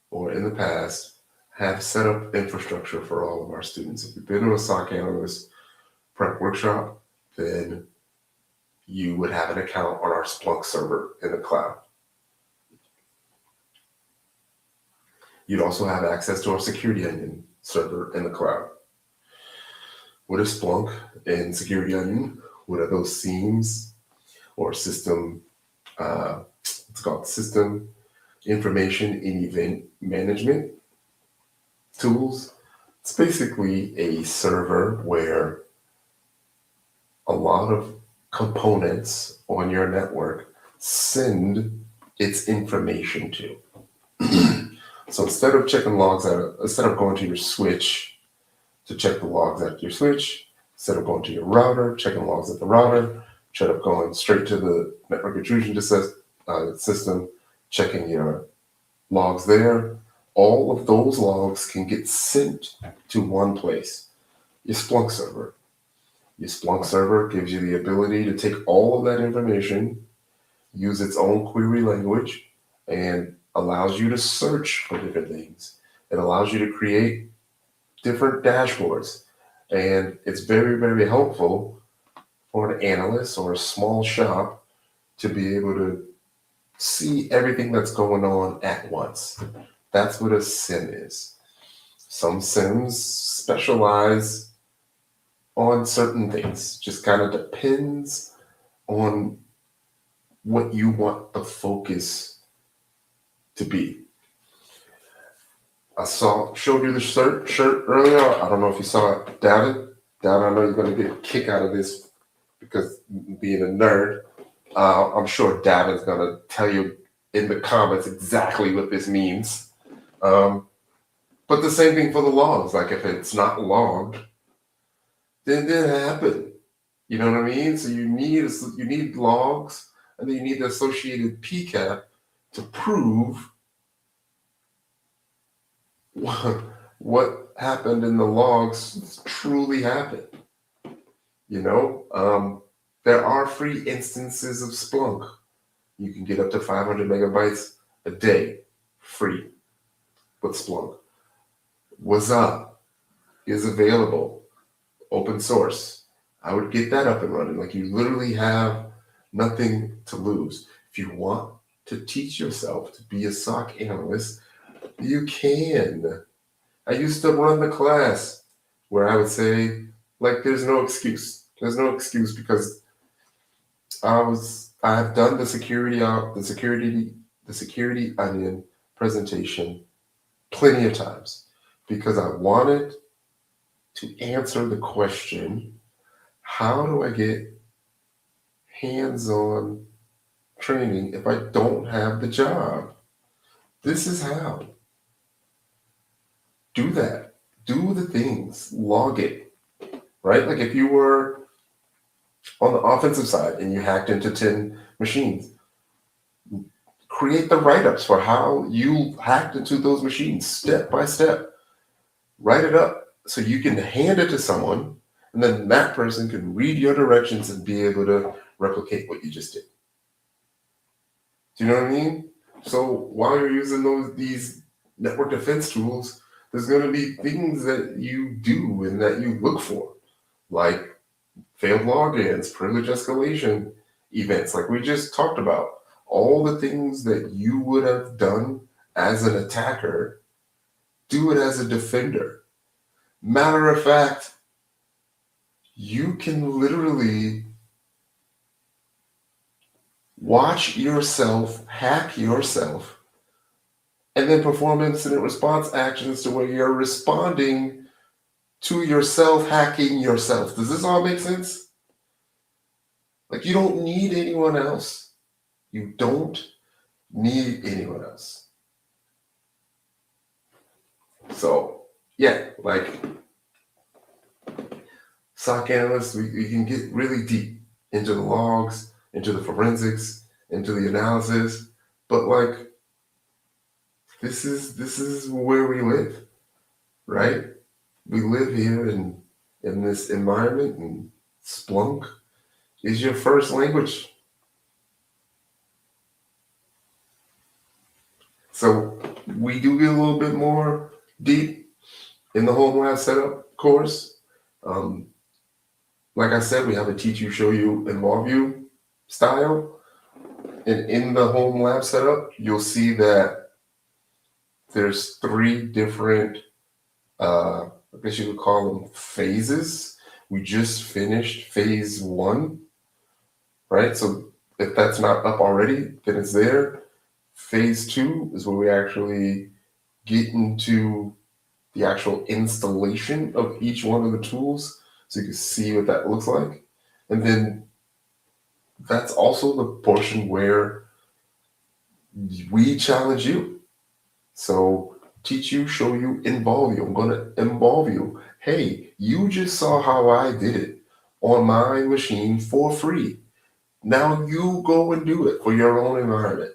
or in the past, have set up infrastructure for all of our students. If you've been to a SOC analyst prep workshop, then you would have an account on our Splunk server in the cloud. You'd also have access to our Security Onion server in the cloud. What is Splunk and Security Onion? What are those SIEMs or system, it's called System Information and Event Management tools? It's basically a server where a lot of components on your network send its information to. So instead of checking logs instead of going to your switch to check the logs at your switch, instead of going to your router, checking logs at the router, instead of going straight to the network intrusion system, checking your logs there, all of those logs can get sent to one place, your Splunk server. Your Splunk server gives you the ability to take all of that information, use its own query language, and allows you to search for different things. It allows you to create different dashboards. And it's very, very helpful for an analyst or a small shop to be able to see everything that's going on at once. That's what a SIEM is. Some SIEMs specialize on certain things. Just kind of depends on what you want the focus to be. I showed you the shirt earlier. I don't know if you saw it, David. Down, I know you're going to get a kick out of this because being a nerd, I'm sure Davin's going to tell you in the comments exactly what this means. But the same thing for the logs. Like if it's not logged, then it happened. You know what I mean? So you need logs, and then you need the associated PCAP to prove what happened in the logs truly happened. You know, there are free instances of Splunk. You can get up to 500 megabytes a day free with Splunk. Wazuh is available, open source. I would get that up and running. Like you literally have nothing to lose. If you want to teach yourself to be a SOC analyst, you can. I used to run the class where I would say, like, there's no excuse. There's no excuse because I've done the security onion presentation plenty of times because I wanted to answer the question, how do I get hands-on training if I don't have the job? This is how. Do that. Do the things. Log it. Right? Like if you were on the offensive side and you hacked into 10 machines, create the write-ups for how you hacked into those machines step by step. Write it up so you can hand it to someone, and then that person can read your directions and be able to replicate what you just did. Do you know what I mean? So while you're using these network defense tools, there's going to be things that you do and that you look for, like failed logins, privilege escalation events, like we just talked about. All the things that you would have done as an attacker, do it as a defender. Matter of fact, you can literally watch yourself hack yourself and then perform incident response actions to where you're responding to yourself hacking yourself. Does this all make sense? Like you don't need anyone else. You don't need anyone else. So yeah, like SOC analysts, we can get really deep into the logs, into the forensics, into the analysis, but like this is where we live, right? We live here in this environment, and Splunk is your first language. So we do get a little bit more deep in the home lab setup course. Like I said, we have a teach you, show you, involve you style. And in the home lab setup, you'll see that there's 3 different, I guess you would call them phases. We just finished phase 1, right? So if that's not up already, then it's there. Phase 2 is where we actually get into the actual installation of each one of the tools so you can see what that looks like. And then that's also the portion where we challenge you. So teach you, show you, involve you. I'm going to involve you. Hey, you just saw how I did it on my machine for free. Now you go and do it for your own environment.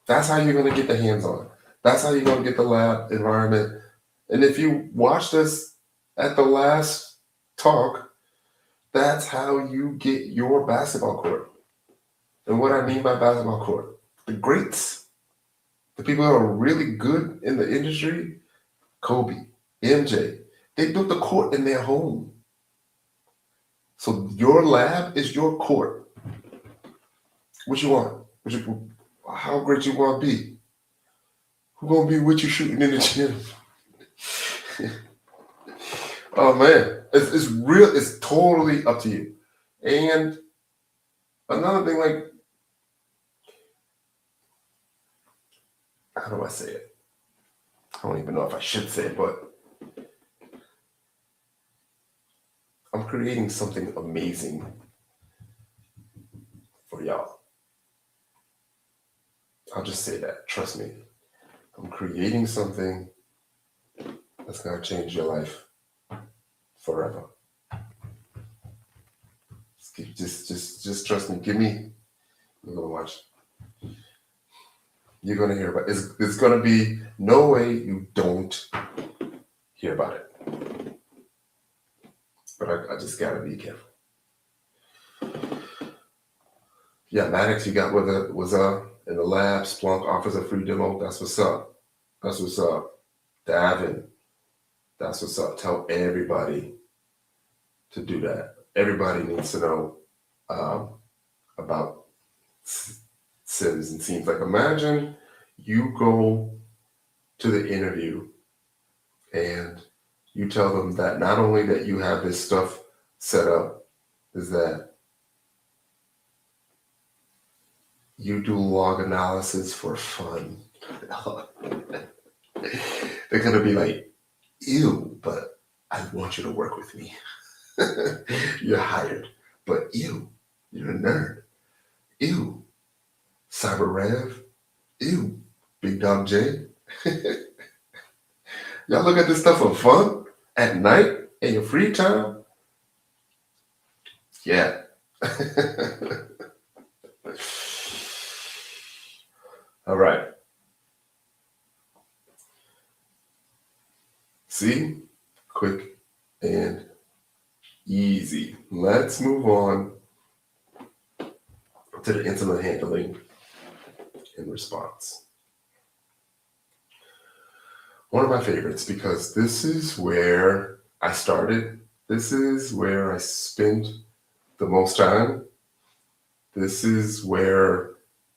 That's how you're going to get the hands-on. That's how you're going to get the lab environment. And if you watched us at the last talk, that's how you get your basketball court. And what I mean by basketball court, the greats, the people who are really good in the industry, Kobe, MJ, they built the court in their home. So your lab is your court. What you want? How great you want to be? Who gonna be with you shooting in the gym? Oh man, it's real. It's totally up to you. And another thing, like, how do I say it? I don't even know if I should say it, but I'm creating something amazing for y'all. I'll just say that. Trust me. I'm creating something that's going to change your life forever. Just trust me. Give me. You're going to watch. You're going to hear about it. It's going to be no way you don't hear about it. But I just got to be careful. Yeah, Maddox, you got was in the lab. Splunk offers a free demo. That's what's up. That's what's up. Davin, that's what's up. Tell everybody to do that. Everybody needs to know about SIMs and SIEMs. Like, imagine you go to the interview and you tell them that not only that you have this stuff set up, is that you do log analysis for fun. They're going to be like, ew, but I want you to work with me. You're hired, but ew, you're a nerd. Ew, Cyber Rev. Ew, Big Dog J. Y'all look at this stuff for fun at night in your free time? Yeah. All right. See? Quick and easy. Let's move on to the incident handling and response. One of my favorites, because this is where I started. This is where I spent the most time. This is where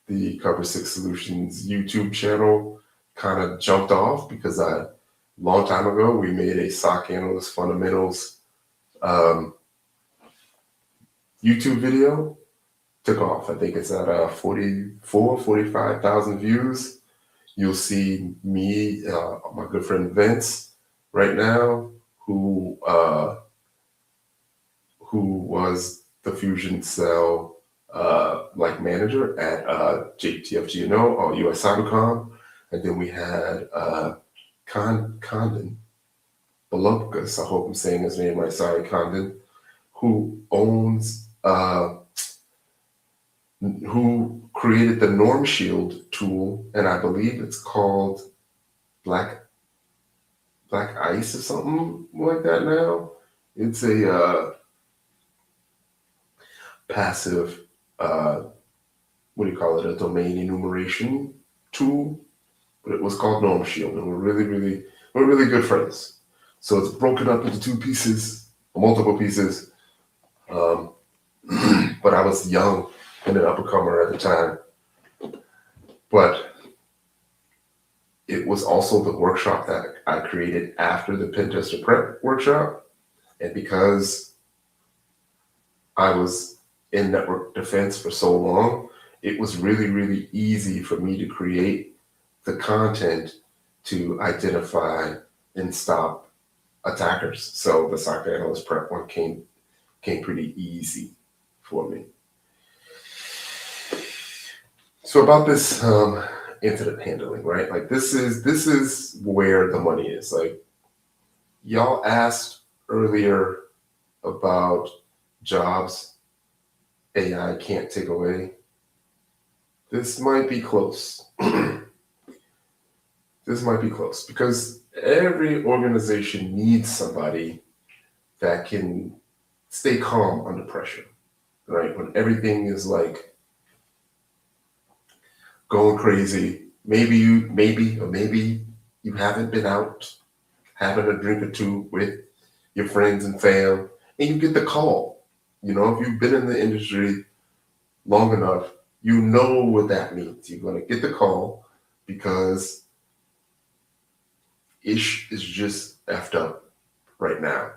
the Cover 6 Solutions YouTube channel kind of jumped off, because long time ago, we made a SOC Analyst Fundamentals YouTube video. Took off. I think it's at 45,000 views. You'll see me, my good friend Vince, right now, who was the Fusion Cell manager at JTFGNO or US Cybercom, and then we had Condon Belopkas, I hope I'm saying his name right, sorry, Condon, who owns who created the Norm Shield tool, and I believe it's called Black Ice or something like that now. It's a passive, what do you call it, a domain enumeration tool, but it was called Norm Shield, and we're really good friends. So it's broken up into two pieces, multiple pieces. But I was young and an up-and-comer at the time. But it was also the workshop that I created after the Pentester Prep workshop. And because I was in network defense for so long, it was really easy for me to create the content to identify and stop attackers. So the SOC Analyst Prep one came pretty easy for me. So about this incident handling, right? Like this is where the money is. Like, y'all asked earlier about jobs AI can't take away. This might be close. This might be close, because every organization needs somebody that can stay calm under pressure, right? When everything is like going crazy. Maybe you haven't been out having a drink or two with your friends and fam, and you get the call. You know, if you've been in the industry long enough, you know what that means. You're going to get the call because ish is just effed up right now.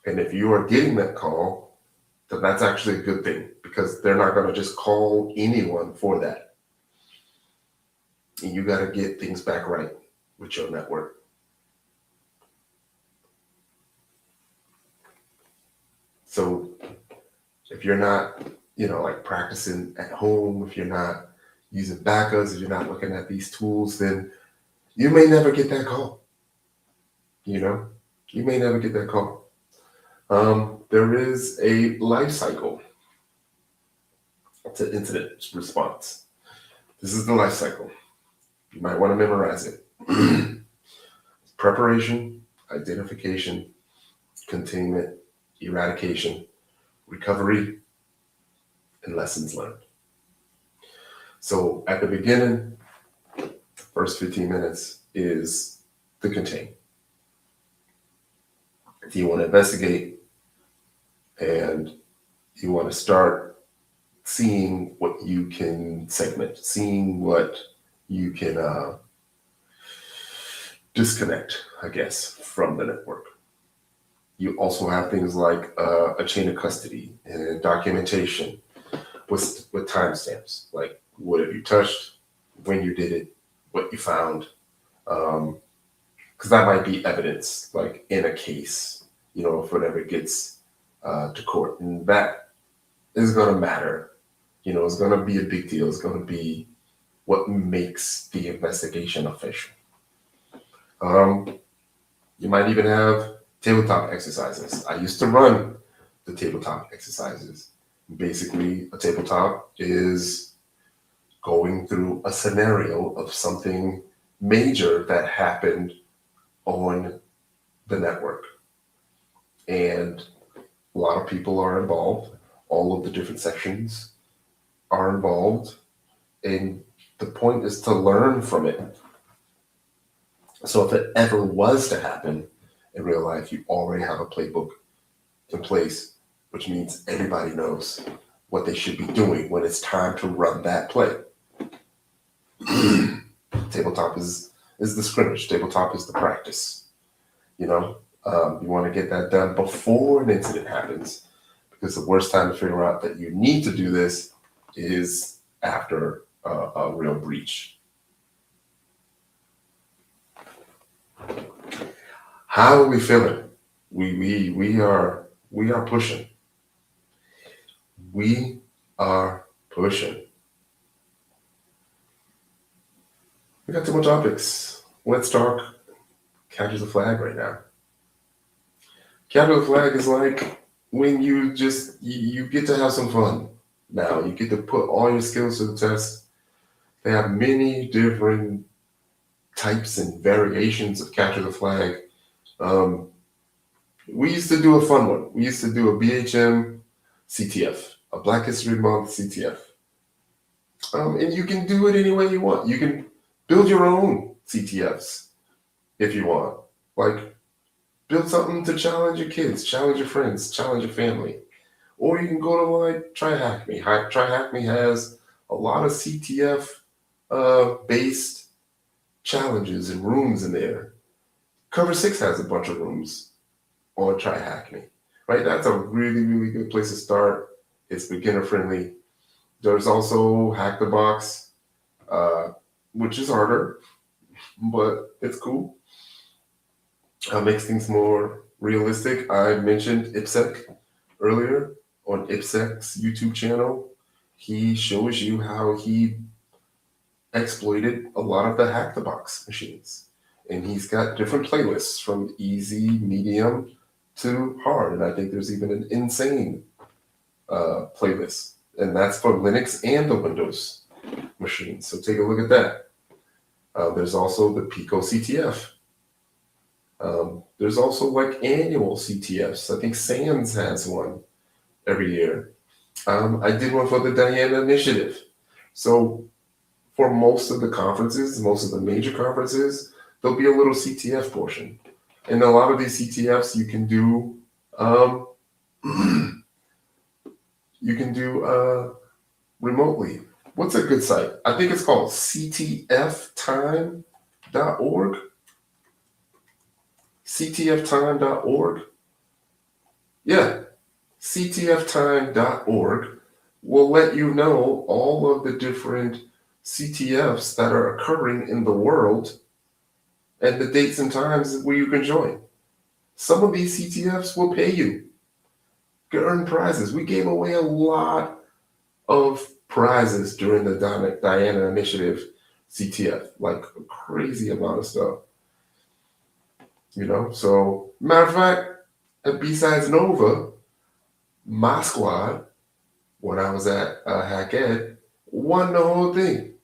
And if you are getting that call, then that's actually a good thing, because they're not going to just call anyone for that. And you got to get things back right with your network. So if you're not, like practicing at home, if you're not using backups, if you're not looking at these tools, then you may never get that call. You may never get that call. There is a life cycle to incident response. This is the life cycle. You might want to memorize it. Preparation, identification, containment, eradication, recovery, and lessons learned. So at the beginning, first 15 minutes is the contain. You want to investigate and you want to start seeing what you can segment, seeing what you can disconnect, I guess, from the network. You also have things like a chain of custody and documentation with timestamps, like what have you touched, when you did it, what you found, because that might be evidence, like in a case, if whatever gets to court, and that is going to matter. It's going to be a big deal. It's going to be what makes the investigation official. You might even have tabletop exercises. I used to run the tabletop exercises. Basically, a tabletop is going through a scenario of something major that happened on the network. And a lot of people are involved. All of the different sections are involved. And the point is to learn from it. So if it ever was to happen in real life, you already have a playbook in place, which means everybody knows what they should be doing when it's time to run that play. Tabletop is the scrimmage. Tabletop is the practice. You want to get that done before an incident happens, because the worst time to figure out that you need to do this is after a real breach. How are we feeling? We are pushing. We are pushing. We got too much topics. Let's talk capture the flag right now. Capture the flag is like when you get to have some fun. Now you get to put all your skills to the test. They have many different types and variations of capture the flag. We used to do a fun one. We used to do a BHM CTF, a Black History Month CTF. And you can do it any way you want. You can build your own CTFs if you want. Like, build something to challenge your kids, challenge your friends, challenge your family. Or you can go to like TryHackMe. TryHackMe has a lot of CTF based challenges and rooms in there. Cover 6 has a bunch of rooms on TryHackMe, right? That's a really, really good place to start. It's beginner friendly. There's also Hack the Box, which is harder, but it's cool. Makes things more realistic. I mentioned IPSEC earlier on IPSEC's YouTube channel. He shows you how he exploited a lot of the Hack the Box machines. And he's got different playlists from easy, medium to hard. And I think there's even an insane playlist. And that's for Linux and the Windows machines. So take a look at that. There's also the Pico CTF. There's also like annual CTFs. I think SANS has one every year. I did one for the Diana Initiative. So for most of the conferences, most of the major conferences, there'll be a little CTF portion. And a lot of these CTFs you can do remotely. What's a good site? I think it's called ctftime.org. ctftime.org. Yeah, ctftime.org will let you know all of the different CTFs that are occurring in the world and the dates and times where you can join. Some of these CTFs will pay you. could earn prizes. We gave away a lot of prizes during the Diana Initiative CTF, like a crazy amount of stuff. So matter of fact, at B-Sides Nova, my squad, when I was at Hack Ed, won the whole thing.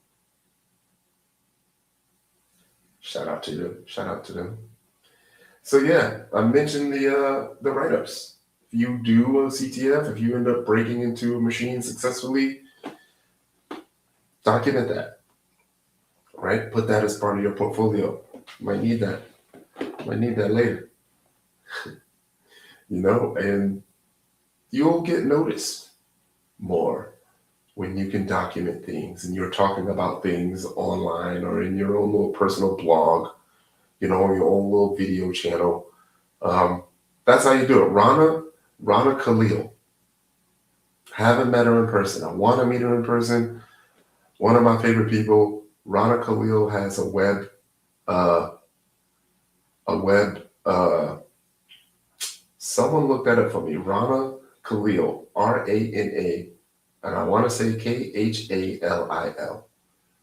Shout out to them. So yeah, I mentioned the write-ups. If you do a CTF, if you end up breaking into a machine successfully, document that, right? Put that as part of your portfolio. You might need that. Might need that later. And you'll get noticed more when you can document things and you're talking about things online or in your own little personal blog, or your own little video channel. That's how you do it. Rana Khalil. Haven't met her in person. I want to meet her in person. One of my favorite people. Rana Khalil has a web someone looked that up for me. Rana Khalil, Rana, and I want to say Khalil.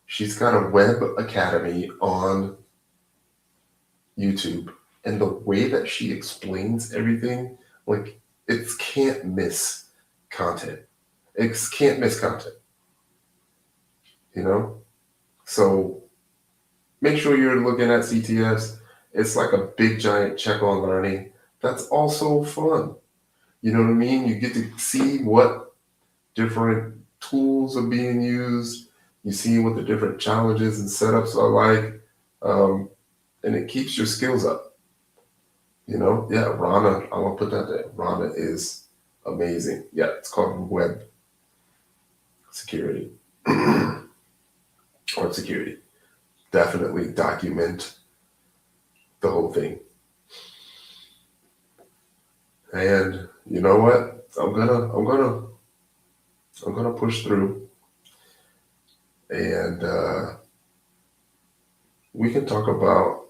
She's got a web academy on YouTube, and the way that she explains everything, like, it can't miss content. It can't miss content. So make sure you're looking at CTFs. It's like a big giant check on learning. That's also fun. You know what I mean? You get to see what different tools are being used. You see what the different challenges and setups are like. And it keeps your skills up. Yeah, Rana, I want to put that there. Rana is amazing. Yeah, it's called Web Security. Web Security. Definitely document the whole thing. And you know what? I'm gonna push through, and we can talk about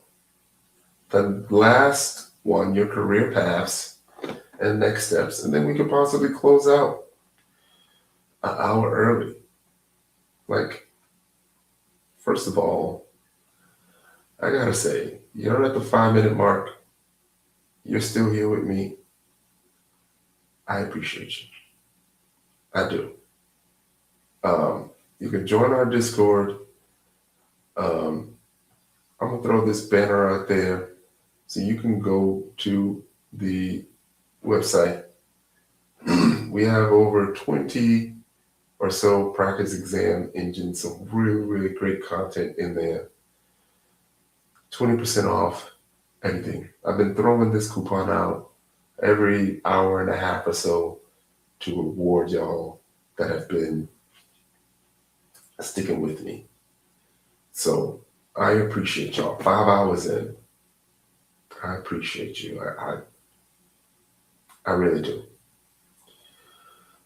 the last one, your career paths and next steps, and then we could possibly close out an hour early. Like, first of all, I gotta say, you're at the 5-minute mark. You're still here with me. I appreciate you. I do. You can join our Discord. I'm gonna throw this banner out there so you can go to the website. We have over 20 or so practice exam engines, some really, really great content in there. 20% off anything. I've been throwing this coupon out every hour and a half or so to reward y'all that have been sticking with me. So I appreciate y'all. 5 hours in, I appreciate you. I really do.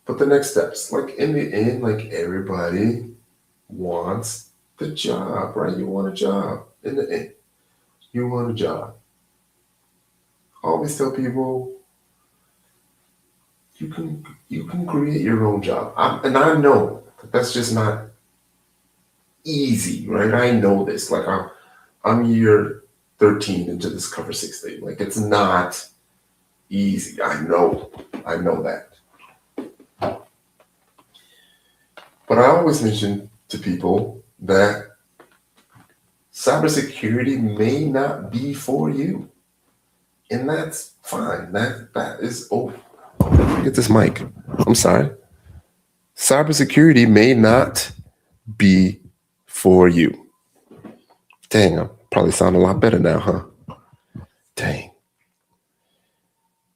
But the next steps, like in the end, like, everybody wants the job, right? You want a job. In the end, you want a job. I always tell people, you can create your own job. And I know that's just not easy, right? I know this. Like, I'm year 13 into this Cover 6 thing. Like, it's not easy. I know that. But I always mention to people that cybersecurity may not be for you. And that's fine. That is, get this mic. I'm sorry. Cybersecurity may not be for you. Dang, I probably sound a lot better now, huh? Dang.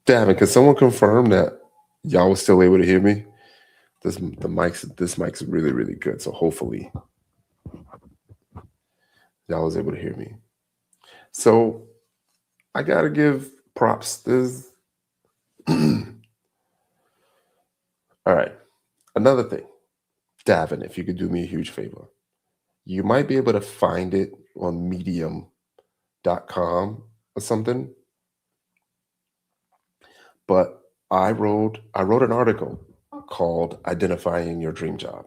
Davin, can someone confirm that y'all was still able to hear me? This mic's really, really good. So hopefully y'all was able to hear me. So I gotta give props. There's all right. Another thing, Davin, if you could do me a huge favor, you might be able to find it on medium.com or something. But I wrote an article called "Identifying Your Dream Job."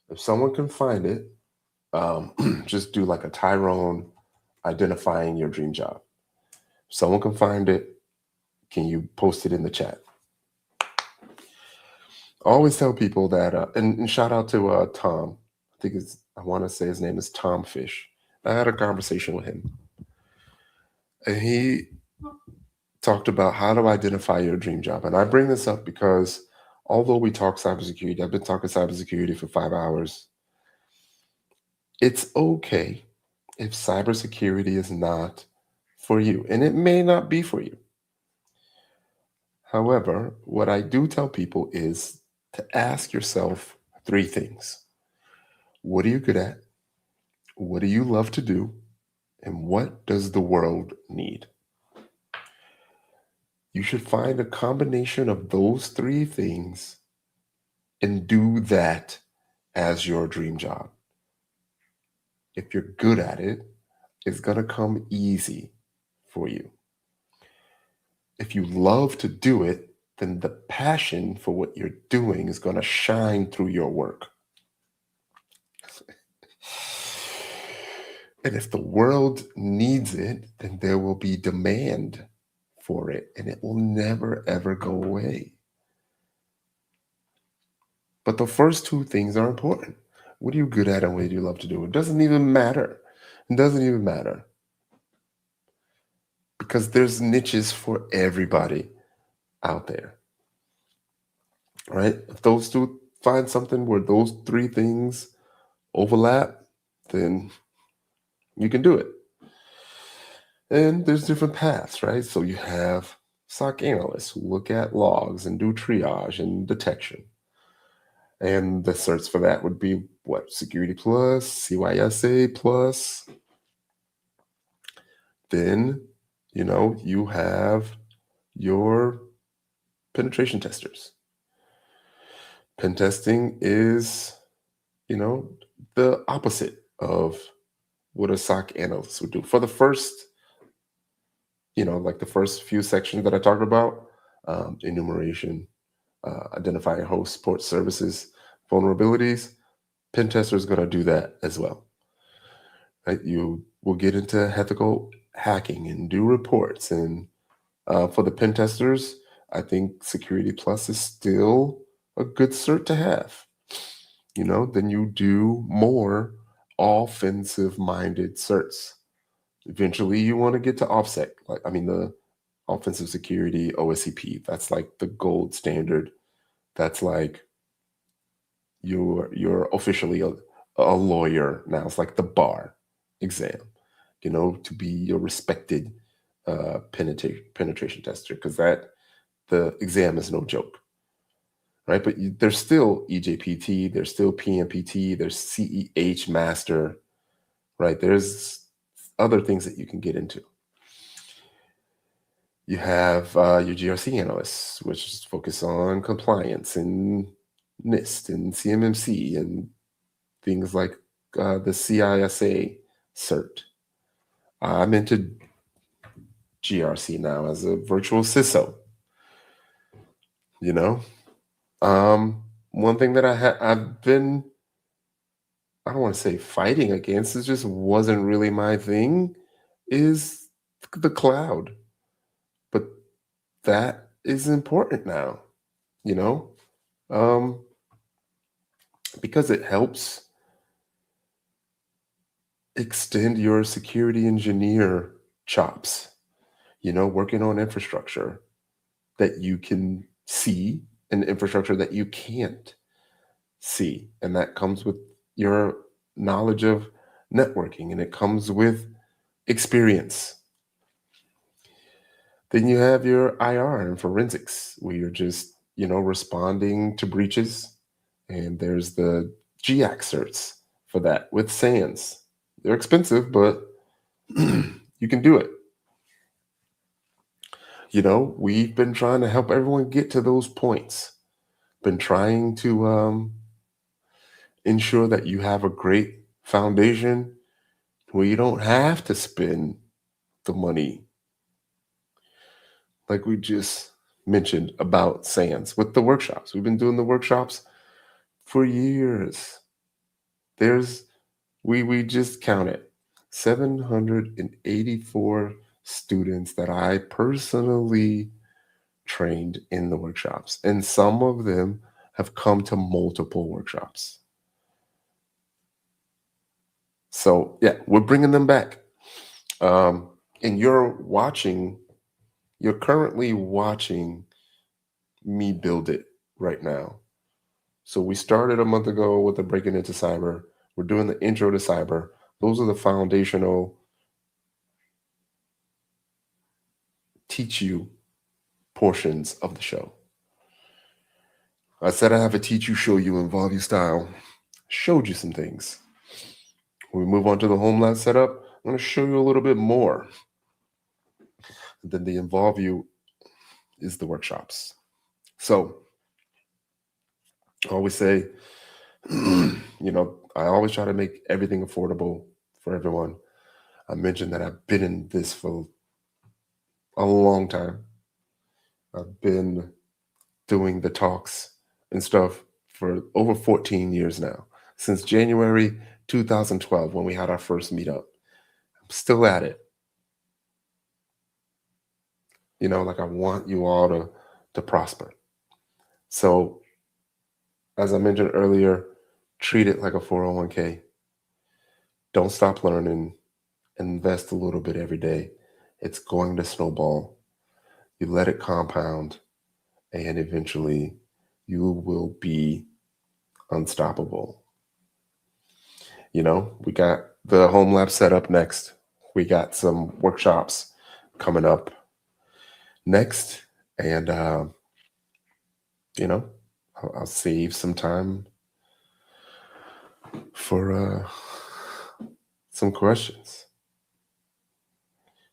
If someone can find it, just do like a Tyrone identifying your dream job. If someone can find it, can you post it in the chat? I always tell people that, and shout out to Tom. I want to say his name is Tom Fish. I had a conversation with him, and he talked about how to identify your dream job. And I bring this up because although we talk cybersecurity, I've been talking cybersecurity for 5 hours. It's okay if cybersecurity is not for you, and it may not be for you. However, what I do tell people is to ask yourself 3 things. What are you good at? What do you love to do? And what does the world need? You should find a combination of those 3 things and do that as your dream job. If you're good at it, it's going to come easy for you. If you love to do it, then the passion for what you're doing is going to shine through your work. And if the world needs it, then there will be demand for it, and it will never, ever go away. But the first 2 things are important. What are you good at and what do you love to do? It doesn't even matter. It doesn't even matter. Because there's niches for everybody out there. Right? If those 2 find something where those 3 things overlap, then you can do it. And there's different paths, right? So you have SOC analysts who look at logs and do triage and detection. And the certs for that would be what? Security Plus, CYSA Plus. Then, you have your penetration testers. Pen testing is, the opposite of what a SOC analyst would do. For the first, like the first few sections that I talked about, enumeration, identifying host port services, vulnerabilities, pen tester is going to do that as well. Right? You will get into ethical hacking and do reports. And for the pen testers, I think Security Plus is still a good cert to have. Then you do more offensive-minded certs. Eventually, you want to get to OffSec, the offensive security OSCP. That's like the gold standard. That's like you're officially a lawyer now. It's like the bar exam, to be a respected penetration tester, because the exam is no joke, right? But there's still EJPT, there's still PMPT, there's CEH master, right? There's other things that you can get into. You have your GRC analysts, which focus on compliance and NIST and CMMC and things like the CISA cert. I'm into GRC now as a virtual CISO. One thing that I've been, I don't want to say fighting against, it just wasn't really my thing, is the cloud. But that is important now, because it helps extend your security engineer chops, working on infrastructure that you can see and infrastructure that you can't see. And that comes with your knowledge of networking, and it comes with experience. Then you have your IR and forensics, where you're just, responding to breaches. And there's the GAC certs for that with SANS. They're expensive, but you can do it. We've been trying to help everyone get to those points. Been trying to ensure that you have a great foundation where you don't have to spend the money. Like we just mentioned about SANS with the workshops. We've been doing the workshops for years. We just counted 784 students that I personally trained in the workshops, and some of them have come to multiple workshops. So yeah, we're bringing them back. And you're currently watching me build it right now. So we started a month ago with the breaking into cyber. We're doing the intro to cyber. Those are the foundational teach you portions of the show. I said I have a teach you, show you, involve you style. Showed you some things. When we move on to the home lab setup, I'm going to show you a little bit more. Then the involve you is the workshops. So I always say, I always try to make everything affordable for everyone. I mentioned that I've been in this for a long time. I've been doing the talks and stuff for over 14 years now, since January 2012 when we had our first meetup. I'm still at it. I want you all to prosper. So as I mentioned earlier, treat it like a 401k. Don't stop learning. Invest a little bit every day. It's going to snowball. You let it compound, and eventually you will be unstoppable. We got the home lab set up next. We got some workshops coming up next, and I'll save some time for some questions.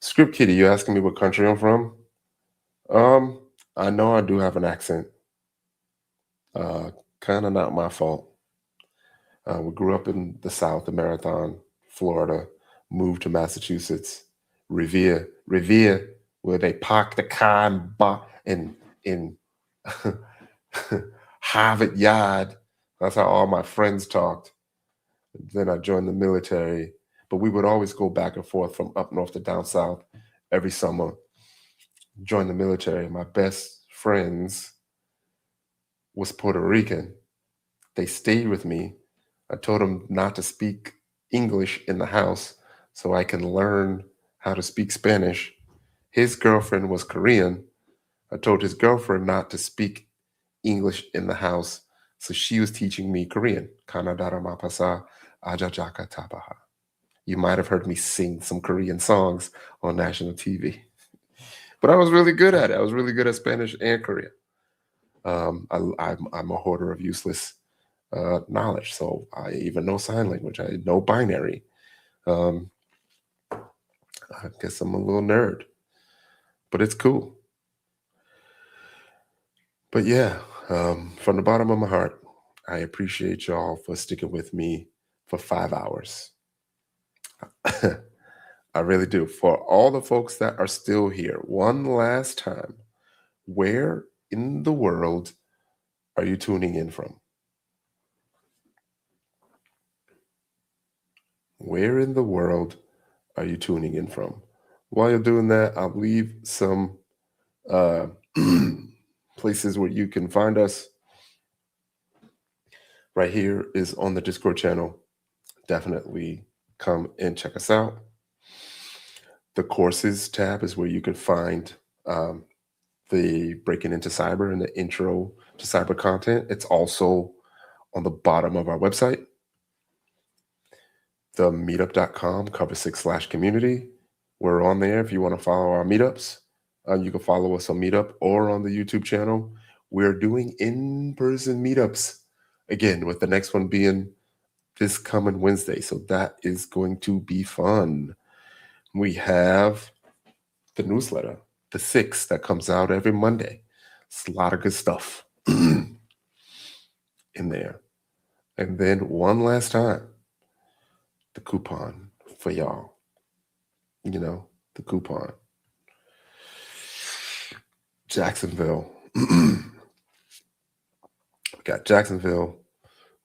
Script Kitty, you asking me what country I'm from? I know I do have an accent. Kind of not my fault. We grew up in the South, the Marathon, Florida, moved to Massachusetts, Revere, where they park the car in Harvard Yard. That's how all my friends talked. Then I joined the military, but we would always go back and forth from up north to down south every summer. Joined the military. My best friends was Puerto Rican. They stayed with me. I told them not to speak English in the house so I can learn how to speak Spanish. His girlfriend was Korean. I told his girlfriend not to speak English in the house, so she was teaching me Korean. Kanadara mapasa ajajaka tabaha. You might have heard me sing some Korean songs on national TV. But I was really good at it. I was really good at Spanish and Korean. I'm a hoarder of useless knowledge. So I even know sign language. I know binary. I guess I'm a little nerd, but it's cool. But yeah, from the bottom of my heart, I appreciate y'all for sticking with me for 5 hours. I really do. For all the folks that are still here, one last time, where in the world are you tuning in from? Where in the world are you tuning in from? While you're doing that, I'll leave some places where you can find us. Right here is on the Discord channel. Definitely come and check us out. The courses tab is where you can find the breaking into cyber and the intro to cyber content. It's also on the bottom of our website. The meetup.com cover6/community. We're on there if you want to follow our meetups. You can follow us on Meetup or on the YouTube channel. We're doing in-person meetups again, with the next one being this coming Wednesday. So that is going to be fun. We have the newsletter, the 6th, that comes out every Monday. It's a lot of good stuff in there. And then one last time, the coupon for y'all. The coupon. Jacksonville. We got Jacksonville.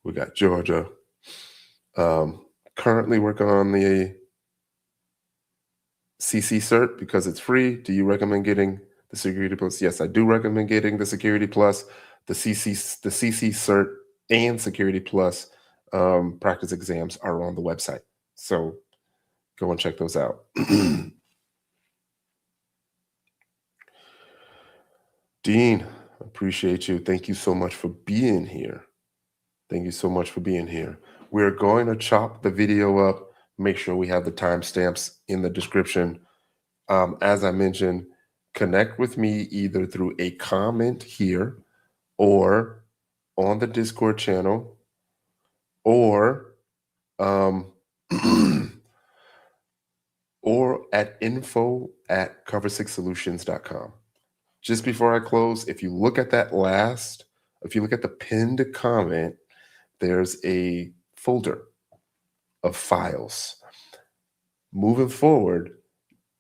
We got Georgia. Currently working on the CC cert because it's free. Do you recommend getting the Security Plus? Yes, I do recommend getting the Security Plus, the CC cert, and Security Plus practice exams are on the website. So go and check those out. Dean, appreciate you. Thank you so much for being here. Thank you so much for being here. We're going to chop the video up, make sure we have the timestamps in the description. As I mentioned, connect with me either through a comment here or on the Discord channel or or at info@cover6solutions.com. Just before I close, if you look at the pinned comment, there's a folder of files. Moving forward,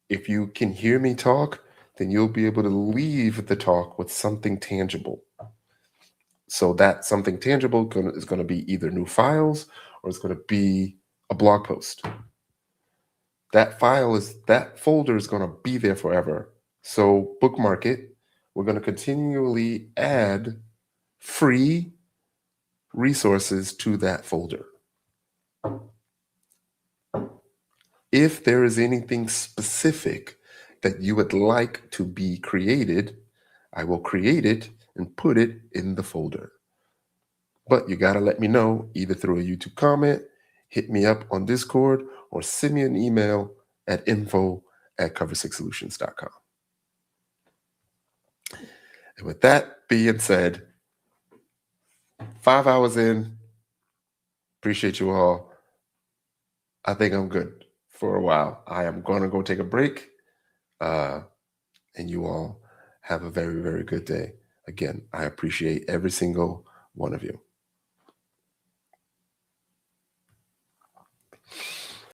if you can hear me talk, then you'll be able to leave the talk with something tangible. So that something tangible is going to be either new files or it's going to be a blog post. That folder is going to be there forever. So bookmark it. We're going to continually add free resources to that folder. If there is anything specific that you would like to be created, I will create it and put it in the folder. But you got to let me know either through a YouTube comment, hit me up on Discord, or send me an email at info@cover6solutions.com. And with that being said, 5 hours in, appreciate you all. I think I'm good for a while. I am going to go take a break. And you all have a very, very good day. Again, I appreciate every single one of you.